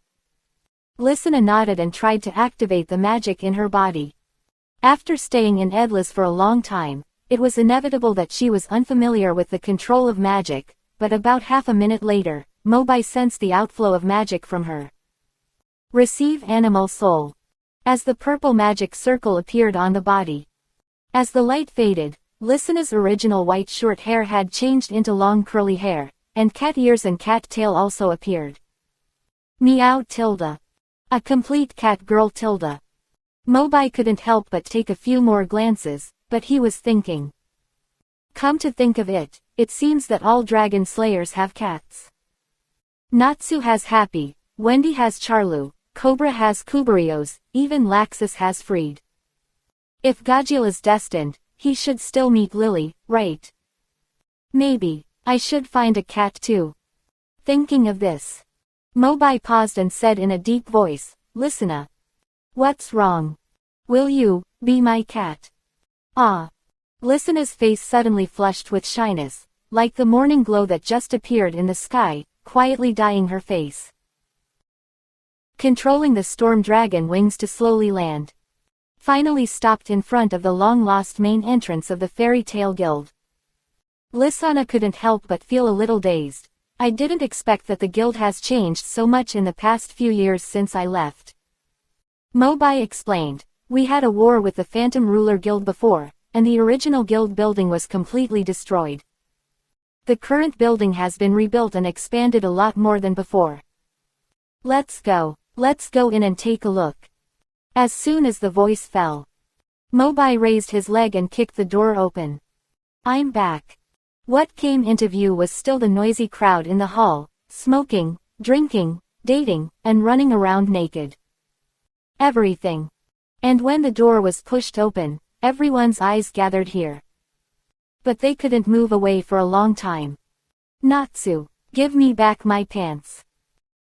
Lysina nodded and tried to activate the magic in her body. After staying in Edlis for a long time, it was inevitable that she was unfamiliar with the control of magic, but about half a minute later, Mobai sensed the outflow of magic from her. "Receive animal soul." As the purple magic circle appeared on the body. As the light faded, Lysina's original white short hair had changed into long curly hair, and cat ears and cat tail also appeared. Meow tilde. A complete cat girl tilde. Mobai couldn't help but take a few more glances, but he was thinking. Come to think of it, it seems that all dragon slayers have cats. Natsu has Happy, Wendy has Charlu, Cobra has Kubarios, even Laxus has Freed. If Gajil is destined, he should still meet Lily, right? Maybe, I should find a cat too. Thinking of this, Mobai paused and said in a deep voice, Lysina. What's wrong? Will you be my cat? Ah. Lysina's face suddenly flushed with shyness, like the morning glow that just appeared in the sky, quietly dyeing her face. Controlling the storm dragon wings to slowly land. Finally stopped in front of the long-lost main entrance of the Fairy Tale Guild. Lysina couldn't help but feel a little dazed. I didn't expect that the guild has changed so much in the past few years since I left. Mobai explained, we had a war with the Phantom Ruler Guild before, and the original guild building was completely destroyed. The current building has been rebuilt and expanded a lot more than before. Let's go in and take a look. As soon as the voice fell, Mobai raised his leg and kicked the door open. I'm back. What came into view was still the noisy crowd in the hall, smoking, drinking, dating, and running around naked. Everything. And when the door was pushed open, everyone's eyes gathered here. But they couldn't move away for a long time. Natsu, give me back my pants.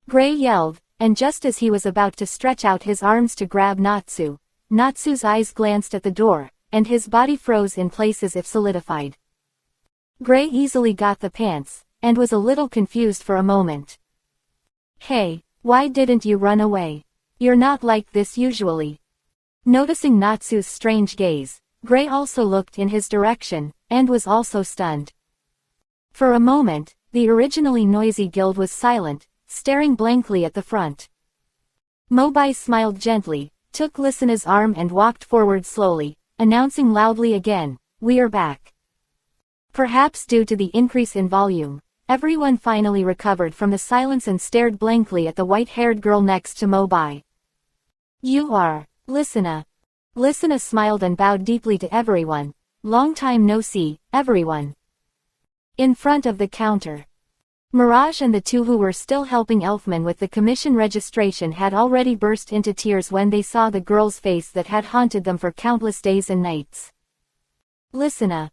Gray yelled, and just as he was about to stretch out his arms to grab Natsu, Natsu's eyes glanced at the door, and his body froze in place as if solidified. Gray easily got the pants, and was a little confused for a moment. Hey, why didn't you run away? You're not like this usually. Noticing Natsu's strange gaze, Gray also looked in his direction, and was also stunned. For a moment, the originally noisy guild was silent, staring blankly at the front. Mobai smiled gently, took Lysina's arm and walked forward slowly, announcing loudly again, we are back. Perhaps due to the increase in volume, everyone finally recovered from the silence and stared blankly at the white-haired girl next to Mobai. You are Lysina. Lysina smiled and bowed deeply to everyone. Long time no see, everyone. In front of the counter, Mirage and the two who were still helping Elfman with the commission registration had already burst into tears when they saw the girl's face that had haunted them for countless days and nights. Lysina.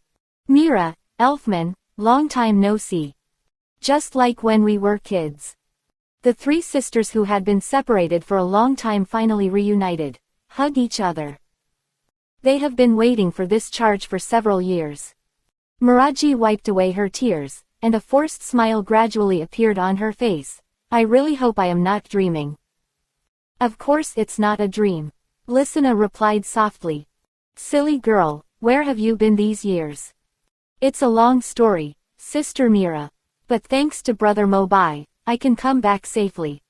Mira, Elfman, long time no see. Just like when we were kids. The three sisters who had been separated for a long time finally reunited, hugged each other. They have been waiting for this charge for several years. Miraji wiped away her tears, and a forced smile gradually appeared on her face. I really hope I am not dreaming. Of course it's not a dream. Lysina replied softly. Silly girl, where have you been these years? It's a long story, Sister Mira. But thanks to Brother Mobai, I can come back safely.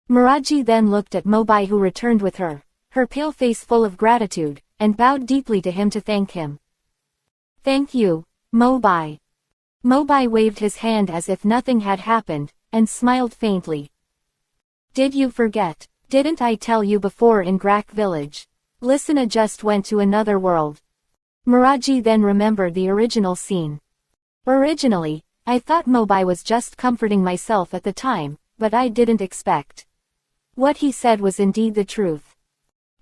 Miraji then looked at Mobai who returned with her, her pale face full of gratitude, and bowed deeply to him to thank him. Thank you, Mobai. Mobai waved his hand as if nothing had happened, and smiled faintly. Did you forget? Didn't I tell you before in Grak village? Lysina just went to another world. Miraji then remembered the original scene. Originally, I thought Mobai was just comforting myself at the time, but I didn't expect. What he said was indeed the truth.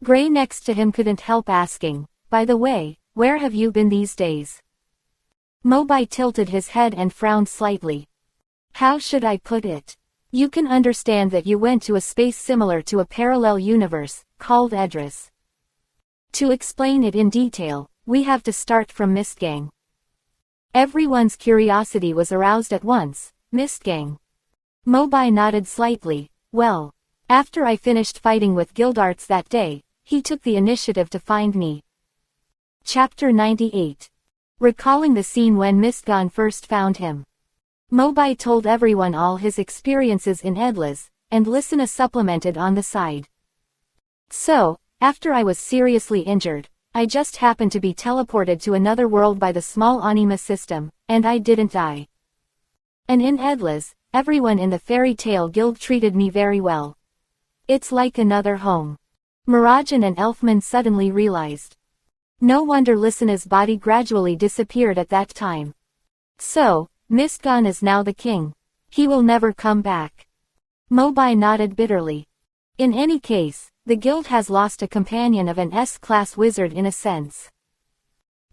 Gray next to him couldn't help asking, by the way, where have you been these days? Mobai tilted his head and frowned slightly. How should I put it? You can understand that you went to a space similar to a parallel universe, called Edris. To explain it in detail, we have to start from Mistgang. Everyone's curiosity was aroused at once. Mistgang. Mobai nodded slightly. Well, after I finished fighting with Guildarts that day, he took the initiative to find me. Chapter 98. Recalling the scene when Mistgang first found him. Mobai told everyone all his experiences in Edlis, and Lysina supplemented on the side. So, after I was seriously injured, I just happened to be teleported to another world by the small anima system, and I didn't die. And in Edlis, everyone in the fairy tale guild treated me very well. It's like another home. Mirajan and Elfman suddenly realized. No wonder Lysina's body gradually disappeared at that time. So, Mistgang is now the king. He will never come back. Mobai nodded bitterly. In any case, the guild has lost a companion of an S-class wizard in a sense.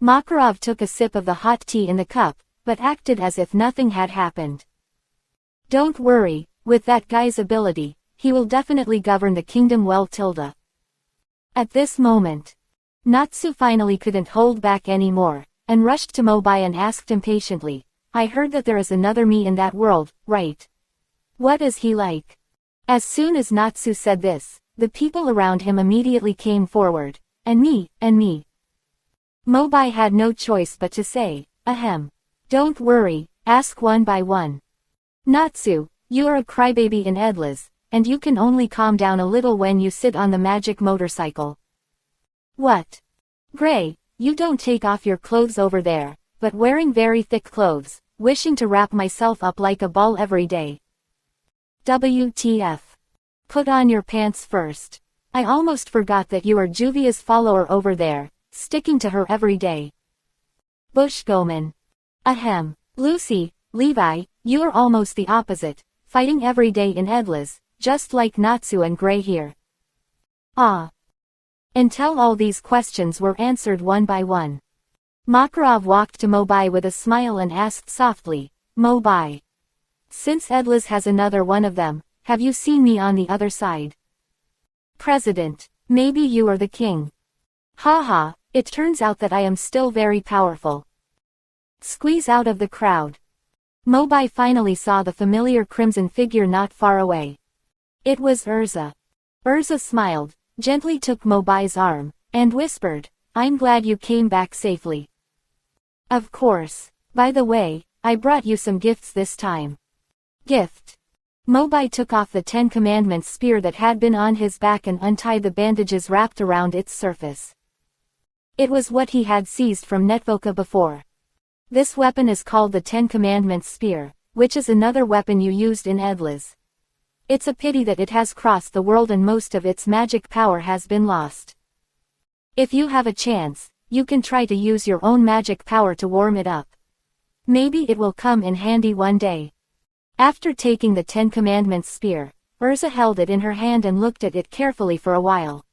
Makarov took a sip of the hot tea in the cup, but acted as if nothing had happened. Don't worry, with that guy's ability, he will definitely govern the kingdom well. At this moment, Natsu finally couldn't hold back anymore, and rushed to Mobai and asked impatiently, I heard that there is another me in that world, right? What is he like? As soon as Natsu said this, the people around him immediately came forward. And me. Mobai had no choice but to say, ahem. Don't worry, ask one by one. Natsu, you are a crybaby in Edlis, and you can only calm down a little when you sit on the magic motorcycle. What? Gray, you don't take off your clothes over there, but wearing very thick clothes, wishing to wrap myself up like a ball every day. WTF. Put on your pants first. I almost forgot that you are Juvia's follower over there, sticking to her every day. Bushgoman. Ahem. Lucy, Levi, you are almost the opposite, fighting every day in Edlis, just like Natsu and Gray here. Ah. Until all these questions were answered one by one. Makarov walked to Mobai with a smile and asked softly, Mobai. Since Edlis has another one of them, have you seen me on the other side? President, maybe you are the king. Haha, it turns out that I am still very powerful. Squeeze out of the crowd. Mobai finally saw the familiar crimson figure not far away. It was Urza. Urza smiled, gently took Mobai's arm, and whispered, I'm glad you came back safely. Of course. By the way, I brought you some gifts this time. Gift. Mobai took off the Ten Commandments spear that had been on his back and untied the bandages wrapped around its surface. It was what he had seized from Netvoka before. This weapon is called the Ten Commandments spear, which is another weapon you used in Edlis. It's a pity that it has crossed the world and most of its magic power has been lost. If you have a chance, you can try to use your own magic power to warm it up. Maybe it will come in handy one day. After taking the Ten Commandments spear, Urza held it in her hand and looked at it carefully for a while.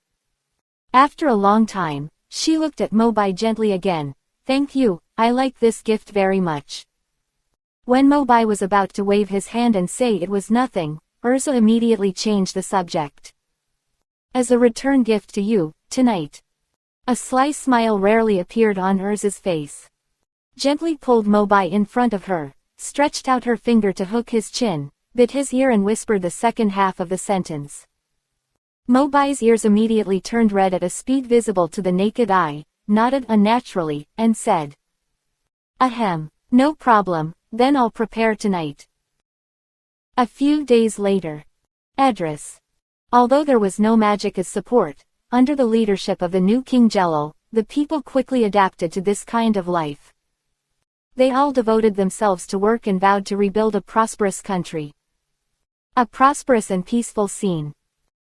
After a long time, she looked at Mobai gently again. Thank you, I like this gift very much. When Mobai was about to wave his hand and say it was nothing, Urza immediately changed the subject. As a return gift to you, tonight. A sly smile rarely appeared on Urza's face. Gently pulled Mobai in front of her, stretched out her finger to hook his chin, bit his ear and whispered the second half of the sentence. Mobai's ears immediately turned red at a speed visible to the naked eye, nodded unnaturally, and said, Ahem, no problem, then I'll prepare tonight. A few days later. Edris. Although there was no magic as support, under the leadership of the new King Jelal, the people quickly adapted to this kind of life. They all devoted themselves to work and vowed to rebuild a prosperous country. A prosperous and peaceful scene.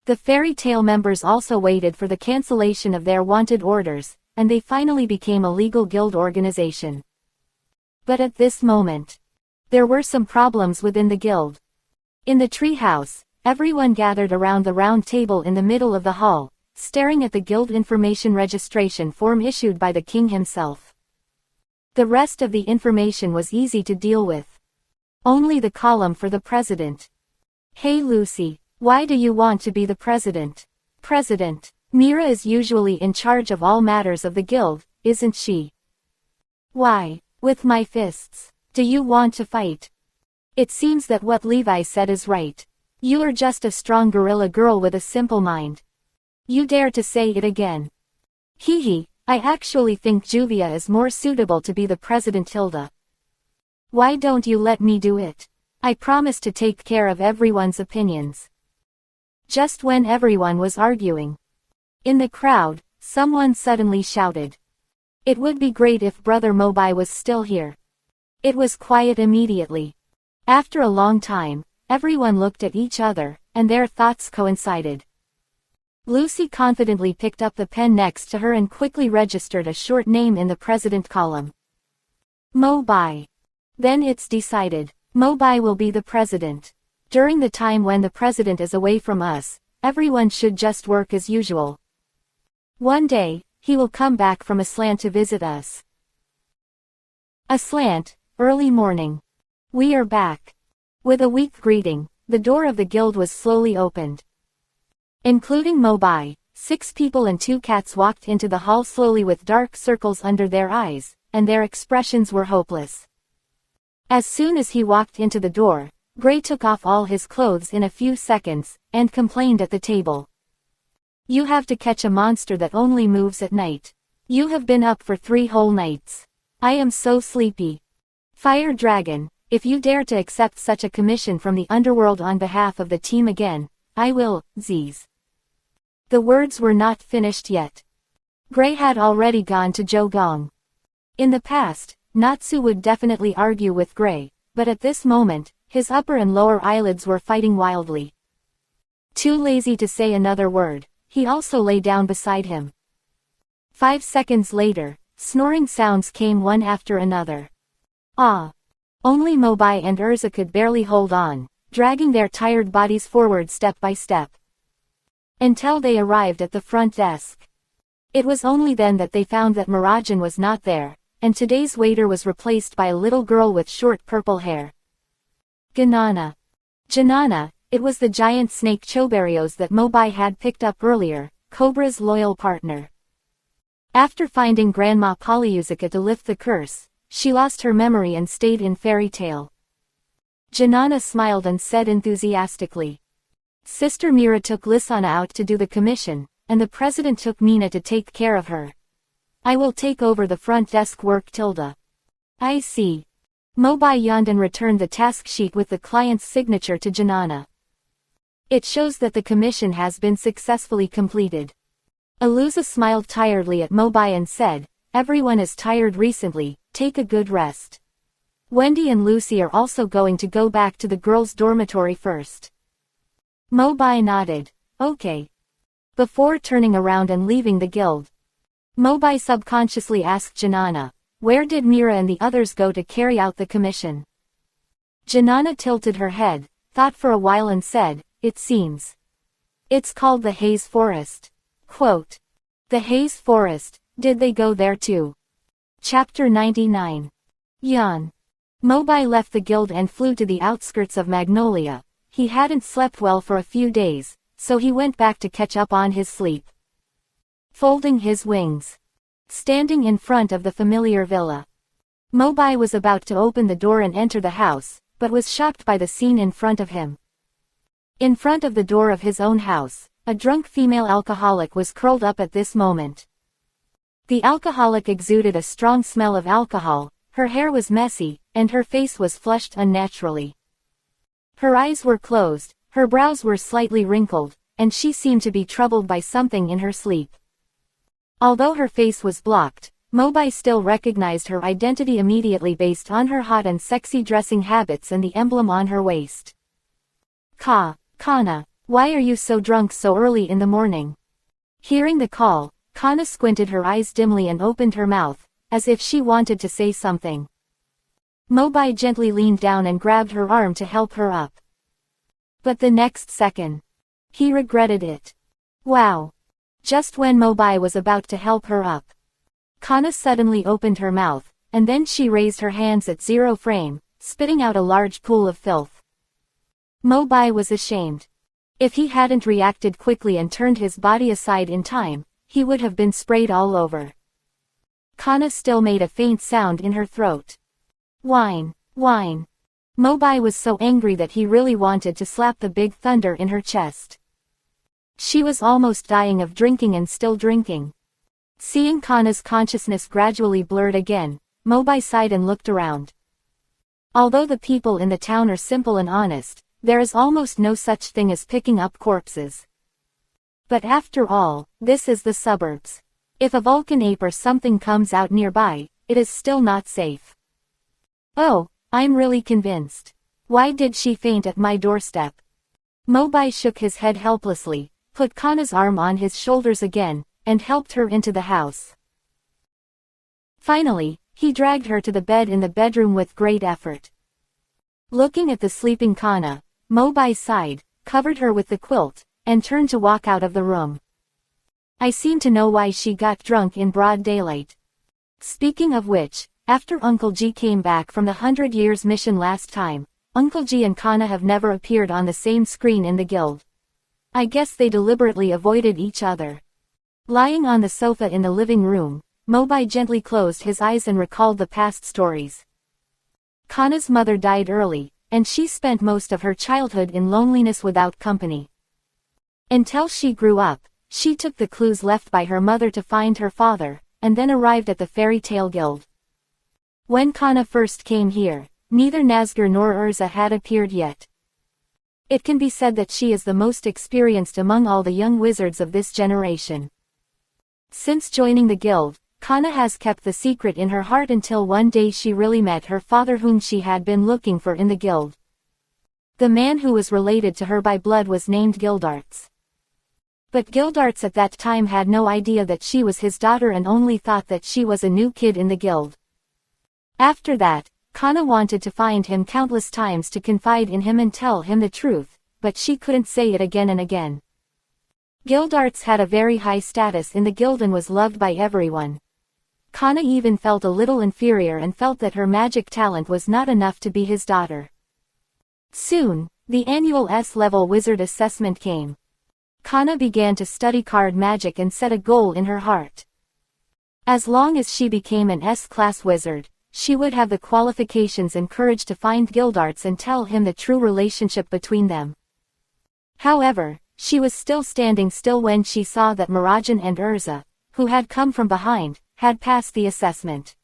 The fairy tale members also waited for the cancellation of their wanted orders, and they finally became a legal guild organization. But at this moment, there were some problems within the guild. In the treehouse, everyone gathered around the round table in the middle of the hall, staring at the guild information registration form issued by the king himself. The rest of the information was easy to deal with. Only the column for the president. Hey Lucy, why do you want to be the president? President, Mira is usually in charge of all matters of the guild, isn't she? Why, with my fists, do you want to fight? It seems that what Levi said is right. You are just a strong gorilla girl with a simple mind. You dare to say it again. Hee, I actually think Juvia is more suitable to be the president. Hilda. Why don't you let me do it? I promise to take care of everyone's opinions. Just when everyone was arguing, in the crowd, someone suddenly shouted. It would be great if Brother Mobai was still here. It was quiet immediately. After a long time, everyone looked at each other, and their thoughts coincided. Lucy confidently picked up the pen next to her and quickly registered a short name in the president column. Mobai. Then it's decided. Mobai will be the president. During the time when the president is away from us, everyone should just work as usual. One day, he will come back from Aslant to visit us. Aslant, early morning. We are back. With a weak greeting, the door of the guild was slowly opened. Including Mobai, 6 people and 2 cats walked into the hall slowly with dark circles under their eyes, and their expressions were hopeless. As soon as he walked into the door, Gray took off all his clothes in a few seconds, and complained at the table. You have to catch a monster that only moves at night. You have been up for 3 whole nights. I am so sleepy. Fire Dragon, if you dare to accept such a commission from the underworld on behalf of the team again, I will, Z's. The words were not finished yet. Gray had already gone to Zhougong. In the past, Natsu would definitely argue with Gray, but at this moment, his upper and lower eyelids were fighting wildly. Too lazy to say another word, he also lay down beside him. 5 seconds later, snoring sounds came one after another. Ah! Only Mobai and Urza could barely hold on, dragging their tired bodies forward step by step. Until they arrived at the front desk. It was only then that they found that Mirajan was not there, and today's waiter was replaced by a little girl with short purple hair. Janana, it was the giant snake Choberios that Mobai had picked up earlier, Cobra's loyal partner. After finding Grandma Polyusica to lift the curse, she lost her memory and stayed in Fairy Tale. Janana smiled and said enthusiastically. Sister Mira took Lisana out to do the commission, and the president took Mina to take care of her. I will take over the front desk work. Tilda. I see. Mobai yawned and returned the task sheet with the client's signature to Janana. It shows that the commission has been successfully completed. Aluza smiled tiredly at Mobai and said, everyone is tired recently, take a good rest. Wendy and Lucy are also going to go back to the girls' dormitory first. Mobai nodded. Okay. Before turning around and leaving the guild, Mobai subconsciously asked Janana, where did Mira and the others go to carry out the commission? Janana tilted her head, thought for a while and said, it seems. It's called the Haze Forest. Quote. The Haze Forest, did they go there too? Chapter 99. Yan. Mobai left the guild and flew to the outskirts of Magnolia. He hadn't slept well for a few days, so he went back to catch up on his sleep. Folding his wings. Standing in front of the familiar villa. Mobai was about to open the door and enter the house, but was shocked by the scene in front of him. In front of the door of his own house, a drunk female alcoholic was curled up at this moment. The alcoholic exuded a strong smell of alcohol, her hair was messy, and her face was flushed unnaturally. Her eyes were closed, her brows were slightly wrinkled, and she seemed to be troubled by something in her sleep. Although her face was blocked, Mobai still recognized her identity immediately based on her hot and sexy dressing habits and the emblem on her waist. Kana, why are you so drunk so early in the morning? Hearing the call, Kana squinted her eyes dimly and opened her mouth, as if she wanted to say something. Mobai gently leaned down and grabbed her arm to help her up. But the next second, he regretted it. Wow! Just when Mobai was about to help her up, Kana suddenly opened her mouth, and then she raised her hands at 0 frame, spitting out a large pool of filth. Mobai was ashamed. If he hadn't reacted quickly and turned his body aside in time, he would have been sprayed all over. Kana still made a faint sound in her throat. Whine, whine. Mobai was so angry that he really wanted to slap the big thunder in her chest. She was almost dying of drinking and still drinking. Seeing Kana's consciousness gradually blurred again, Mobai sighed and looked around. Although the people in the town are simple and honest, there is almost no such thing as picking up corpses. But after all, this is the suburbs. If a Vulcan ape or something comes out nearby, it is still not safe. Oh, I'm really convinced. Why did she faint at my doorstep? Mobai shook his head helplessly, put Kana's arm on his shoulders again, and helped her into the house. Finally, he dragged her to the bed in the bedroom with great effort. Looking at the sleeping Kana, Mobai sighed, covered her with the quilt, and turned to walk out of the room. I seem to know why she got drunk in broad daylight. Speaking of which, after Uncle G came back from the 100 Years mission last time, Uncle G and Kana have never appeared on the same screen in the guild. I guess they deliberately avoided each other. Lying on the sofa in the living room, Mobai gently closed his eyes and recalled the past stories. Kana's mother died early, and she spent most of her childhood in loneliness without company. Until she grew up, she took the clues left by her mother to find her father, and then arrived at the fairy tale guild. When Kana first came here, neither Nazgûl nor Urza had appeared yet. It can be said that she is the most experienced among all the young wizards of this generation. Since joining the guild, Kana has kept the secret in her heart until one day she really met her father whom she had been looking for in the guild. The man who was related to her by blood was named Gildarts. But Gildarts at that time had no idea that she was his daughter and only thought that she was a new kid in the guild. After that, Kana wanted to find him countless times to confide in him and tell him the truth, but she couldn't say it again and again. Gildarts had a very high status in the guild and was loved by everyone. Kana even felt a little inferior and felt that her magic talent was not enough to be his daughter. Soon, the annual S-level wizard assessment came. Kana began to study card magic and set a goal in her heart. As long as she became an S-class wizard, she would have the qualifications and courage to find Gildarts and tell him the true relationship between them. However, she was still standing still when she saw that Mirajan and Urza, who had come from behind, had passed the assessment.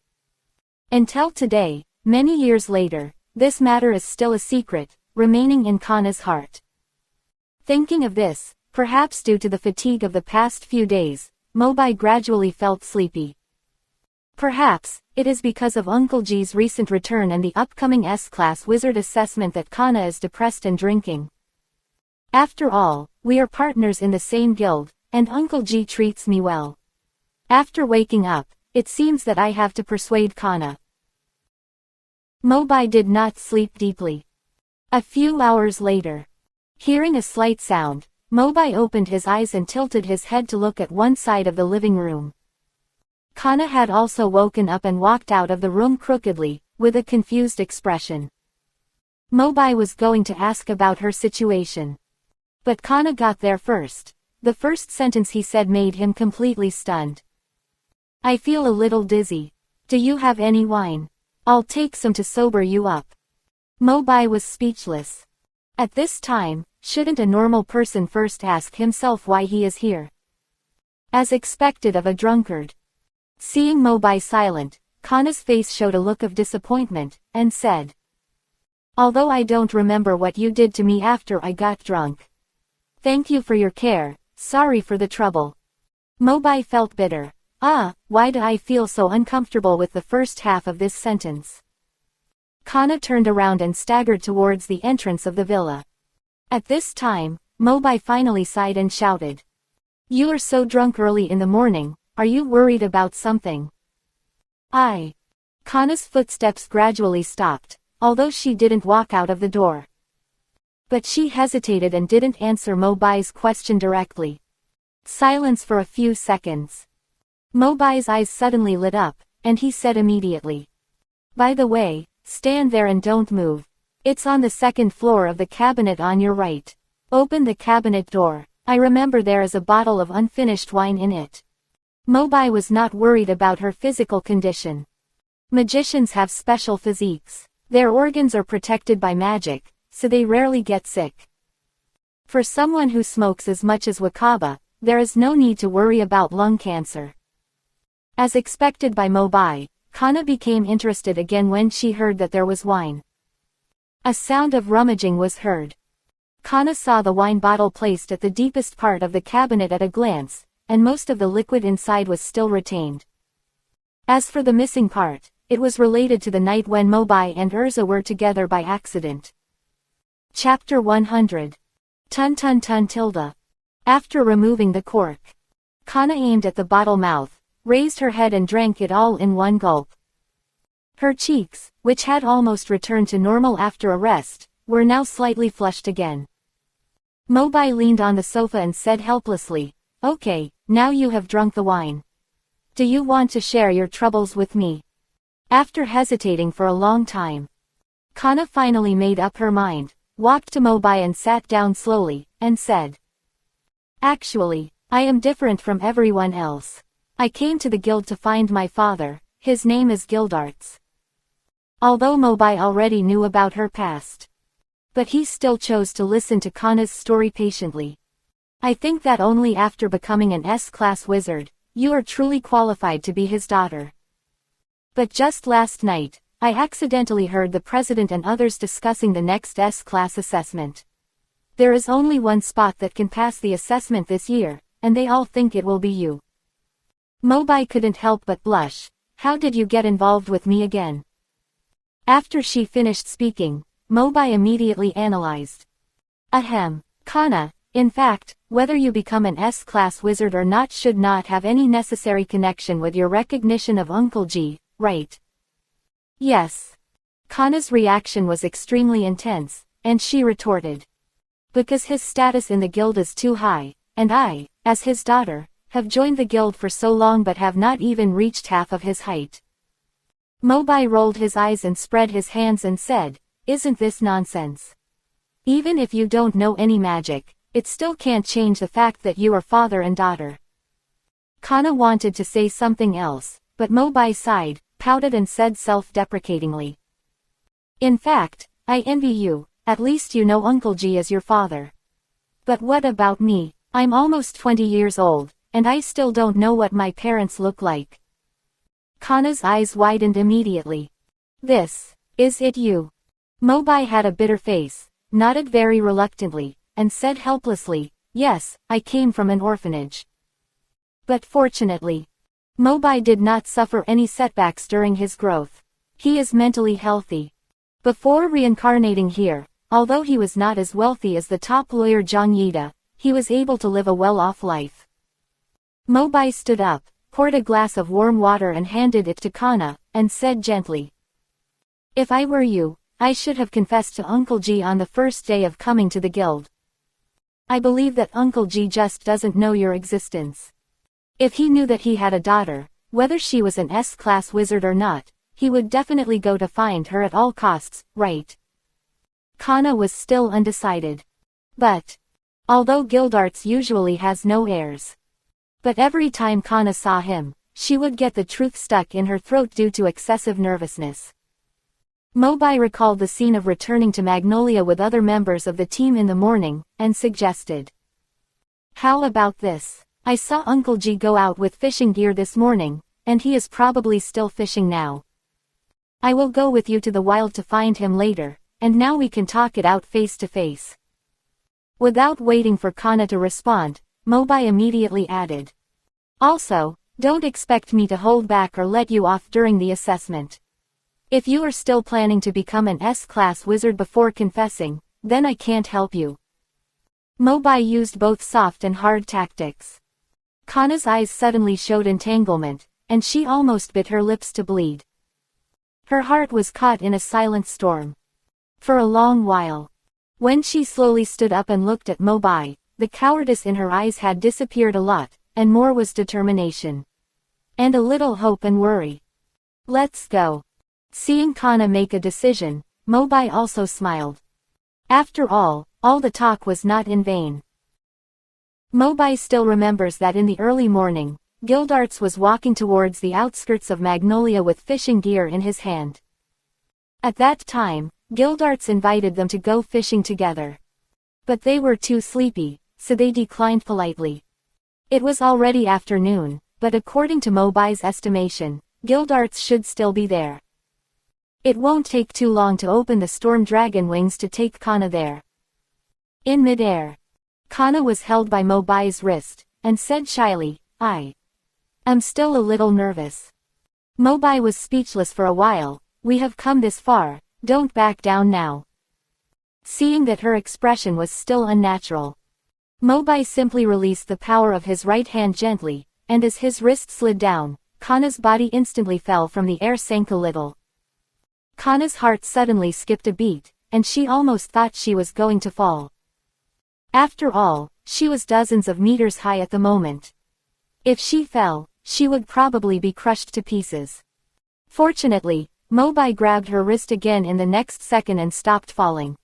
Until today, many years later, this matter is still a secret, remaining in Kana's heart. Thinking of this, perhaps due to the fatigue of the past few days, Mobai gradually felt sleepy. Perhaps, it is because of Uncle G's recent return and the upcoming S-class wizard assessment that Kana is depressed and drinking. After all, we are partners in the same guild, and Uncle G treats me well. After waking up, it seems that I have to persuade Kana. Mobai did not sleep deeply. A few hours later, hearing a slight sound, Mobai opened his eyes and tilted his head to look at one side of the living room. Kana had also woken up and walked out of the room crookedly, with a confused expression. Mobai was going to ask about her situation. But Kana got there first. The first sentence he said made him completely stunned. I feel a little dizzy. Do you have any wine? I'll take some to sober you up. Mobai was speechless. At this time, shouldn't a normal person first ask himself why he is here? As expected of a drunkard. Seeing Mobai silent, Kana's face showed a look of disappointment, and said, although I don't remember what you did to me after I got drunk. Thank you for your care, sorry for the trouble. Mobai felt bitter. Why do I feel so uncomfortable with the first half of this sentence? Kana turned around and staggered towards the entrance of the villa. At this time, Mobai finally sighed and shouted. You are so drunk early in the morning, are you worried about something? Kana's footsteps gradually stopped, although she didn't walk out of the door. But she hesitated and didn't answer Mobai's question directly. Silence for a few seconds. Mobai's eyes suddenly lit up, and he said immediately. By the way, stand there and don't move. It's on the second floor of the cabinet on your right. Open the cabinet door. I remember there is a bottle of unfinished wine in it. Mobai was not worried about her physical condition. Magicians have special physiques. Their organs are protected by magic, so they rarely get sick. For someone who smokes as much as Wakaba, there is no need to worry about lung cancer. As expected by Mobai, Kana became interested again when she heard that there was wine. A sound of rummaging was heard. Kana saw the wine bottle placed at the deepest part of the cabinet at a glance, and most of the liquid inside was still retained. As for the missing part, it was related to the night when Mobai and Urza were together by accident. Chapter 100. Tun tun tun tilde. After removing the cork, Kana aimed at the bottle mouth, raised her head and drank it all in one gulp. Her cheeks, which had almost returned to normal after a rest, were now slightly flushed again. Mobai leaned on the sofa and said helplessly, "Okay, now you have drunk the wine. Do you want to share your troubles with me?" After hesitating for a long time, Kana finally made up her mind, walked to Mobai and sat down slowly, and said, "Actually, I am different from everyone else. I came to the guild to find my father, his name is Gildarts." Although Mobai already knew about her past, but he still chose to listen to Kana's story patiently. "I think that only after becoming an S-class wizard, you are truly qualified to be his daughter. But just last night, I accidentally heard the president and others discussing the next S-class assessment. There is only one spot that can pass the assessment this year, and they all think it will be you." Mobai couldn't help but blush. "How did you get involved with me again?" After she finished speaking, Mobai immediately analyzed. Kana, in fact, whether you become an S-class wizard or not should not have any necessary connection with your recognition of Uncle G, right? Yes. Kana's reaction was extremely intense, and she retorted. "Because his status in the guild is too high, and I, as his daughter, have joined the guild for so long but have not even reached half of his height." Mobai rolled his eyes and spread his hands and said, "Isn't this nonsense? Even if you don't know any magic, it still can't change the fact that you are father and daughter." Kana wanted to say something else, but Mobai sighed, pouted and said self-deprecatingly, "In fact, I envy you, at least you know Uncle G is your father. But what about me? I'm almost 20 years old, and I still don't know what my parents look like." Kana's eyes widened immediately. "This, is it you?" Mobai had a bitter face, nodded very reluctantly, and said helplessly, "Yes, I came from an orphanage." But fortunately, Mobai did not suffer any setbacks during his growth. He is mentally healthy. Before reincarnating here, although he was not as wealthy as the top lawyer Zhang Yida, he was able to live a well-off life. Mobai stood up, poured a glass of warm water and handed it to Kana, and said gently, "If I were you, I should have confessed to Uncle G on the first day of coming to the guild. I believe that Uncle G just doesn't know your existence. If he knew that he had a daughter, whether she was an S-class wizard or not, he would definitely go to find her at all costs, right?" Kana was still undecided. But, although Gildarts usually has no heirs, but every time Kana saw him, she would get the truth stuck in her throat due to excessive nervousness. Mobai recalled the scene of returning to Magnolia with other members of the team in the morning, and suggested, "How about this? I saw Uncle G go out with fishing gear this morning, and he is probably still fishing now. I will go with you to the wild to find him later, and now we can talk it out face to face." Without waiting for Kana to respond, Mobai immediately added, "Also, don't expect me to hold back or let you off during the assessment. If you are still planning to become an S-class wizard before confessing, then I can't help you." Mobai used both soft and hard tactics. Kana's eyes suddenly showed entanglement, and she almost bit her lips to bleed. Her heart was caught in a silent storm. For a long while. When she slowly stood up and looked at Mobai, the cowardice in her eyes had disappeared a lot, and more was determination. And a little hope and worry. Let's go. Seeing Kana make a decision, Mobai also smiled. After all the talk was not in vain. Mobai still remembers that in the early morning, Gildarts was walking towards the outskirts of Magnolia with fishing gear in his hand. At that time, Gildarts invited them to go fishing together. But they were too sleepy, so they declined politely. It was already afternoon, but according to Mobai's estimation, Gildarts should still be there. It won't take too long to open the storm dragon wings to take Kana there. In midair, Kana was held by Mobai's wrist, and said shyly, I'm still a little nervous. Mobai was speechless for a while. We have come this far, don't back down now. Seeing that her expression was still unnatural, Mobai simply released the power of his right hand gently, and as his wrist slid down, Kana's body instantly fell from the air, sank a little. Kana's heart suddenly skipped a beat, and she almost thought she was going to fall. After all, she was dozens of meters high at the moment. If she fell, she would probably be crushed to pieces. Fortunately, Mobai grabbed her wrist again in the next second and stopped falling.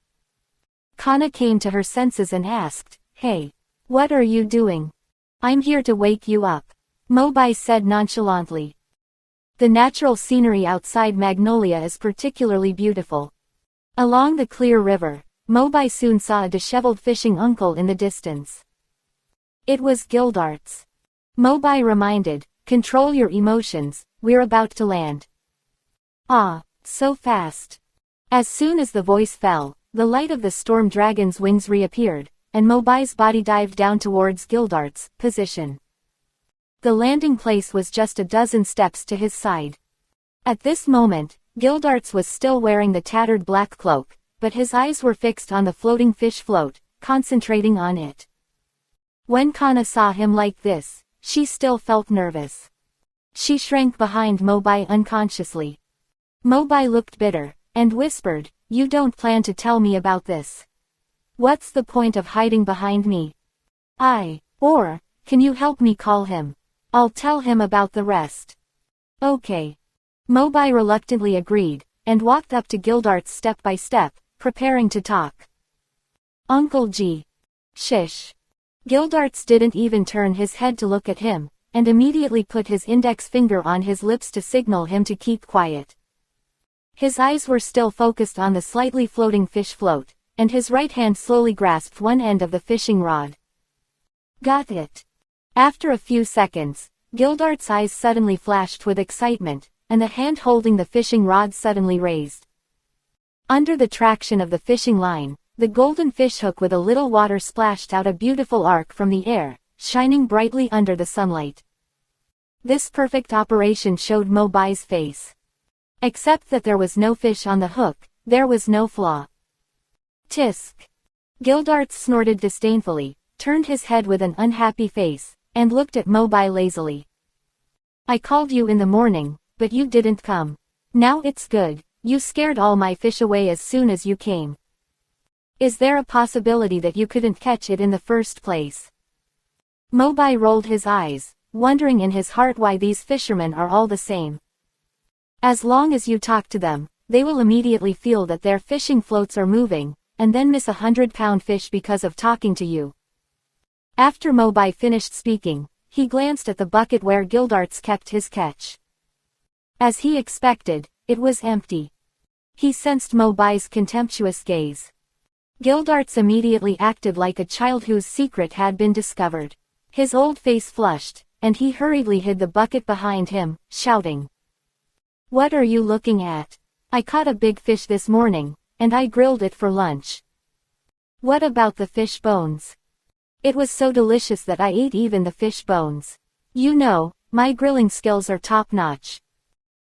Kana came to her senses and asked, "Hey, what are you doing?" "I'm here to wake you up," Mobai said nonchalantly. The natural scenery outside Magnolia is particularly beautiful. Along the clear river, Mobai soon saw a disheveled fishing uncle in the distance. It was Gildarts. Mobai reminded, "Control your emotions, we're about to land." "Ah, so fast." As soon as the voice fell, the light of the storm dragon's wings reappeared, and Mobai's body dived down towards Gildarts' position. The landing place was just a dozen steps to his side. At this moment, Gildarts was still wearing the tattered black cloak, but his eyes were fixed on the floating fish float, concentrating on it. When Kana saw him like this, she still felt nervous. She shrank behind Mobai unconsciously. Mobai looked bitter, and whispered, "You don't plan to tell me about this. What's the point of hiding behind me? Or, can you help me call him? I'll tell him about the rest." "Okay." Mobai reluctantly agreed, and walked up to Gildarts step by step, preparing to talk. "Uncle G." "Shish." Gildarts didn't even turn his head to look at him, and immediately put his index finger on his lips to signal him to keep quiet. His eyes were still focused on the slightly floating fish float, and his right hand slowly grasped one end of the fishing rod. "Got it." After a few seconds, Gildarts' eyes suddenly flashed with excitement, and the hand holding the fishing rod suddenly raised. Under the traction of the fishing line, the golden fishhook with a little water splashed out a beautiful arc from the air, shining brightly under the sunlight. This perfect operation showed Mobai's face. Except that there was no fish on the hook, there was no flaw. "Tisk." Gildarts snorted disdainfully, turned his head with an unhappy face, and looked at Mobai lazily. "I called you in the morning, but you didn't come. Now it's good, you scared all my fish away as soon as you came. Is there a possibility that you couldn't catch it in the first place?" Mobai rolled his eyes, wondering in his heart why these fishermen are all the same. As long as you talk to them, they will immediately feel that their fishing floats are moving, and then miss 100-pound fish because of talking to you. After Mobai finished speaking, he glanced at the bucket where Gildarts kept his catch. As he expected, it was empty. He sensed Mobai's contemptuous gaze. Gildarts immediately acted like a child whose secret had been discovered. His old face flushed, and he hurriedly hid the bucket behind him, shouting, "What are you looking at? I caught a big fish this morning, and I grilled it for lunch. What about the fish bones? It was so delicious that I ate even the fish bones. You know, my grilling skills are top-notch."